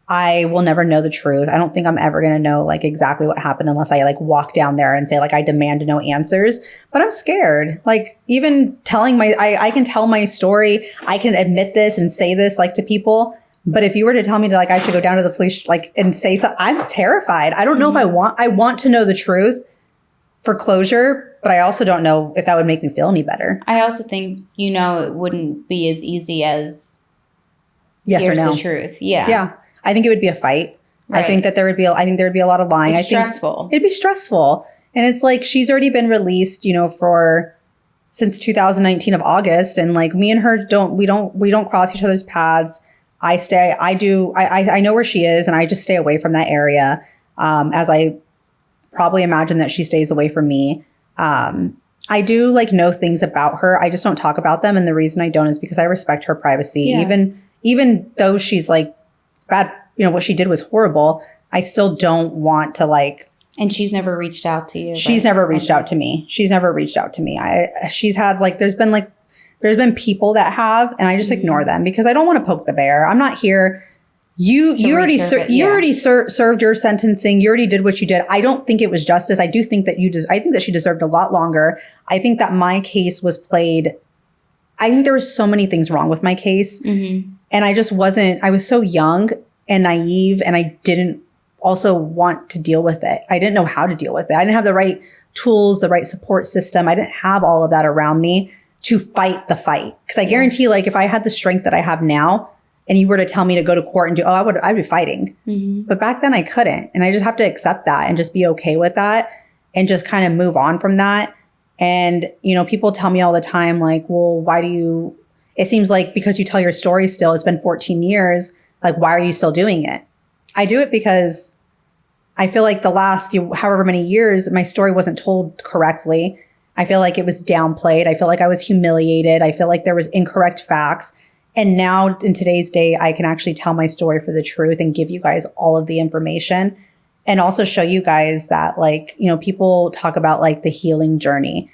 I will never know the truth. I don't think I'm ever going to know like exactly what happened unless I like walk down there and say like, I demand to know answers, but I'm scared. Like even telling I can tell my story. I can admit this and say this like to people. But if you were to tell me to like, I should go down to the police like and say something, I'm terrified. I don't know if I want to know the truth for closure, but I also don't know if that would make me feel any better. I also think, it wouldn't be as easy as yes here's or no. The truth. Yeah. Yeah. I think it would be a fight. Right. I think that there would be a lot of lying. It's stressful. It'd be stressful. And it's like, she's already been released, since 2019 of August. And like me and her don't cross each other's paths. I know where she is and I just stay away from that area. As I probably imagine that she stays away from me. I do like know things about her. I just don't talk about them. And the reason I don't is because I respect her privacy. Yeah. Even though she's like bad, what she did was horrible. I still don't want to like. And she's never reached out to you. She's never reached out to me. She's never reached out to me. She's had like, there's been people that have, and I just ignore them because I don't want to poke the bear. I'm not here. You already served your sentencing. You already did what you did. I don't think it was justice. I do think that I think that she deserved a lot longer. I think that my case was played. I think there were so many things wrong with my case. Mm-hmm. And I was so young and naive, and I didn't also want to deal with it. I didn't know how to deal with it. I didn't have the right tools, the right support system. I didn't have all of that around me to fight the fight. Because I guarantee, like, if I had the strength that I have now, and you were to tell me to go to court and I'd be fighting. Mm-hmm. But back then I couldn't. And I just have to accept that and just be okay with that and just kind of move on from that. And, people tell me all the time, like, well, it seems like because you tell your story still, it's been 14 years, like, why are you still doing it? I do it because I feel like the last however many years, my story wasn't told correctly. I feel like it was downplayed. I feel like I was humiliated. I feel like there was incorrect facts. And now in today's day, I can actually tell my story for the truth and give you guys all of the information. and also show you guys that like, you know, people talk about like the healing journey.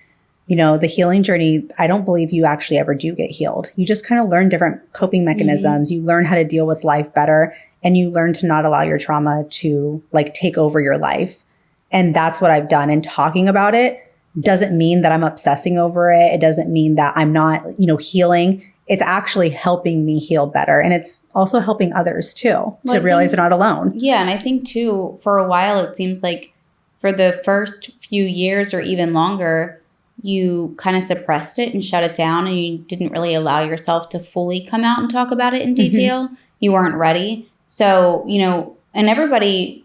You know, the healing journey, I don't believe you actually ever do get healed. You just kind of learn different coping mechanisms. You learn how to deal with life better, and you learn to not allow your trauma to like take over your life. And that's what I've done. And talking about it doesn't mean that I'm obsessing over it. It doesn't mean that I'm not, you know, healing. It's actually helping me heal better. And it's also helping others too, to realize they're not alone. Yeah. And I think too, for a while, it seems like for the first few years or even longer, you kind of suppressed it and shut it down, and you didn't really allow yourself to fully come out and talk about it in detail. You weren't ready. So, you know, and everybody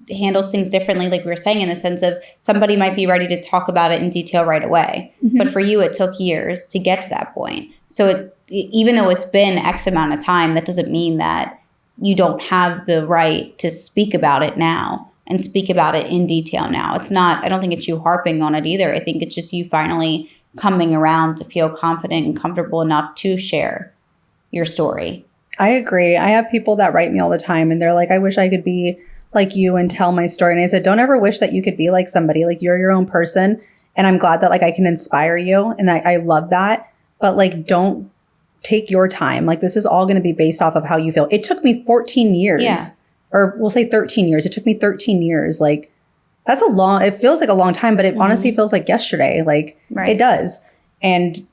handles things differently, like we were saying, in the sense of somebody might be ready to talk about it in detail right away. But for you, it took years to get to that point. So even though it's been X amount of time, that doesn't mean that you don't have the right to speak about it now and speak about it in detail now. It's not, I don't think it's you harping on it either. I think it's just you finally coming around to feel confident and comfortable enough to share your story. I agree. I have people that write me all the time and they're like, I wish I could be like you and tell my story. And I said, don't ever wish that you could be like somebody. Like, you're your own person. And I'm glad that like I can inspire you. And I love that. But like, don't take your time. Like, this is all going to be based off of how you feel. It took me 14 years. Yeah. Or we'll say 13 years. It took me 13 years. Like, that's a long, it feels like a long time, but it honestly feels like yesterday. Like, it does. And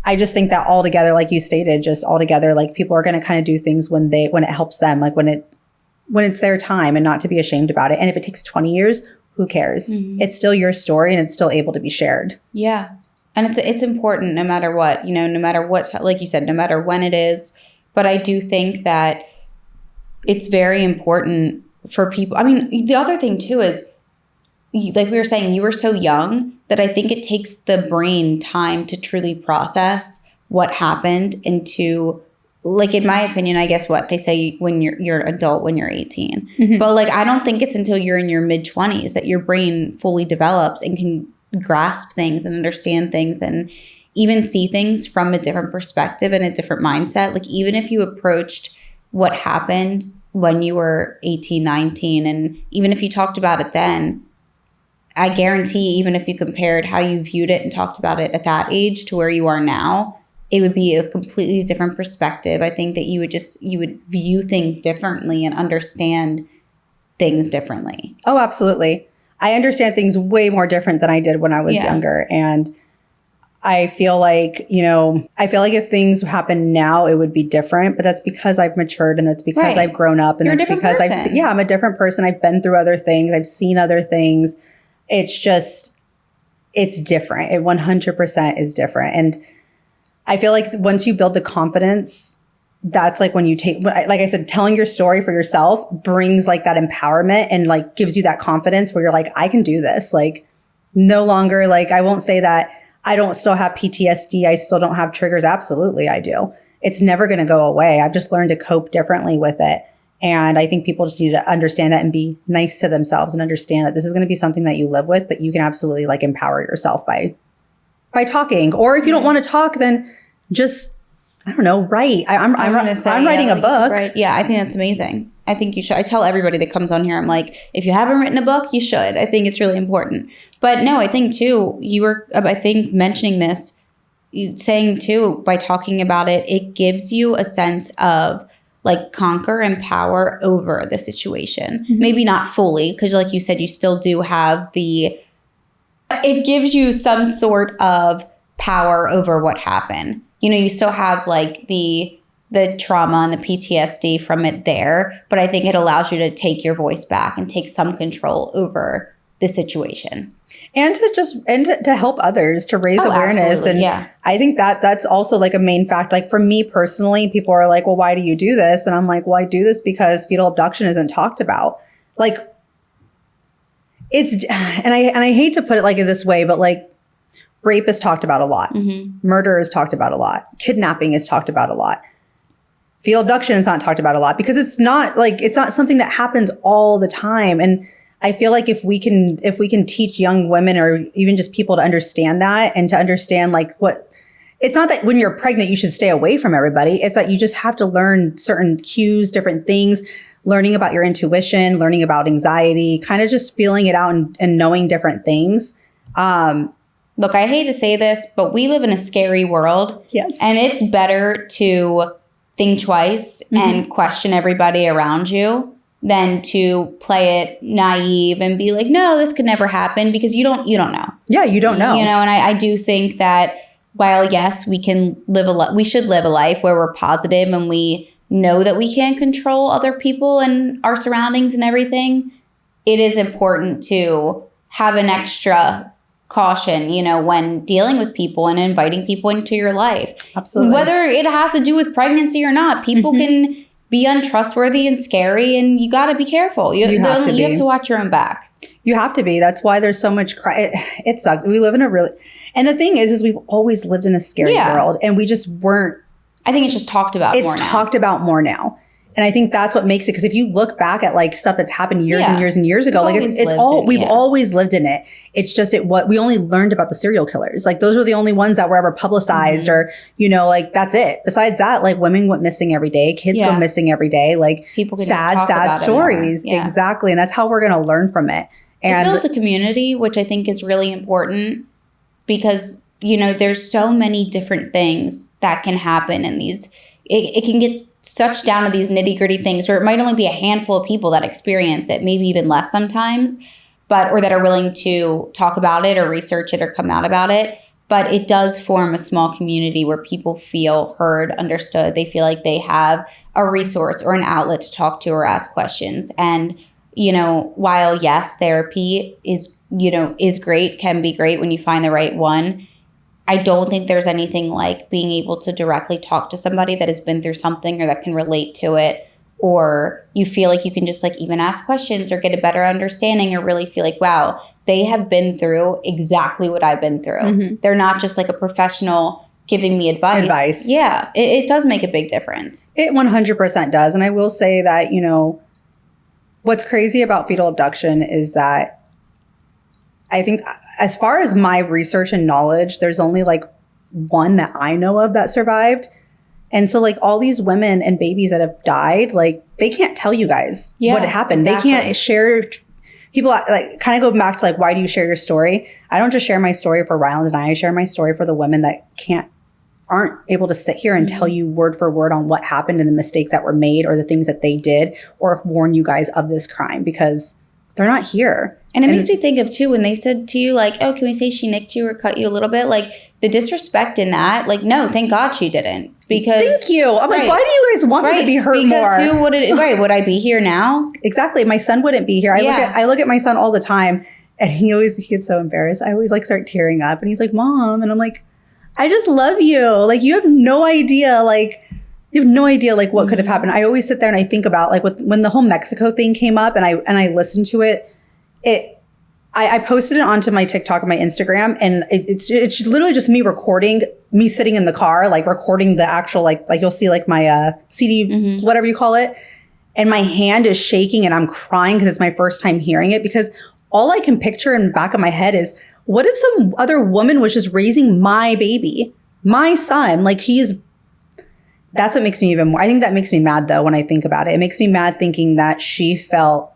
I just think that altogether, like you stated, just altogether, like, people are going to kind of do things when it helps them, like when it's their time, and not to be ashamed about it. And if it takes 20 years, who cares? It's still your story, and it's still able to be shared. Yeah. And it's important no matter what, you know, no matter what, like you said, no matter when it is. But I do think that it's very important for people. I mean, the other thing too is, like we were saying, you were so young that I think it takes the brain time to truly process what happened into, like, in my opinion, I guess what they say when you're an adult when you're 18. But like, I don't think it's until you're in your mid-20s that your brain fully develops and can grasp things and understand things and even see things from a different perspective and a different mindset. Like, even if you approached what happened when you were 18, 19, and even if you talked about it then, I guarantee even if you compared how you viewed it and talked about it at that age to where you are now, it would be a completely different perspective. I think that you would view things differently and understand things differently. Oh, absolutely. I understand things way more different than I did when I was younger. And I feel like, you know, if things happen now, it would be different. But that's because I've matured, and that's because I've grown up. And You're that's because I'm a different person. I've been through other things. I've seen other things. It's just, it's different. It 100% is different. And I feel like once you build the confidence, that's like when you take, like I said, telling your story for yourself brings like that empowerment and like gives you that confidence where you're like, I can do this. Like, no longer, like, I won't say that I don't still have PTSD. I still don't have triggers. Absolutely, I do. It's never going to go away. I've just learned to cope differently with it. And I think people just need to understand that and be nice to themselves and understand that this is going to be something that you live with, but you can absolutely like empower yourself by talking. Or if you don't want to talk, then just, I don't know, write. I'm writing a book. Right. Yeah, I think that's amazing. I think you should. I tell everybody that comes on here, I'm like, if you haven't written a book, you should. I think it's really important. But no, I think too, you were, I think, mentioning this, saying too, by talking about it, it gives you a sense of like conquer and power over the situation. Maybe not fully, because like you said, you still do have it gives you some sort of power over what happened. You know, you still have like the trauma and the PTSD from it there, but I think it allows you to take your voice back and take some control over the situation. And to help others, to raise awareness. Absolutely. And I think that's also like a main fact. Like, for me personally, people are like, well, why do you do this? And I'm like, well, I do this because fetal abduction isn't talked about. Like, it's, and I hate to put it like this way, but like, rape is talked about a lot. Murder is talked about a lot. Kidnapping is talked about a lot. Fetal abduction is not talked about a lot because it's not something that happens all the time. And I feel like if we can teach young women or even just people to understand that, and to understand like it's not that when you're pregnant, you should stay away from everybody. It's that you just have to learn certain cues, different things. learning about your intuition, learning about anxiety, kind of just feeling it out and knowing different things. Look, I hate to say this, but we live in a scary world. Yes. And it's better to think twice and question everybody around you than to play it naive and be like, no, this could never happen, because you don't know. Yeah, you don't know. You know, and I do think that while, yes, we can we should live a life where we're positive and we know that we can't control other people and our surroundings and everything, it is important to have an extra caution, you know, when dealing with people and inviting people into your life. Absolutely. Whether it has to do with pregnancy or not, people can be untrustworthy and scary, and you got to be careful. You have to watch your own back. You have to be. That's why there's so much crime. It sucks. We live in a really, and the thing is we've always lived in a scary world, and we just weren't. I think it's just talked about more now. It's talked about more now. And I think that's what makes it, because if you look back at like stuff that's happened years and years and years ago, like we've always lived in it. It's just we only learned about the serial killers. Like those were the only ones that were ever publicized, or, you know, like that's it. Besides that, like women went missing every day. Kids go missing every day. Like people can sad stories. Exactly. And that's how we're going to learn from it. And it builds a community, which I think is really important, because, you know, there's so many different things that can happen in these. It can get such down to these nitty gritty things where it might only be a handful of people that experience it, maybe even less sometimes, or that are willing to talk about it or research it or come out about it. But it does form a small community where people feel heard, understood. They feel like they have a resource or an outlet to talk to or ask questions. And, you know, while yes, therapy is great, can be great when you find the right one, I don't think there's anything like being able to directly talk to somebody that has been through something or that can relate to it, or you feel like you can just like even ask questions or get a better understanding, or really feel like, wow, they have been through exactly what I've been through. They're not just like a professional giving me advice. Yeah, it does make a big difference. It 100% does. And I will say that, you know, what's crazy about fetal abduction is that I think as far as my research and knowledge, there's only like one that I know of that survived. And so like all these women and babies that have died, like they can't tell you guys what happened. Exactly. They can't share. People like kind of go back to like, why do you share your story? I don't just share my story for Ryland and I share my story for the women that aren't able to sit here and tell you word for word on what happened and the mistakes that were made or the things that they did, or warn you guys of this crime, because they're not here. And it makes me think of, too, when they said to you, like, oh, can we say she nicked you or cut you a little bit? Like, the disrespect in that, like, no, thank God she didn't. Because thank you. I'm like, why do you guys want me to be hurt more? Because who would it, would I be here now? Exactly. My son wouldn't be here. I look at my son all the time, and he gets so embarrassed. I always like start tearing up, and he's like, Mom. And I'm like, I just love you. Like, you have no idea, like, what could have happened. I always sit there and I think about like when the whole Mexico thing came up, and I listened to it. I posted it onto my TikTok and my Instagram, and it's literally just me recording me sitting in the car, like recording the actual like you'll see like my CD, whatever you call it, and my hand is shaking and I'm crying because it's my first time hearing it, because all I can picture in the back of my head is, what if some other woman was just raising my baby, my son? Like that's what makes me even more. I think that makes me mad though when I think about it. It makes me mad thinking that she felt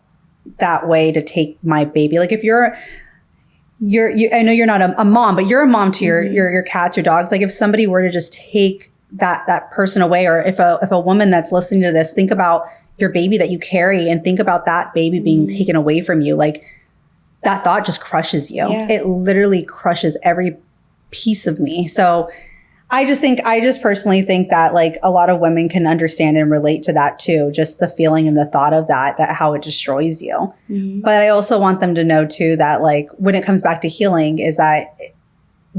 that way to take my baby. Like if I know you're not a mom, but you're a mom to your cats, your dogs. Like if somebody were to just take that person away, or if a woman that's listening to this, think about your baby that you carry and think about that baby being taken away from you. Like that thought just crushes you. Yeah. It literally crushes every piece of me. So I just personally think that like a lot of women can understand and relate to that too. Just the feeling and the thought of that how it destroys you. But I also want them to know too that like when it comes back to healing is that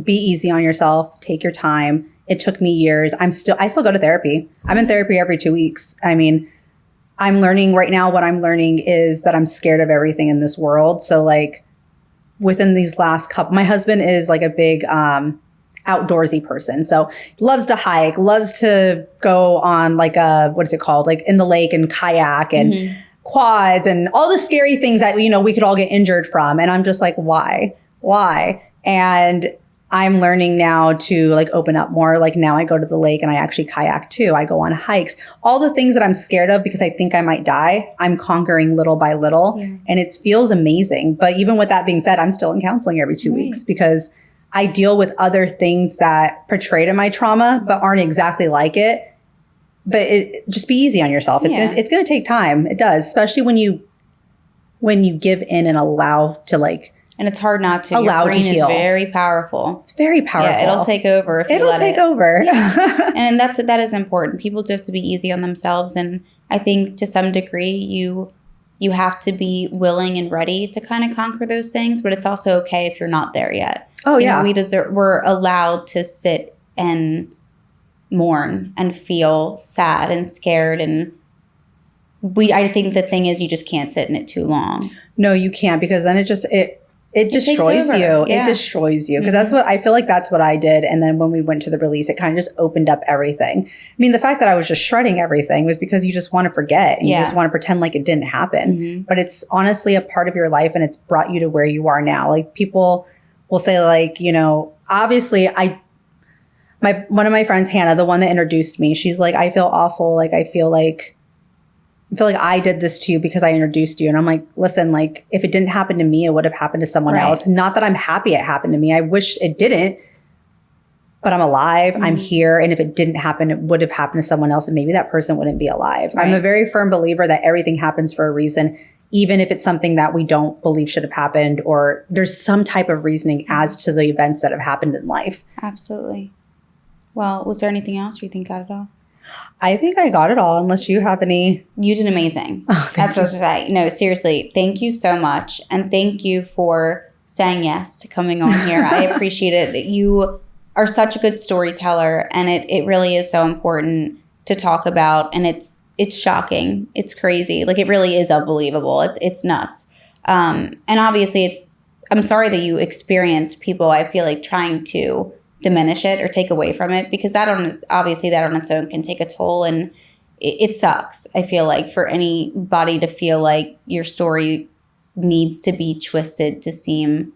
be easy on yourself, take your time. It took me years. I still go to therapy. I'm in therapy every 2 weeks. I mean, I'm learning right now. What I'm learning is that I'm scared of everything in this world. So like within these last couple, my husband is like a big, outdoorsy person. So loves to hike, loves to go on like what is it called? Like in the lake and kayak and quads and all the scary things that, you know, we could all get injured from. And I'm just like, why? And I'm learning now to like open up more. Like now I go to the lake and I actually kayak too. I go on hikes. All the things that I'm scared of because I think I might die, I'm conquering little by little. Yeah. And it feels amazing. But even with that being said, I'm still in counseling every 2 weeks because I deal with other things that portray to my trauma but aren't exactly like it. But just be easy on yourself. It's gonna take time. It does, especially when you give in and allow to like. And it's hard not to. Allow Your brain to heal. Is very powerful. It's very powerful. Yeah, it'll take over if it'll you let take it. over. Yeah. And that is important. People do have to be easy on themselves, and I think to some degree you have to be willing and ready to kind of conquer those things. But it's also okay if you're not there yet. Oh yeah, we're allowed to sit and mourn and feel sad and scared, and I think the thing is you just can't sit in it too long. No, you can't, because then it destroys you. Yeah. It destroys you. Because that's what I feel like that's what I did. And then when we went to the release, it kind of just opened up everything. I mean, the fact that I was just shredding everything was because you just want to forget and you just want to pretend like it didn't happen. But it's honestly a part of your life, and it's brought you to where you are now. Like people will say like, you know, obviously one of my friends, Hannah, the one that introduced me, she's like, I feel awful. Like, I feel like I did this to you because I introduced you. And I'm like, listen, like if it didn't happen to me, it would have happened to someone else. Not that I'm happy it happened to me. I wish it didn't, but I'm alive. I'm here. And if it didn't happen, it would have happened to someone else. And maybe that person wouldn't be alive. I'm a very firm believer that everything happens for a reason, even if it's something that we don't believe should have happened, or there's some type of reasoning as to the events that have happened in life. Absolutely. Well, was there anything else you think got it all? I think I got it all, unless you have any. You did amazing. That's what I was going to say. No, seriously, thank you so much. And thank you for saying yes to coming on here. I appreciate it. You are such a good storyteller, and it really is so important to talk about. And it's shocking. It's crazy. Like, it really is unbelievable. It's nuts. And obviously I'm sorry that you experience people, I feel like, trying to diminish it or take away from it, because that on its own can take a toll, and it sucks. I feel like for anybody to feel like your story needs to be twisted to seem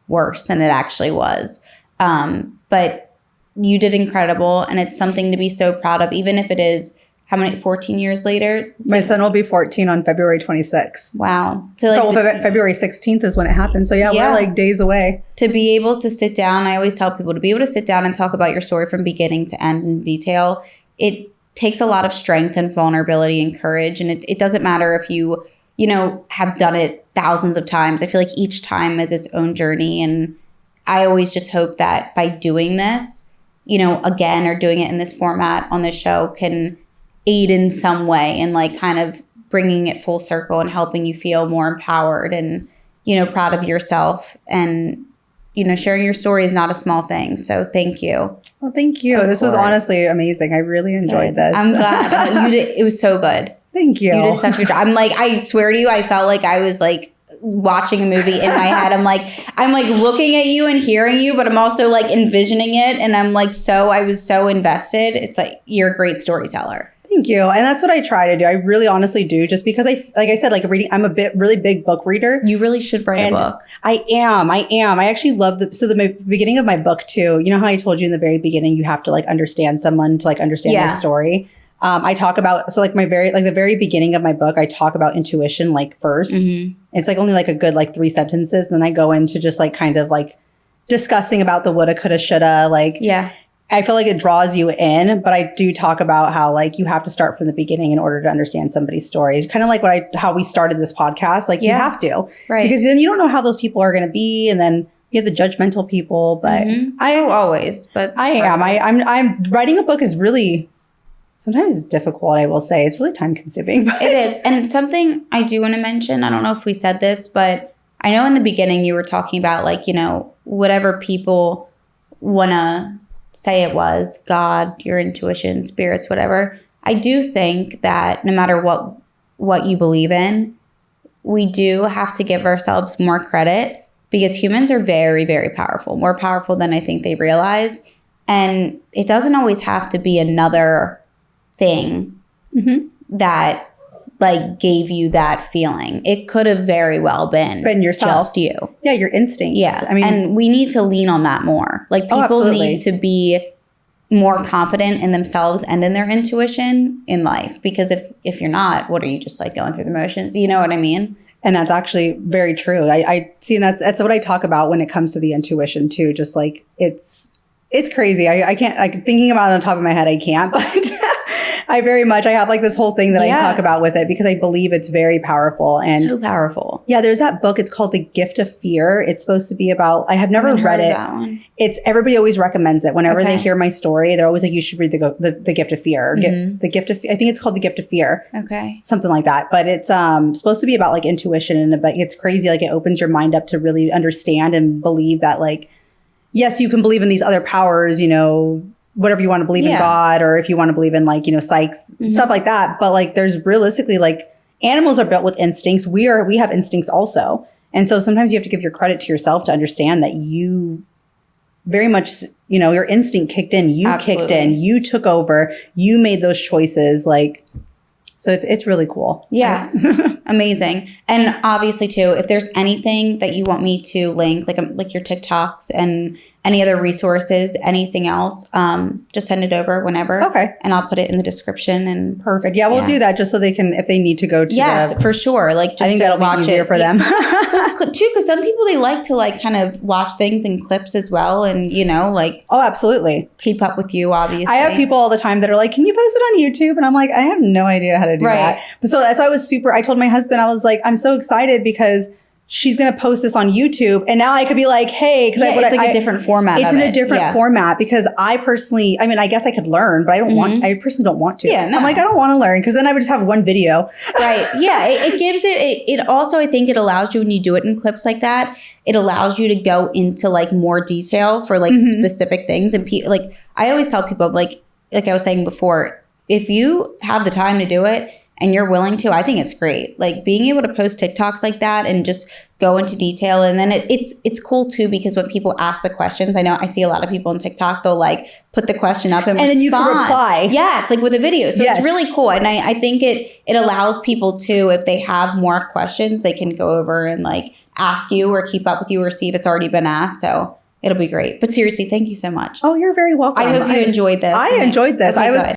worse than it actually was. But you did incredible, and it's something to be so proud of, even if it is 14 years later? My son will be 14 on February 26th. Wow. February 16th is when it happens. So yeah, we're like days away. To be able to sit down, I always tell people to be able to sit down and talk about your story from beginning to end in detail. It takes a lot of strength and vulnerability and courage. And it doesn't matter if you have done it thousands of times. I feel like each time is its own journey. And I always just hope that by doing this, again, or doing it in this format on this show can aid in some way and like kind of bringing it full circle and helping you feel more empowered and, proud of yourself. And, sharing your story is not a small thing. So thank you. Well, thank you. This was honestly amazing. I really enjoyed this. I'm glad. You did. It was so good. Thank you. You did such a good job. I'm like, I swear to you, I felt like I was like watching a movie in my head. I'm like looking at you and hearing you, but I'm also like envisioning it. And I'm like, I was so invested. It's like, you're a great storyteller. Thank you. And that's what I try to do. I really honestly do, just because I'm a really big book reader. You really should write a book. I am. I actually love the beginning of my book too. You know how I told you in the very beginning, you have to like understand someone to like understand their story. I talk about, the very beginning of my book, I talk about intuition like first. Mm-hmm. It's like only like a good like 3 sentences. And then I go into just like kind of like discussing about the woulda, coulda, shoulda. Like, yeah. I feel like it draws you in, but I do talk about how like you have to start from the beginning in order to understand somebody's story. It's kind of like how we started this podcast. Like you have to, right? Because then you don't know how those people are going to be, and then you have the judgmental people. But I'm writing a book is really sometimes it's difficult. I will say it's really time consuming. But it is, and something I do want to mention. I don't know if we said this, but I know in the beginning you were talking about like whatever people want to say it was, God, your intuition, spirits, whatever. I do think that no matter what you believe in, we do have to give ourselves more credit, because humans are very, very powerful, more powerful than I think they realize. And it doesn't always have to be another thing that like gave you that feeling. It could have very well been yourself. Just you. Yeah, your instincts. Yeah. I mean, and we need to lean on that more. Like people absolutely. need to be more confident in themselves and in their intuition in life. Because if you're not, what are you just like going through the motions? You know what I mean? And that's actually very true. I see that's what I talk about when it comes to the intuition too. Just like it's crazy. I can't, like, thinking about it on top of my head, I can't, but I have like this whole thing that I talk about with it because I believe it's very powerful. And so powerful. Yeah, there's that book. It's called The Gift of Fear. It's supposed to be about, I have never read it. That one. It's, everybody always recommends it. Whenever they hear my story, they're always like, you should read the Gift of Fear. The Gift of, I think it's called The Gift of Fear. Okay. Something like that. But it's supposed to be about like intuition, and it's crazy. Like it opens your mind up to really understand and believe that, like, yes, you can believe in these other powers, you know, whatever you want to believe in God, or if you want to believe in, like, you know, psychs, stuff like that. But like, there's realistically, like, animals are built with instincts. We have instincts also. And so sometimes you have to give your credit to yourself to understand that you very much, you know, your instinct kicked in, you kicked in, you took over, you made those choices. Like, so it's really cool. Yes. Amazing. And obviously too, if there's anything that you want me to link, like your TikToks and any other resources, anything else, just send it over whenever. Okay. And I'll put it in the description. And perfect. Yeah, we'll do that just so they can, if they need to go to for sure. Like, just I think that'll be easier for them. Well, too, because some people, they like to like kind of watch things in clips as well, and you know, like, oh, absolutely, keep up with you. Obviously, I have people all the time that are like, "Can you post it on YouTube?" And I'm like, I have no idea how to do that. But so that's why I told my husband, I was like, I'm so excited because she's going to post this on YouTube. And now I could be like, hey, because it's like a different format. It's in a different format because I personally, I mean, I guess I could learn, but I personally don't want to. Yeah, no. I'm like, I don't want to learn because then I would just have one video. Right. Yeah. It gives it also, I think it allows you, when you do it in clips like that, it allows you to go into like more detail for like specific things. And like, I always tell people, like I was saying before, if you have the time to do it, and you're willing to, I think it's great. Like being able to post TikToks like that and just go into detail. And then it's cool too, because when people ask the questions, I know I see a lot of people on TikTok, they'll like put the question up and respond. Then you can reply. Yes, like with a video. So it's really cool. And I think it allows people to, if they have more questions, they can go over and like ask you or keep up with you or see if it's already been asked. So it'll be great. But seriously, thank you so much. Oh, you're very welcome. I hope you enjoyed this. I enjoyed this. Okay, I was good.